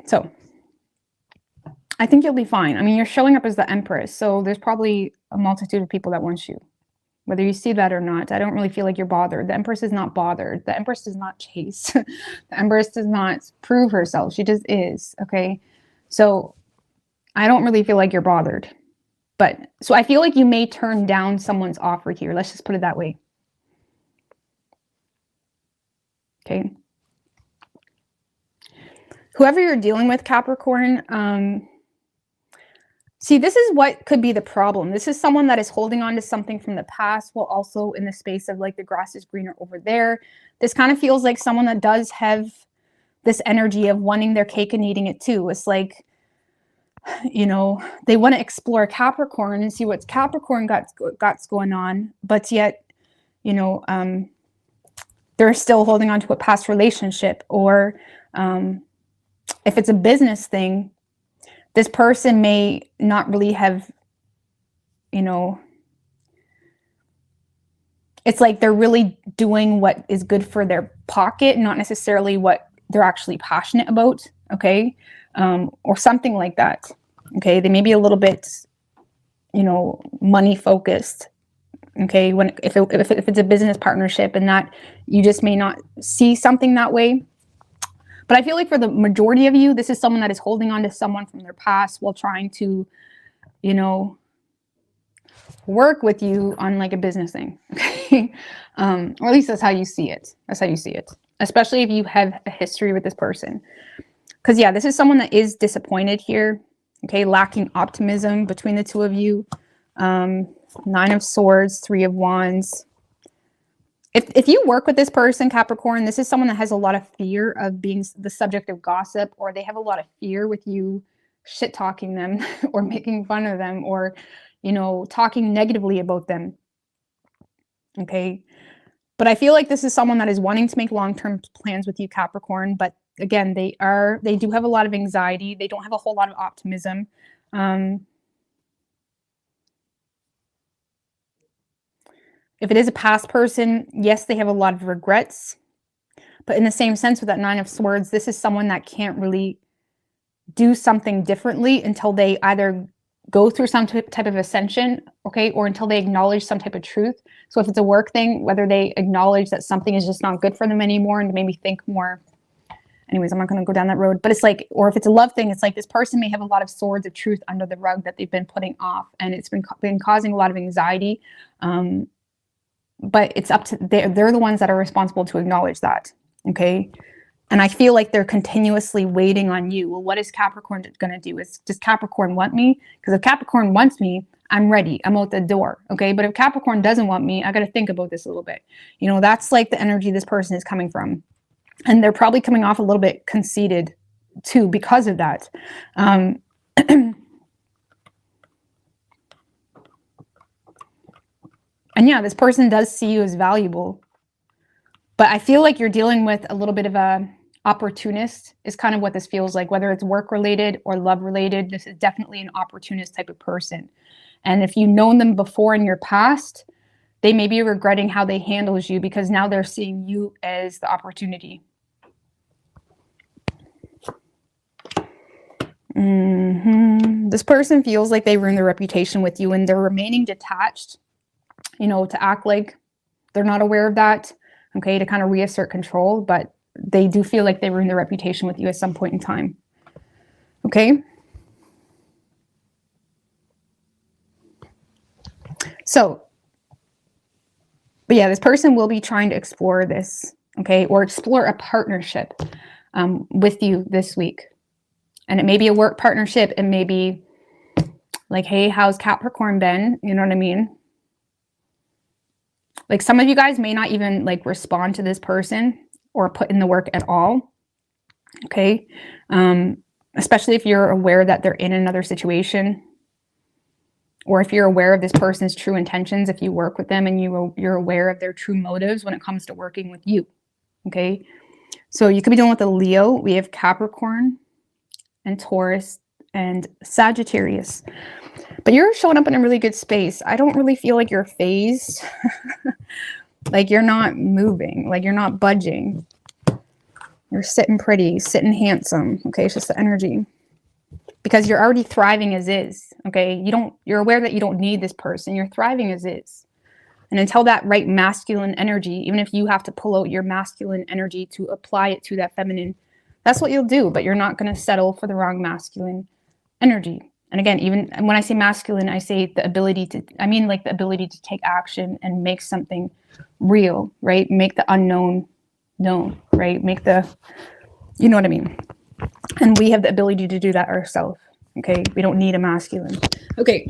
Speaker 1: So I think you'll be fine. I mean, you're showing up as the Empress, so there's probably a multitude of people that want you, whether you see that or not. I don't really feel like you're bothered. The Empress is not bothered. The Empress does not chase. The Empress does not prove herself. She just is, okay? So I don't really feel like you're bothered. But so I feel like you may turn down someone's offer here. Let's just put it that way. Okay. Whoever you're dealing with, Capricorn, see, this is what could be the problem. This is someone that is holding on to something from the past, while also in the space of like the grass is greener over there. This kind of feels like someone that does have this energy of wanting their cake and eating it too. It's like, you know, they want to explore Capricorn and see what's Capricorn got going on, but yet, you know, they're still holding on to a past relationship. Or if it's a business thing, this person may not really have, you know, it's like they're really doing what is good for their pocket, not necessarily what they're actually passionate about, okay? Or something like that, okay? They may be a little bit, you know, money focused, okay? If it's a business partnership, and that you just may not see something that way. But I feel like for the majority of you, this is someone that is holding on to someone from their past while trying to, you know, work with you on like a business thing, okay? Or at least that's how you see it. That's how you see it, especially if you have a history with this person. Because yeah, this is someone that is disappointed here, okay? Lacking optimism between the two of you. Nine of Swords, Three of Wands. If you work with this person, Capricorn, this is someone that has a lot of fear of being the subject of gossip, or they have a lot of fear with you shit talking them or making fun of them, or, you know, talking negatively about them. Okay. But I feel like this is someone that is wanting to make long-term plans with you, Capricorn. But again, they do have a lot of anxiety. They don't have a whole lot of optimism. If it is a past person, yes, they have a lot of regrets. But in the same sense, with that Nine of Swords, this is someone that can't really do something differently until they either go through some type of ascension, okay, or until they acknowledge some type of truth. So if it's a work thing, whether they acknowledge that something is just not good for them anymore and maybe think more Anyways, I'm not going to go down that road. But it's like, or if it's a love thing, it's like this person may have a lot of swords of truth under the rug that they've been putting off, and it's been causing a lot of anxiety. But it's up to, they're the ones that are responsible to acknowledge that. Okay. And I feel like they're continuously waiting on you. Well, what is Capricorn going to do? Does Capricorn want me? Because if Capricorn wants me, I'm ready. I'm out the door. Okay. But if Capricorn doesn't want me, I got to think about this a little bit. You know, that's like the energy this person is coming from. And they're probably coming off a little bit conceited too because of that. And yeah, this person does see you as valuable. But I feel like you're dealing with a little bit of a opportunist is kind of what this feels like, whether it's work related or love related. This is definitely an opportunist type of person. And if you've known them before in your past, they may be regretting how they handled you because now they're seeing you as the opportunity. This person feels like they ruined their reputation with you and they're remaining detached, you know, to act like they're not aware of that. Okay, to kind of reassert control, but they do feel like they ruined their reputation with you at some point in time. Okay. So, but yeah, this person will be trying to explore this, okay, or explore a partnership with you this week. And it may be a work partnership. It may be like, hey, how's Capricorn been? You know what I mean? Like some of you guys may not even like respond to this person or put in the work at all. Okay. Especially if you're aware that they're in another situation, or if you're aware of this person's true intentions, if you work with them and you're aware of their true motives when it comes to working with you. Okay. So you could be dealing with a Leo. We have Capricorn and Taurus and Sagittarius. But you're showing up in a really good space. I don't really feel like you're phased. Like you're not moving, like you're not budging. You're sitting pretty, sitting handsome. Okay, it's just the energy. Because you're already thriving as is. Okay, you're aware that you don't need this person. You're thriving as is. And until that right masculine energy, even if you have to pull out your masculine energy to apply it to that feminine, that's what you'll do. But you're not going to settle for the wrong masculine energy. And again, even when I say masculine, I say the ability to, I mean like the ability to take action and make something real, right? Make the unknown known, right? Make the, you know what I mean? And we have the ability to do that ourselves, okay? We don't need a masculine. Okay.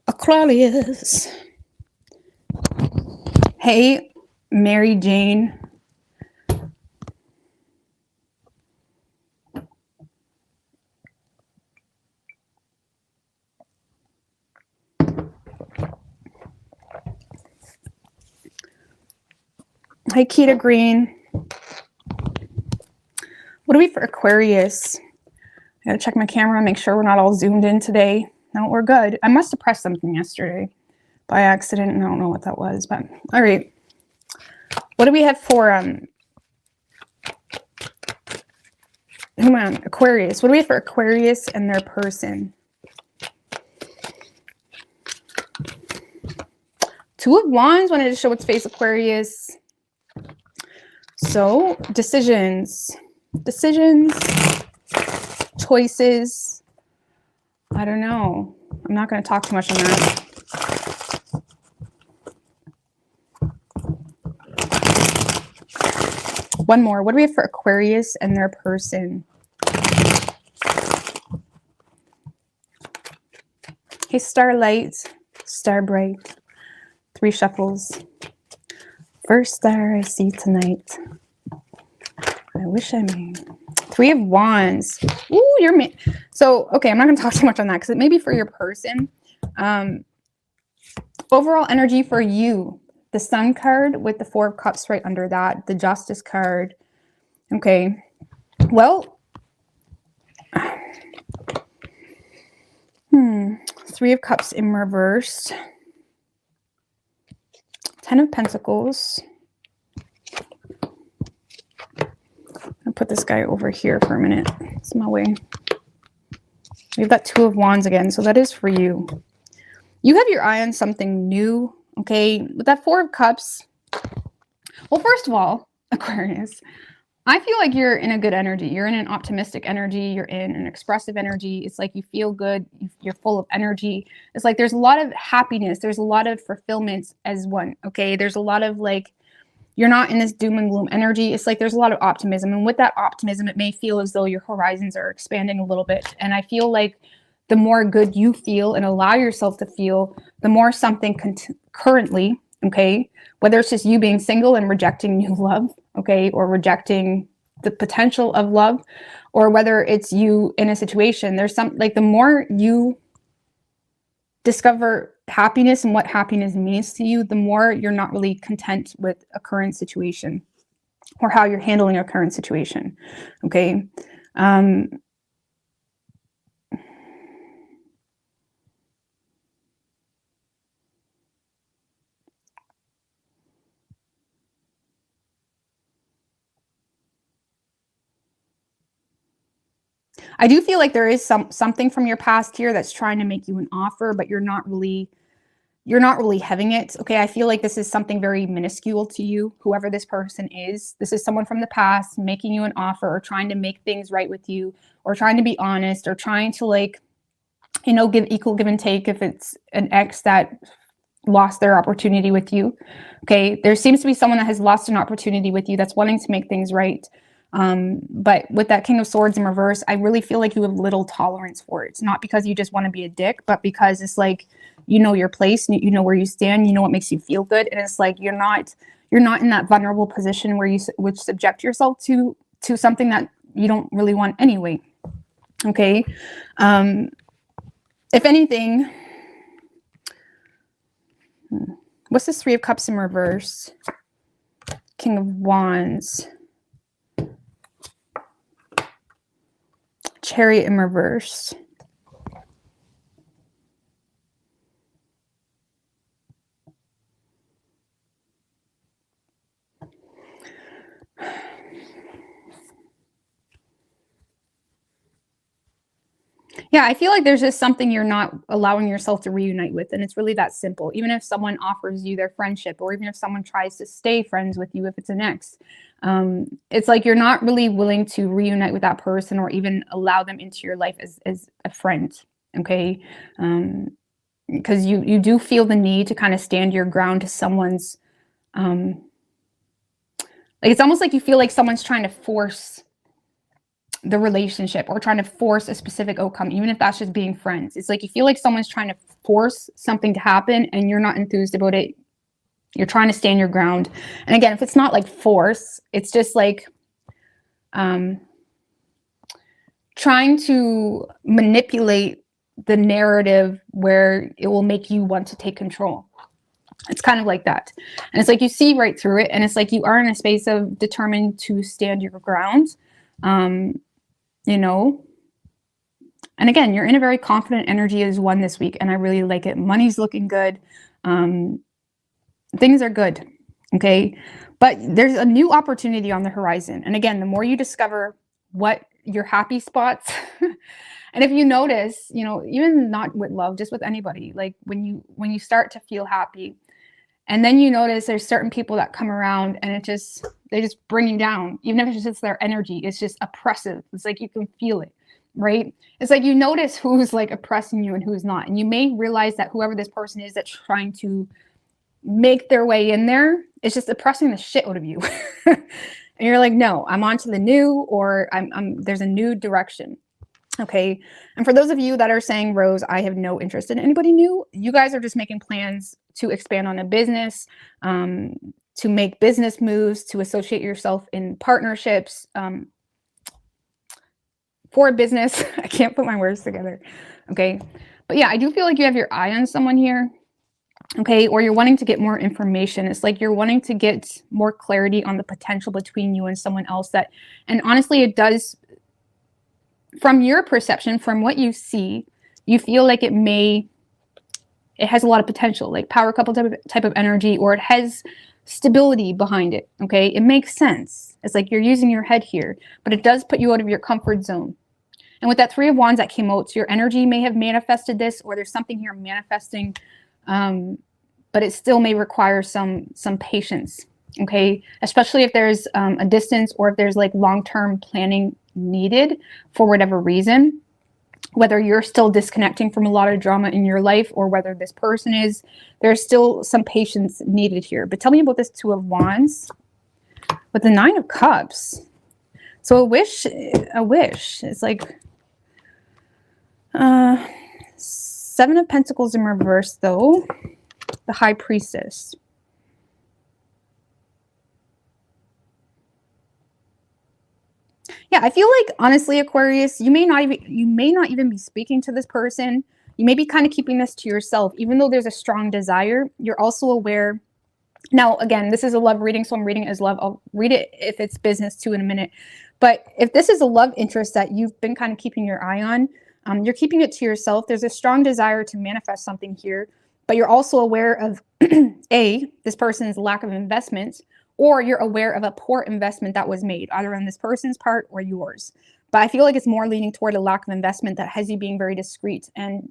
Speaker 1: Aquarius. Hey, Mary Jane. Hi, Keita Green. What do we for Aquarius? I gotta check my camera, make sure we're not all zoomed in today. No, we're good. I must have pressed something yesterday by accident, and I don't know what that was, but all right. What do we have for Aquarius? What do we have for Aquarius and their person? Two of Wands wanted to show its face, Aquarius. So decisions, choices. I don't know. I'm not going to talk too much on that. One more. What do we have for Aquarius and their person? Hey, Starlight, Starbright. 3 shuffles. First star I see tonight. I wish I may. 3 of Wands. Ooh, you're me. So, okay, I'm not going to talk too much on that because it may be for your person. Overall energy for you. The Sun card with the 4 of Cups right under that. The Justice card. Okay. Well, 3 of Cups in reverse. 10 of Pentacles. I'll put this guy over here for a minute. It's my way. We've got 2 of Wands again, so that is for you. You have your eye on something new, okay? With that 4 of Cups, Well, first of all, Aquarius, I feel like you're in a good energy. You're in an optimistic energy. You're in an expressive energy. It's like you feel good. You're full of energy. It's like there's a lot of happiness. There's a lot of fulfillment as one. Okay. There's a lot of like, you're not in this doom and gloom energy. It's like there's a lot of optimism. And with that optimism, it may feel as though your horizons are expanding a little bit. And I feel like the more good you feel and allow yourself to feel, the more something currently, okay, whether it's just you being single and rejecting new love, okay, or rejecting the potential of love, or whether it's you in a situation, there's some, like the more you discover happiness and what happiness means to you, the more you're not really content with a current situation or how you're handling a current situation, okay? I do feel like there is something from your past here that's trying to make you an offer, but you're not really having it. Okay. I feel like this is something very minuscule to you, whoever this person is. This is someone from the past making you an offer or trying to make things right with you, or trying to be honest, or trying to, like, you know, give equal give and take if it's an ex that lost their opportunity with you. Okay. There seems to be someone that has lost an opportunity with you that's wanting to make things right. But with that King of Swords in reverse, I really feel like you have little tolerance for it. It's not because you just want to be a dick, but because it's like, you know your place, you know where you stand, you know what makes you feel good. And it's like, you're not in that vulnerable position where you would subject yourself to something that you don't really want anyway. Okay. If anything, what's this Three of Cups in reverse? King of Wands. Chariot in reverse. Yeah, I feel like there's just something you're not allowing yourself to reunite with. And it's really that simple. Even if someone offers you their friendship, or even if someone tries to stay friends with you, if it's an ex, it's like you're not really willing to reunite with that person or even allow them into your life as a friend. Okay. Because you do feel the need to kind of stand your ground to someone's, like, it's almost like you feel like someone's trying to force the relationship or trying to force a specific outcome, even if that's just being friends. It's like you feel like someone's trying to force something to happen and you're not enthused about it. You're trying to stand your ground. And again, if it's not like force, it's just like trying to manipulate the narrative where it will make you want to take control. It's kind of like that. And it's like you see right through it. And it's like you are in a space of determined to stand your ground. You know, and again, you're in a very confident energy as one this week, and I really like it. Money's looking good. Things are good. Okay. But there's a new opportunity on the horizon. And again, the more you discover what your happy spots, and if you notice, you know, even not with love, just with anybody, like when you start to feel happy, and then you notice there's certain people that come around and they just bring you down. Even if it's just their energy, it's just oppressive. It's like you can feel it, right? It's like you notice who's like oppressing you and who's not. And you may realize that whoever this person is that's trying to make their way in there is just oppressing the shit out of you. And you're like, no, I'm on to the new, or there's a new direction. Okay. And for those of you that are saying, Rose, I have no interest in anybody new, you guys are just making plans to expand on a business, to make business moves, to associate yourself in partnerships, for a business. I can't put my words together. Okay. But yeah, I do feel like you have your eye on someone here. Okay. Or you're wanting to get more information. It's like you're wanting to get more clarity on the potential between you and someone else and honestly, it does, from your perception, from what you see, you feel like it has a lot of potential, like power couple type of energy, or it has stability behind it. Okay. It makes sense. It's like you're using your head here, but it does put you out of your comfort zone. And with that Three of Wands that came out, so your energy may have manifested this, or there's something here manifesting, but it still may require some patience. Okay, especially if there's a distance, or if there's like long-term planning needed for whatever reason, whether you're still disconnecting from a lot of drama in your life or whether this person is, there's still some patience needed here. But tell me about this Two of Wands with the Nine of Cups. So a wish is like Seven of Pentacles in reverse, though. The High Priestess. Yeah, I feel like, honestly, Aquarius, you may not even be speaking to this person. You may be kind of keeping this to yourself. Even though there's a strong desire, you're also aware. Now, again, this is a love reading, so I'm reading it as love. I'll read it if it's business too in a minute. But if this is a love interest that you've been kind of keeping your eye on, you're keeping it to yourself. There's a strong desire to manifest something here, but you're also aware of, this person's lack of investment, or you're aware of a poor investment that was made, either on this person's part or yours. But I feel like it's more leaning toward a lack of investment that has you being very discreet and,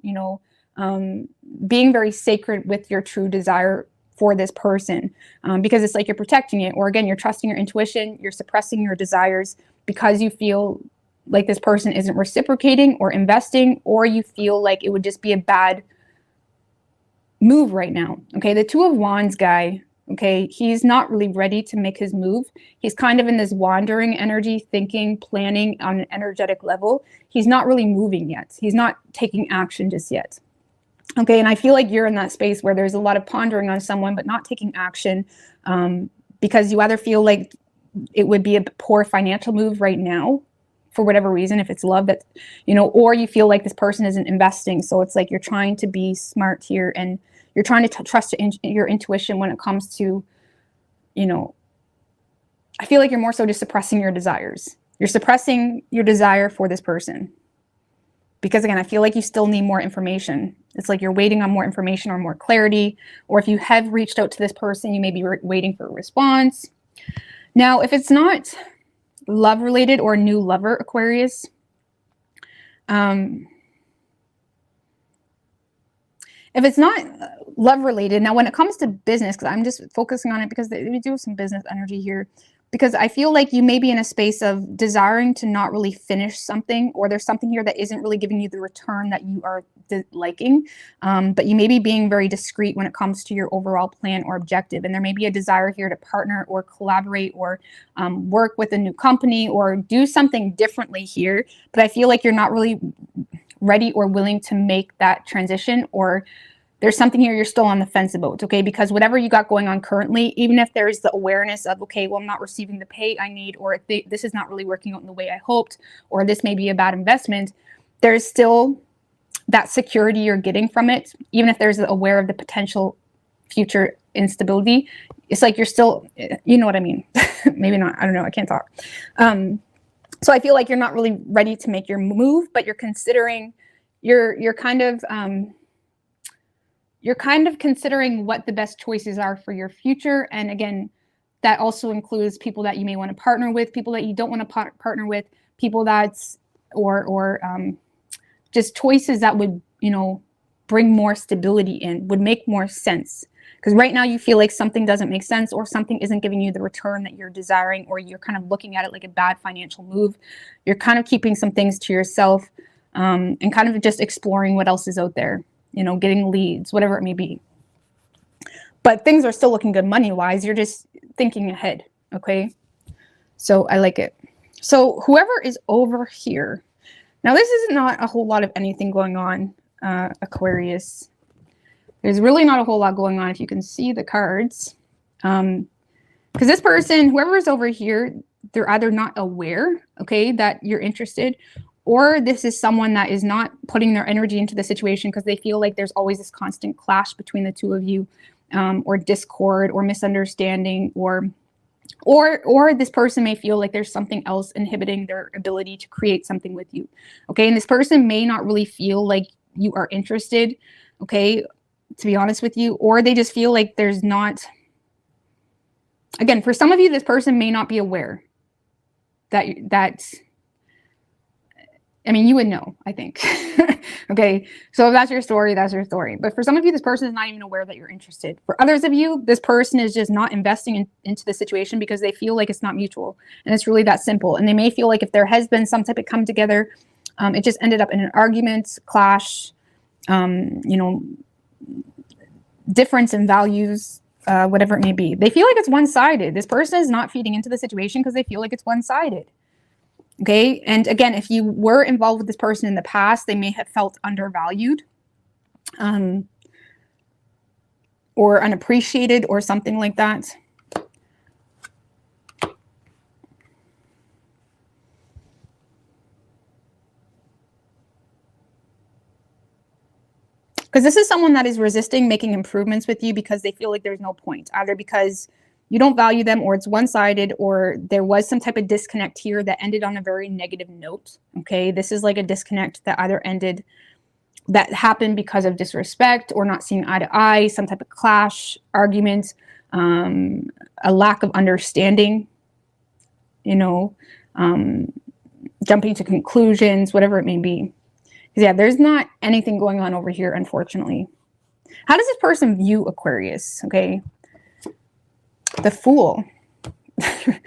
Speaker 1: being very sacred with your true desire for this person, because it's like you're protecting it, or again, you're trusting your intuition, you're suppressing your desires because you feel like this person isn't reciprocating or investing, or you feel like it would just be a bad move right now. Okay, the Two of Wands guy, okay, he's not really ready to make his move. He's kind of in this wandering energy, thinking, planning on an energetic level. He's not really moving yet. He's not taking action just yet. Okay, and I feel like you're in that space where there's a lot of pondering on someone, but not taking action, because you either feel like it would be a poor financial move right now, for whatever reason, if it's love, that, or you feel like this person isn't investing. So it's like you're trying to be smart here, and you're trying to trust your intuition when it comes to, I feel like you're more so just suppressing your desires. You're suppressing your desire for this person. Because again, I feel like you still need more information. It's like you're waiting on more information or more clarity. Or if you have reached out to this person, you may be waiting for a response. Now, if it's not love related or new lover, Aquarius, if it's not love related, now when it comes to business, because I'm just focusing on it because we do have some business energy here, because I feel like you may be in a space of desiring to not really finish something, or there's something here that isn't really giving you the return that you are liking, but you may be being very discreet when it comes to your overall plan or objective, and there may be a desire here to partner or collaborate or work with a new company or do something differently here, but I feel like you're not really ready or willing to make that transition, or there's something here you're still on the fence about, okay? Because whatever you got going on currently, even if there's the awareness of, okay, well, I'm not receiving the pay I need, or this is not really working out in the way I hoped, or this may be a bad investment, there's still that security you're getting from it, even if there's aware of the potential future instability. It's like you're still, you know what I mean? Maybe not, I don't know, I can't talk. So I feel like you're not really ready to make your move, but you're considering, you're kind of considering what the best choices are for your future. And again, that also includes people that you may want to partner with, people that you don't want to partner with, people that's, or just choices that would, bring more stability in, would make more sense. Because right now you feel like something doesn't make sense, or something isn't giving you the return that you're desiring, or you're kind of looking at it like a bad financial move. You're kind of keeping some things to yourself, and kind of just exploring what else is out there, getting leads, whatever it may be. But things are still looking good money-wise. You're just thinking ahead, okay? So I like it. So whoever is over here, now this is not a whole lot of anything going on, Aquarius. There's really not a whole lot going on if you can see the cards. Because this person, whoever is over here, they're either not aware, okay, that you're interested, or this is someone that is not putting their energy into the situation because they feel like there's always this constant clash between the two of you, or discord or misunderstanding, or this person may feel like there's something else inhibiting their ability to create something with you, okay? And this person may not really feel like you are interested, okay, to be honest with you, or they just feel like there's not, again, for some of you, this person may not be aware that I mean, you would know, I think. Okay, so if that's your story, that's your story. But for some of you, this person is not even aware that you're interested. For others of you, this person is just not investing into the situation because they feel like it's not mutual. And it's really that simple. And they may feel like if there has been some type of come together, it just ended up in an argument, clash, you know, difference in values, whatever it may be. They feel like it's one-sided. This person is not feeding into the situation because they feel like it's one-sided. Okay. And again, if you were involved with this person in the past, they may have felt undervalued, or unappreciated or something like that. Because this is someone that is resisting making improvements with you because they feel like there's no point, either because you don't value them, or it's one-sided, or there was some type of disconnect here that ended on a very negative note. Okay, this is like a disconnect that either ended, that happened because of disrespect or not seeing eye to eye, some type of clash, argument, a lack of understanding, you know, jumping to conclusions, whatever it may be. Yeah, there's not anything going on over here, unfortunately. How does this person view Aquarius? Okay. The Fool. And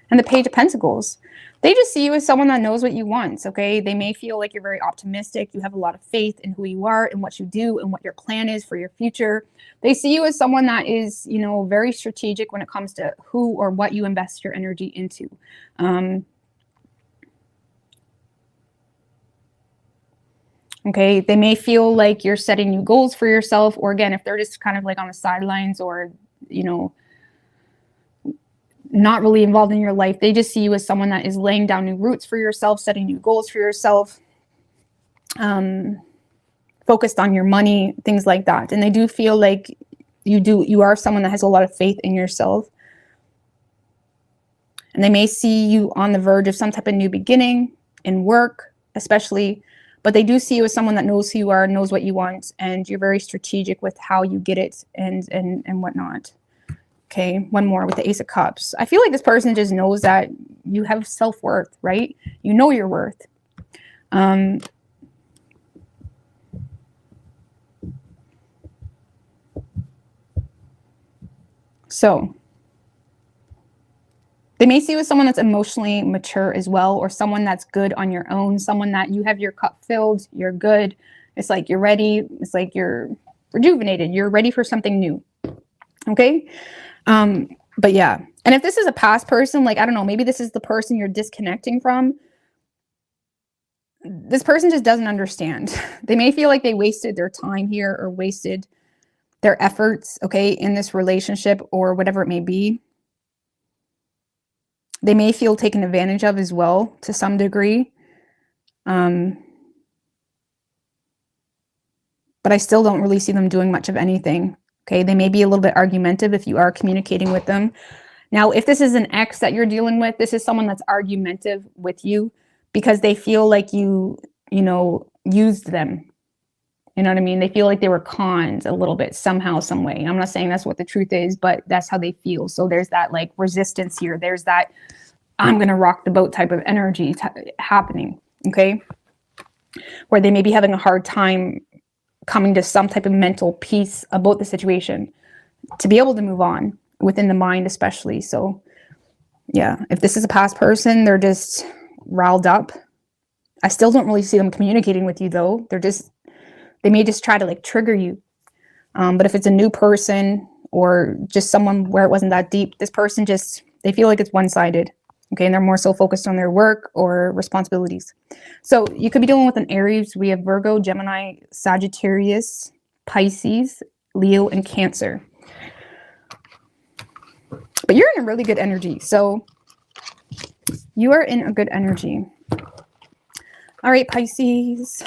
Speaker 1: the Page of Pentacles. They just see you as someone that knows what you want, okay? They may feel like you're very optimistic. You have a lot of faith in who you are and what you do and what your plan is for your future. They see you as someone that is, you know, very strategic when it comes to who or what you invest your energy into. Okay, they may feel like you're setting new goals for yourself, or again, if they're just kind of like on the sidelines, or, you know, not really involved in your life, they just see you as someone that is laying down new roots for yourself, setting new goals for yourself, focused on your money, things like that. And they do feel like you are someone that has a lot of faith in yourself. And they may see you on the verge of some type of new beginning in work, especially, but they do see you as someone that knows who you are, knows what you want, and you're very strategic with how you get it and whatnot. Okay, one more with the Ace of Cups. I feel like this person just knows that you have self-worth, right? You know your worth. So they may see you as someone that's emotionally mature as well, or someone that's good on your own, someone that you have your cup filled, you're good. It's like you're ready. It's like you're rejuvenated. You're ready for something new. Okay. But yeah. And if this is a past person, like, I don't know, maybe this is the person you're disconnecting from. This person just doesn't understand. They may feel like they wasted their time here, or wasted their efforts, okay, in this relationship, or whatever it may be. They may feel taken advantage of as well, to some degree. But I still don't really see them doing much of anything. Okay, they may be a little bit argumentative if you are communicating with them. Now, if this is an ex that you're dealing with, this is someone that's argumentative with you because they feel like you know, used them. You know what I mean? They feel like they were conned a little bit somehow, some way. I'm not saying that's what the truth is, but that's how they feel. So there's that like resistance here. There's that I'm going to rock the boat type of energy happening. Okay. Where they may be having a hard time coming to some type of mental peace about the situation to be able to move on within the mind, especially. So yeah, if this is a past person, they're just riled up. I still don't really see them communicating with you though. They may just try to like trigger you. But if it's a new person, or just someone where it wasn't that deep, this person just, they feel like it's one-sided. Okay, and they're more so focused on their work or responsibilities. So you could be dealing with an Aries. We have Virgo, Gemini, Sagittarius, Pisces, Leo, and Cancer. But you're in a really good energy. So you are in a good energy. All right, Pisces.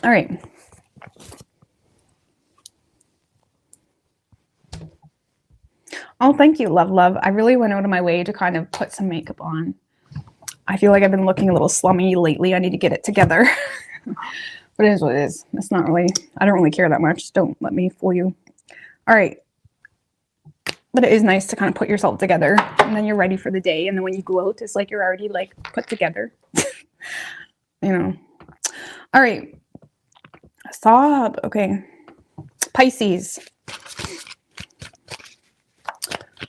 Speaker 1: All right. Oh, thank you, love. I really went out of my way to kind of put some makeup on. I feel like I've been looking a little slummy lately. I need to get it together. But it is what it is. It's not really, I don't really care that much. Don't let me fool you. All right. But it is nice to kind of put yourself together, and then you're ready for the day. And then when you go out, it's like you're already like put together, you know. All right. Stop. Okay. Pisces.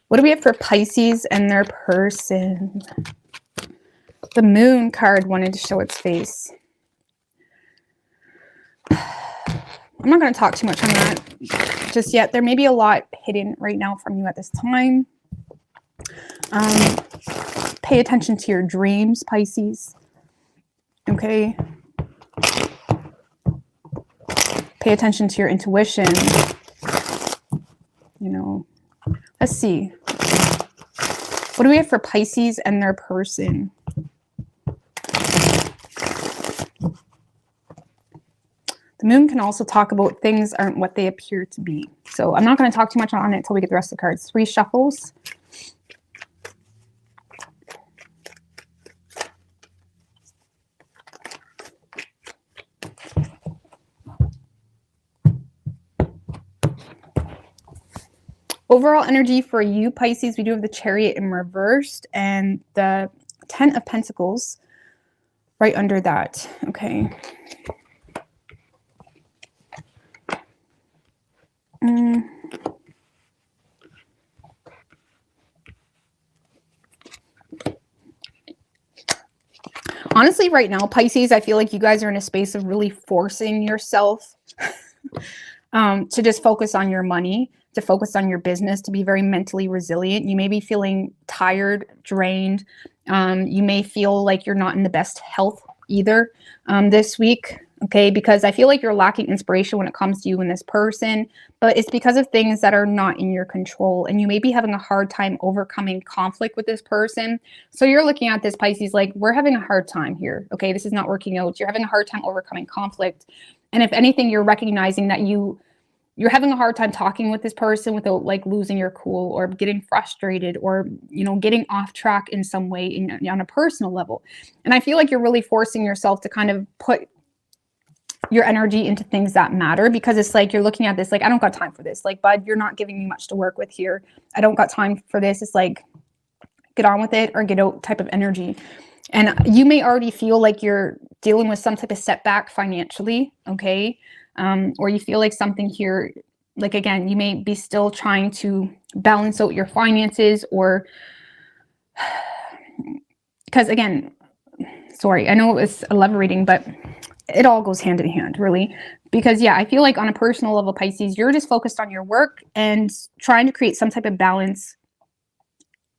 Speaker 1: What do we have for Pisces and their person? The moon card wanted to show its face. I'm not going to talk too much on that just yet. There may be a lot hidden right now from you at this time. Pay attention to your dreams, Pisces. Okay. Pay attention to your intuition. You know, let's see. What do we have for Pisces and their person? The moon can also talk about things aren't what they appear to be. So I'm not going to talk too much on it until we get the rest of the cards. 3 shuffles. Overall energy for you, Pisces, we do have the Chariot in reversed and the 10 of Pentacles right under that. Okay. Honestly, right now, Pisces, I feel like you guys are in a space of really forcing yourself to just focus on your money, to focus on your business, to be very mentally resilient. You may be feeling tired, drained. You may feel like you're not in the best health either this week. Okay, because I feel like you're lacking inspiration when it comes to you and this person, but it's because of things that are not in your control, and you may be having a hard time overcoming conflict with this person. So you're looking at this, Pisces, like, we're having a hard time here. Okay, this is not working out. You're having a hard time overcoming conflict, and if anything, you're recognizing that you're having a hard time talking with this person without like losing your cool or getting frustrated or, you know, getting off track in some way on a personal level. And I feel like you're really forcing yourself to kind of put your energy into things that matter, because it's like you're looking at this like, I don't got time for this. Like, bud, you're not giving me much to work with here. I don't got time for this. It's like, get on with it or get out type of energy. And you may already feel like you're dealing with some type of setback financially, okay? Or you feel like something here, like, again, you may be still trying to balance out your finances, or because, again, sorry, I know it was a love reading, but it all goes hand in hand, really. Because, yeah, I feel like on a personal level, Pisces, you're just focused on your work and trying to create some type of balance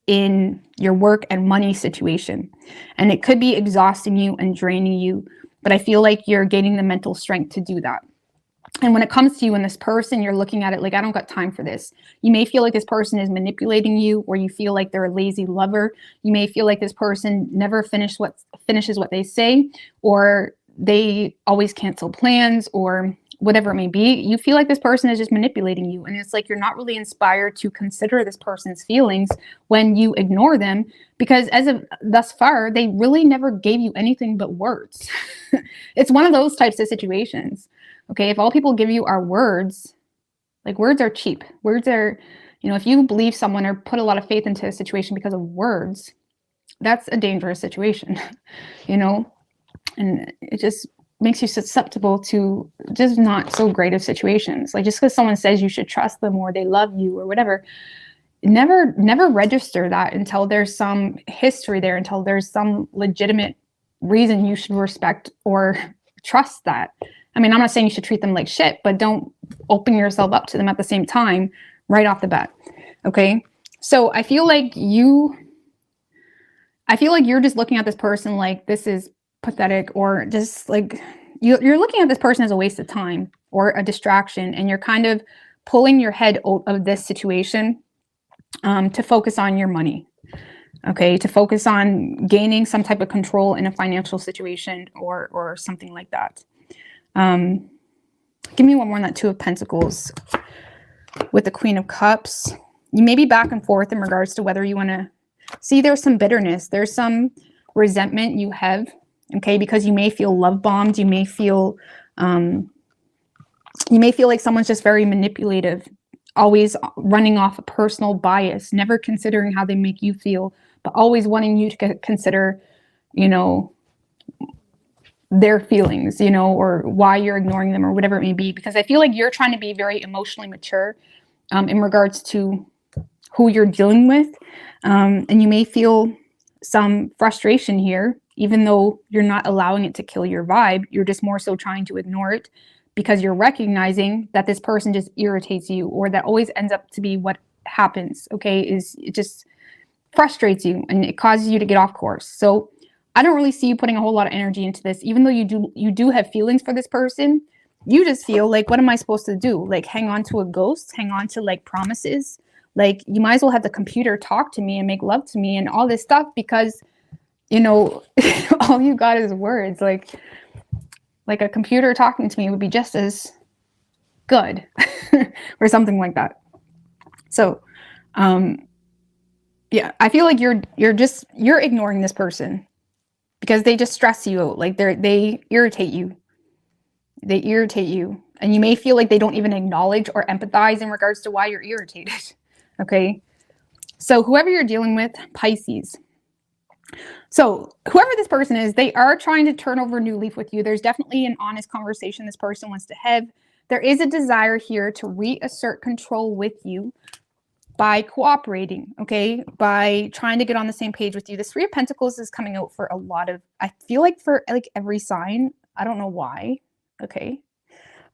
Speaker 1: in your work and money situation. And it could be exhausting you and draining you, but I feel like you're gaining the mental strength to do that. And when it comes to you and this person, you're looking at it like, I don't got time for this. You may feel like this person is manipulating you, or you feel like they're a lazy lover. You may feel like this person never finishes what they say, or they always cancel plans, or whatever it may be. You feel like this person is just manipulating you. And it's like you're not really inspired to consider this person's feelings when you ignore them, because as of thus far, they really never gave you anything but words. It's one of those types of situations. Okay, if all people give you are words, like, words are cheap. Words are, you know, if you believe someone or put a lot of faith into a situation because of words, that's a dangerous situation, you know, and it just makes you susceptible to just not so great of situations. Like, just because someone says you should trust them or they love you or whatever, never register that until there's some history there, until there's some legitimate reason you should respect or trust that. I mean, I'm not saying you should treat them like shit, but don't open yourself up to them at the same time right off the bat. Okay. So I feel like you're just looking at this person like this is pathetic, or just like you're looking at this person as a waste of time or a distraction. And you're kind of pulling your head out of this situation to focus on your money. Okay. To focus on gaining some type of control in a financial situation or something like that. Give me one more on that 2 of Pentacles with the Queen of Cups. You may be back and forth in regards to whether you want to see, there's some bitterness. There's some resentment you have, okay, because you may feel love bombed. You may feel like someone's just very manipulative, always running off a personal bias, never considering how they make you feel, but always wanting you to consider, you know, their feelings, you know, or why you're ignoring them or whatever it may be. Because I feel like you're trying to be very emotionally mature in regards to who you're dealing with. And you may feel some frustration here, even though you're not allowing it to kill your vibe. You're just more so trying to ignore it because you're recognizing that this person just irritates you, or that always ends up to be what happens, okay, is it just frustrates you and it causes you to get off course. So I don't really see you putting a whole lot of energy into this, even though you do have feelings for this person. You just feel like, what am I supposed to do? Like hang on to a ghost, hang on to like promises. Like you might as well have the computer talk to me and make love to me and all this stuff, because, you know, all you got is words. Like a computer talking to me would be just as good or something like that. So, yeah, I feel like you're ignoring this person because they just stress you out. Like they irritate you. They irritate you. And you may feel like they don't even acknowledge or empathize in regards to why you're irritated. Okay. So whoever you're dealing with, Pisces. So whoever this person is, they are trying to turn over a new leaf with you. There's definitely an honest conversation this person wants to have. There is a desire here to reassert control with you by cooperating, okay, by trying to get on the same page with you. This Three of Pentacles is coming out for a lot of, I feel like for like every sign. I don't know why. Okay.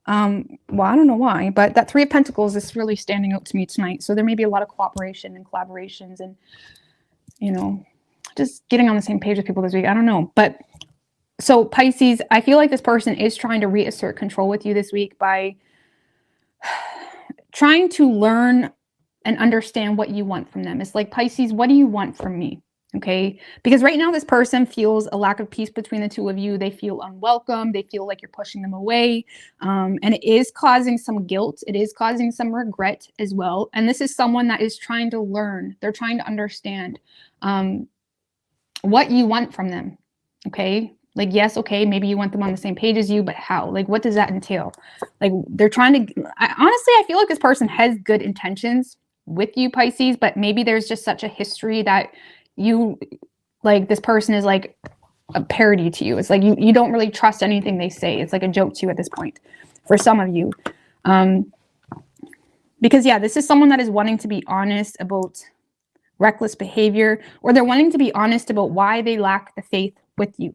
Speaker 1: Well, I don't know why, but that Three of Pentacles is really standing out to me tonight. So there may be a lot of cooperation and collaborations and, you know, just getting on the same page with people this week. I don't know. But so Pisces, I feel like this person is trying to reassert control with you this week by trying to learn and understand what you want from them. It's like, Pisces, what do you want from me? Okay. Because right now this person feels a lack of peace between the two of you. They feel unwelcome. They feel like you're pushing them away. And it is causing some guilt. It is causing some regret as well. And this is someone that is trying to learn. They're trying to understand what you want from them. Okay. Like, yes, okay, maybe you want them on the same page as you, but how? Like, what does that entail? Like, they're trying to, honestly, I feel like this person has good intentions with you, Pisces, but maybe there's just such a history that you, like, this person is like a parody to you. It's like you don't really trust anything they say. It's like a joke to you at this point for some of you. Because, yeah, this is someone that is wanting to be honest about reckless behavior, or they're wanting to be honest about why they lack the faith with you.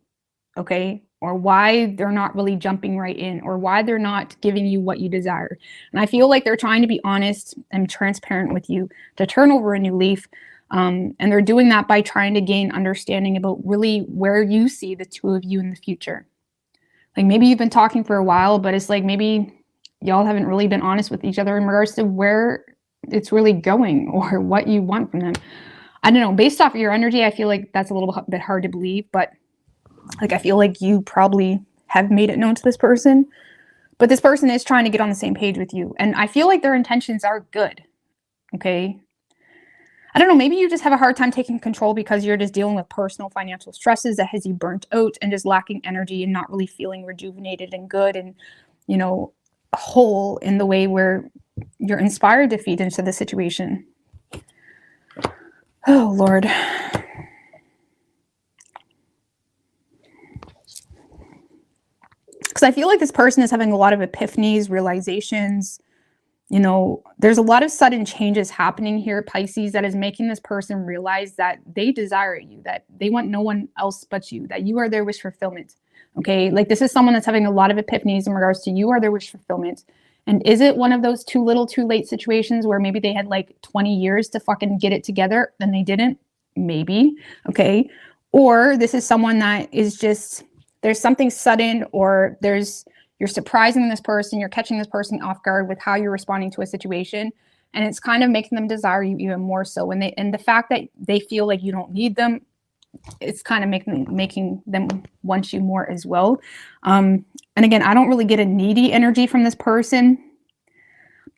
Speaker 1: Okay, or why they're not really jumping right in, or why they're not giving you what you desire. And I feel like they're trying to be honest and transparent with you to turn over a new leaf. And they're doing that by trying to gain understanding about really where you see the two of you in the future. Like, maybe you've been talking for a while, but it's like maybe y'all haven't really been honest with each other in regards to where it's really going or what you want from them. I don't know. Based off of your energy, I feel like that's a little bit hard to believe, but like, I feel like you probably have made it known to this person, but this person is trying to get on the same page with you. And I feel like their intentions are good. Okay. I don't know. Maybe you just have a hard time taking control because you're just dealing with personal financial stresses that has you burnt out and just lacking energy and not really feeling rejuvenated and good and, you know, whole in the way where you're inspired to feed into the situation. Oh, Lord. Because I feel like this person is having a lot of epiphanies, realizations. You know, there's a lot of sudden changes happening here, Pisces, that is making this person realize that they desire you, that they want no one else but you, that you are their wish fulfillment. Okay, like, this is someone that's having a lot of epiphanies in regards to you are their wish fulfillment. And is it one of those too little, too late situations where maybe they had like 20 years to fucking get it together and they didn't? Maybe. Okay. Or this is someone that is just, there's something sudden, or you're surprising this person, you're catching this person off guard with how you're responding to a situation, and it's kind of making them desire you even more so. And the fact that they feel like you don't need them, it's kind of making them want you more as well. And again, I don't really get a needy energy from this person,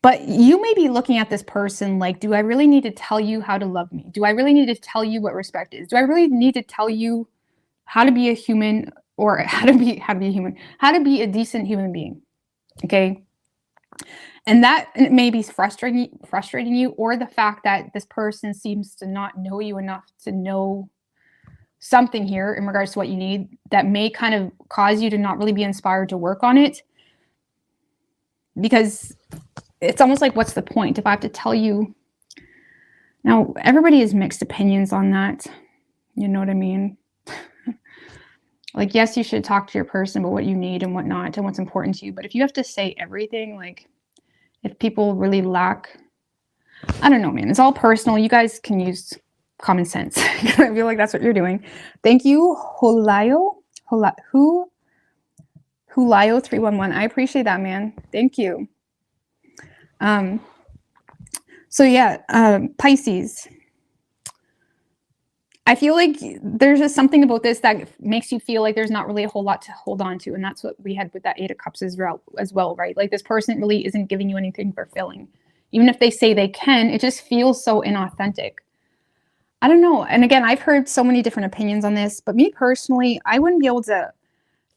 Speaker 1: but you may be looking at this person like, do I really need to tell you how to love me? Do I really need to tell you what respect is? Do I really need to tell you how to be a human, or how to be a human, how to be a decent human being. Okay. And that may be frustrating you, or the fact that this person seems to not know you enough to know something here in regards to what you need, that may kind of cause you to not really be inspired to work on it. Because it's almost like, what's the point if I have to tell you? Now, everybody has mixed opinions on that. You know what I mean? Like, yes, you should talk to your person about what you need and whatnot and what's important to you. But if you have to say everything, like, if people really lack, I don't know, man, it's all personal. You guys can use common sense. I feel like that's what you're doing. Thank you, Hulayo 311. I appreciate that, man. Thank you. So yeah, Pisces. I feel like there's just something about this that makes you feel like there's not really a whole lot to hold on to. And that's what we had with that 8 of Cups as well, right? Like, this person really isn't giving you anything fulfilling. Even if they say they can, it just feels so inauthentic. I don't know. And again, I've heard so many different opinions on this, but me personally, I wouldn't be able to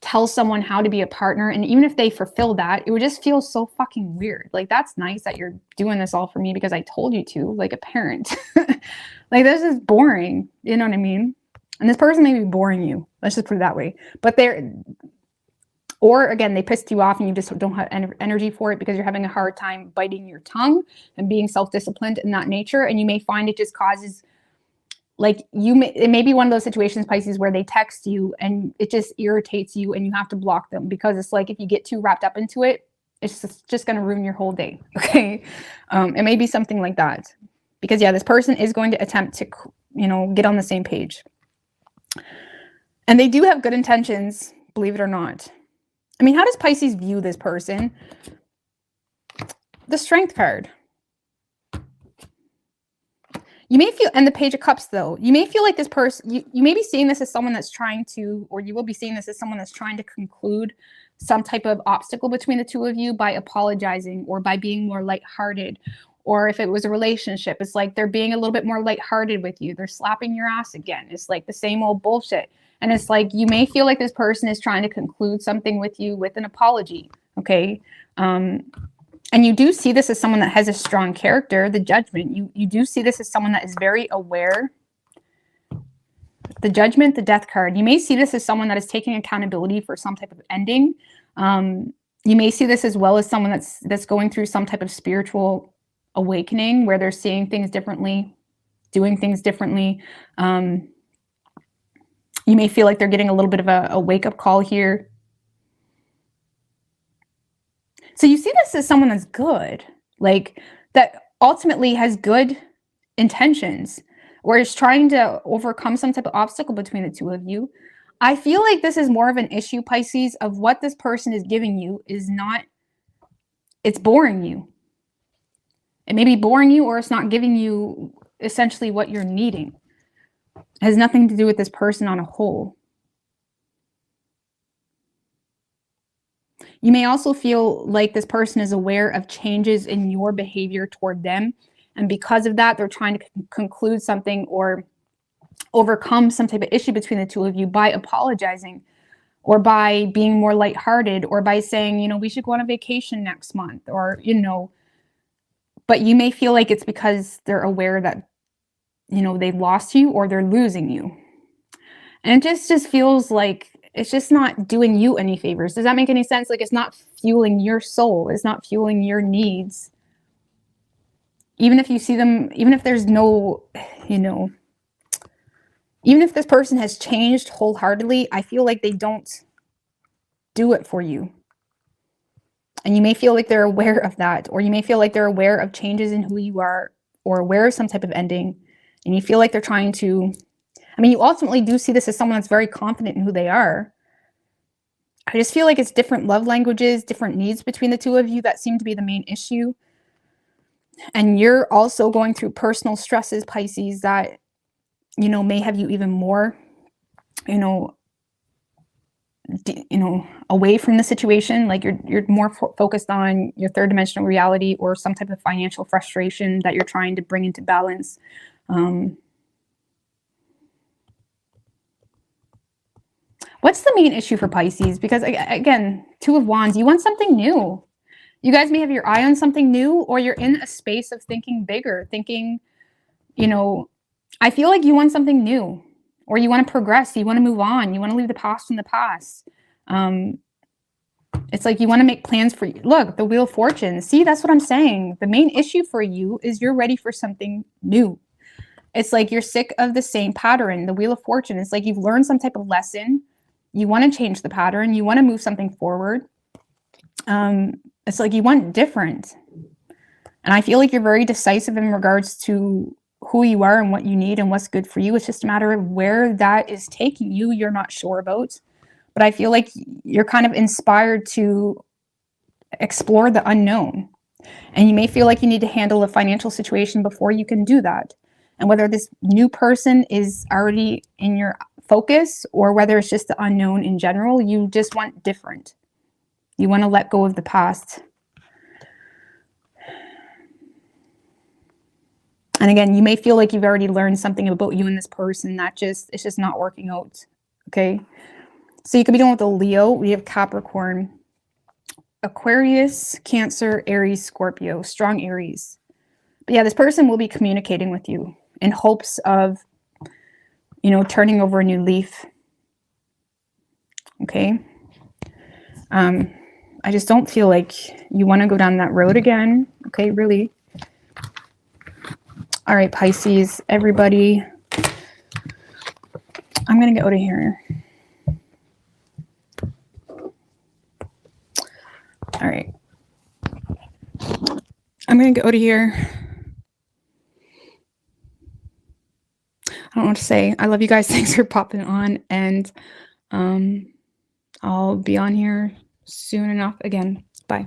Speaker 1: tell someone how to be a partner. And even if they fulfill that, it would just feel so fucking weird. Like, that's nice that you're doing this all for me because I told you to, like a parent. Like, this is boring. You know what I mean? And this person may be boring you. Let's just put it that way. But or again, they pissed you off and you just don't have energy for it because you're having a hard time biting your tongue and being self-disciplined in that nature. And you may find it just causes, like, it may be one of those situations, Pisces, where they text you and it just irritates you and you have to block them, because it's like, if you get too wrapped up into it, it's just going to ruin your whole day. Okay. It may be something like that, because yeah, this person is going to attempt to, get on the same page, and they do have good intentions, believe it or not. I mean, how does Pisces view this person? The Strength card. You may feel, and the Page of Cups, though, you may feel like this person, you may be seeing this as someone that's trying to, or you will be seeing this as someone that's trying to conclude some type of obstacle between the two of you by apologizing or by being more lighthearted. Or if it was a relationship, it's like they're being a little bit more lighthearted with you. They're slapping your ass again. It's like the same old bullshit. And it's like, you may feel like this person is trying to conclude something with you with an apology. Okay. And you do see this as someone that has a strong character, the Judgment. You do see this as someone that is very aware. The Judgment, the Death card. You may see this as someone that is taking accountability for some type of ending. You may see this as well as someone that's going through some type of spiritual awakening, where they're seeing things differently, doing things differently. You may feel like they're getting a little bit of a wake-up call here. So you see this as someone that's good, like, that ultimately has good intentions, or is trying to overcome some type of obstacle between the two of you. I feel like this is more of an issue, Pisces, of what this person is giving you is not, it's boring you. It may be boring you, or it's not giving you essentially what you're needing. It has nothing to do with this person on a whole. You may also feel like this person is aware of changes in your behavior toward them. And because of that, they're trying to conclude something or overcome some type of issue between the two of you by apologizing, or by being more lighthearted, or by saying, we should go on a vacation next month, or, but you may feel like it's because they're aware that, they've lost you or they're losing you. And it just feels like it's just not doing you any favors. Does that make any sense? Like, it's not fueling your soul. It's not fueling your needs. Even if you see them, even if there's no, even if this person has changed wholeheartedly, I feel like they don't do it for you. And you may feel like they're aware of that, or you may feel like they're aware of changes in who you are, or aware of some type of ending. And you feel like they're trying to, you ultimately do see this as someone that's very confident in who they are. I just feel like it's different love languages, different needs between the two of you that seem to be the main issue. And you're also going through personal stresses, Pisces, that, may have you even more, away from the situation. Like, you're more focused on your third dimensional reality, or some type of financial frustration that you're trying to bring into balance. What's the main issue for Pisces? Because again, Two of Wands, you want something new. You guys may have your eye on something new, or you're in a space of thinking bigger, thinking, you know, I feel like you want something new, or you want to progress, you want to move on, you want to leave the past in the past. It's like you want to make plans for you. Look, the Wheel of Fortune. See, that's what I'm saying. The main issue for you is you're ready for something new. It's like you're sick of the same pattern. The Wheel of Fortune. It's like you've learned some type of lesson. You want to change the pattern. You want to move something forward. It's like you want different. And I feel like you're very decisive in regards to who you are and what you need and what's good for you. It's just a matter of where that is taking you. You're not sure about. But I feel like you're kind of inspired to explore the unknown. And you may feel like you need to handle a financial situation before you can do that. And whether this new person is already in your focus or whether it's just the unknown in general, you just want different. You want to let go of the past. And again, you may feel like you've already learned something about you and this person that it's just not working out. Okay. So you could be dealing with a Leo. We have Capricorn, Aquarius, Cancer, Aries, Scorpio, strong Aries. But yeah, this person will be communicating with you in hopes of, you know, turning over a new leaf. Okay. I just don't feel like you want to go down that road again. Okay, really. All right, Pisces, everybody. I'm going to get out of here. All right. I'm going to get out of here. I don't know what to say. I love you guys. Thanks for popping on. And I'll be on here soon enough again. Bye.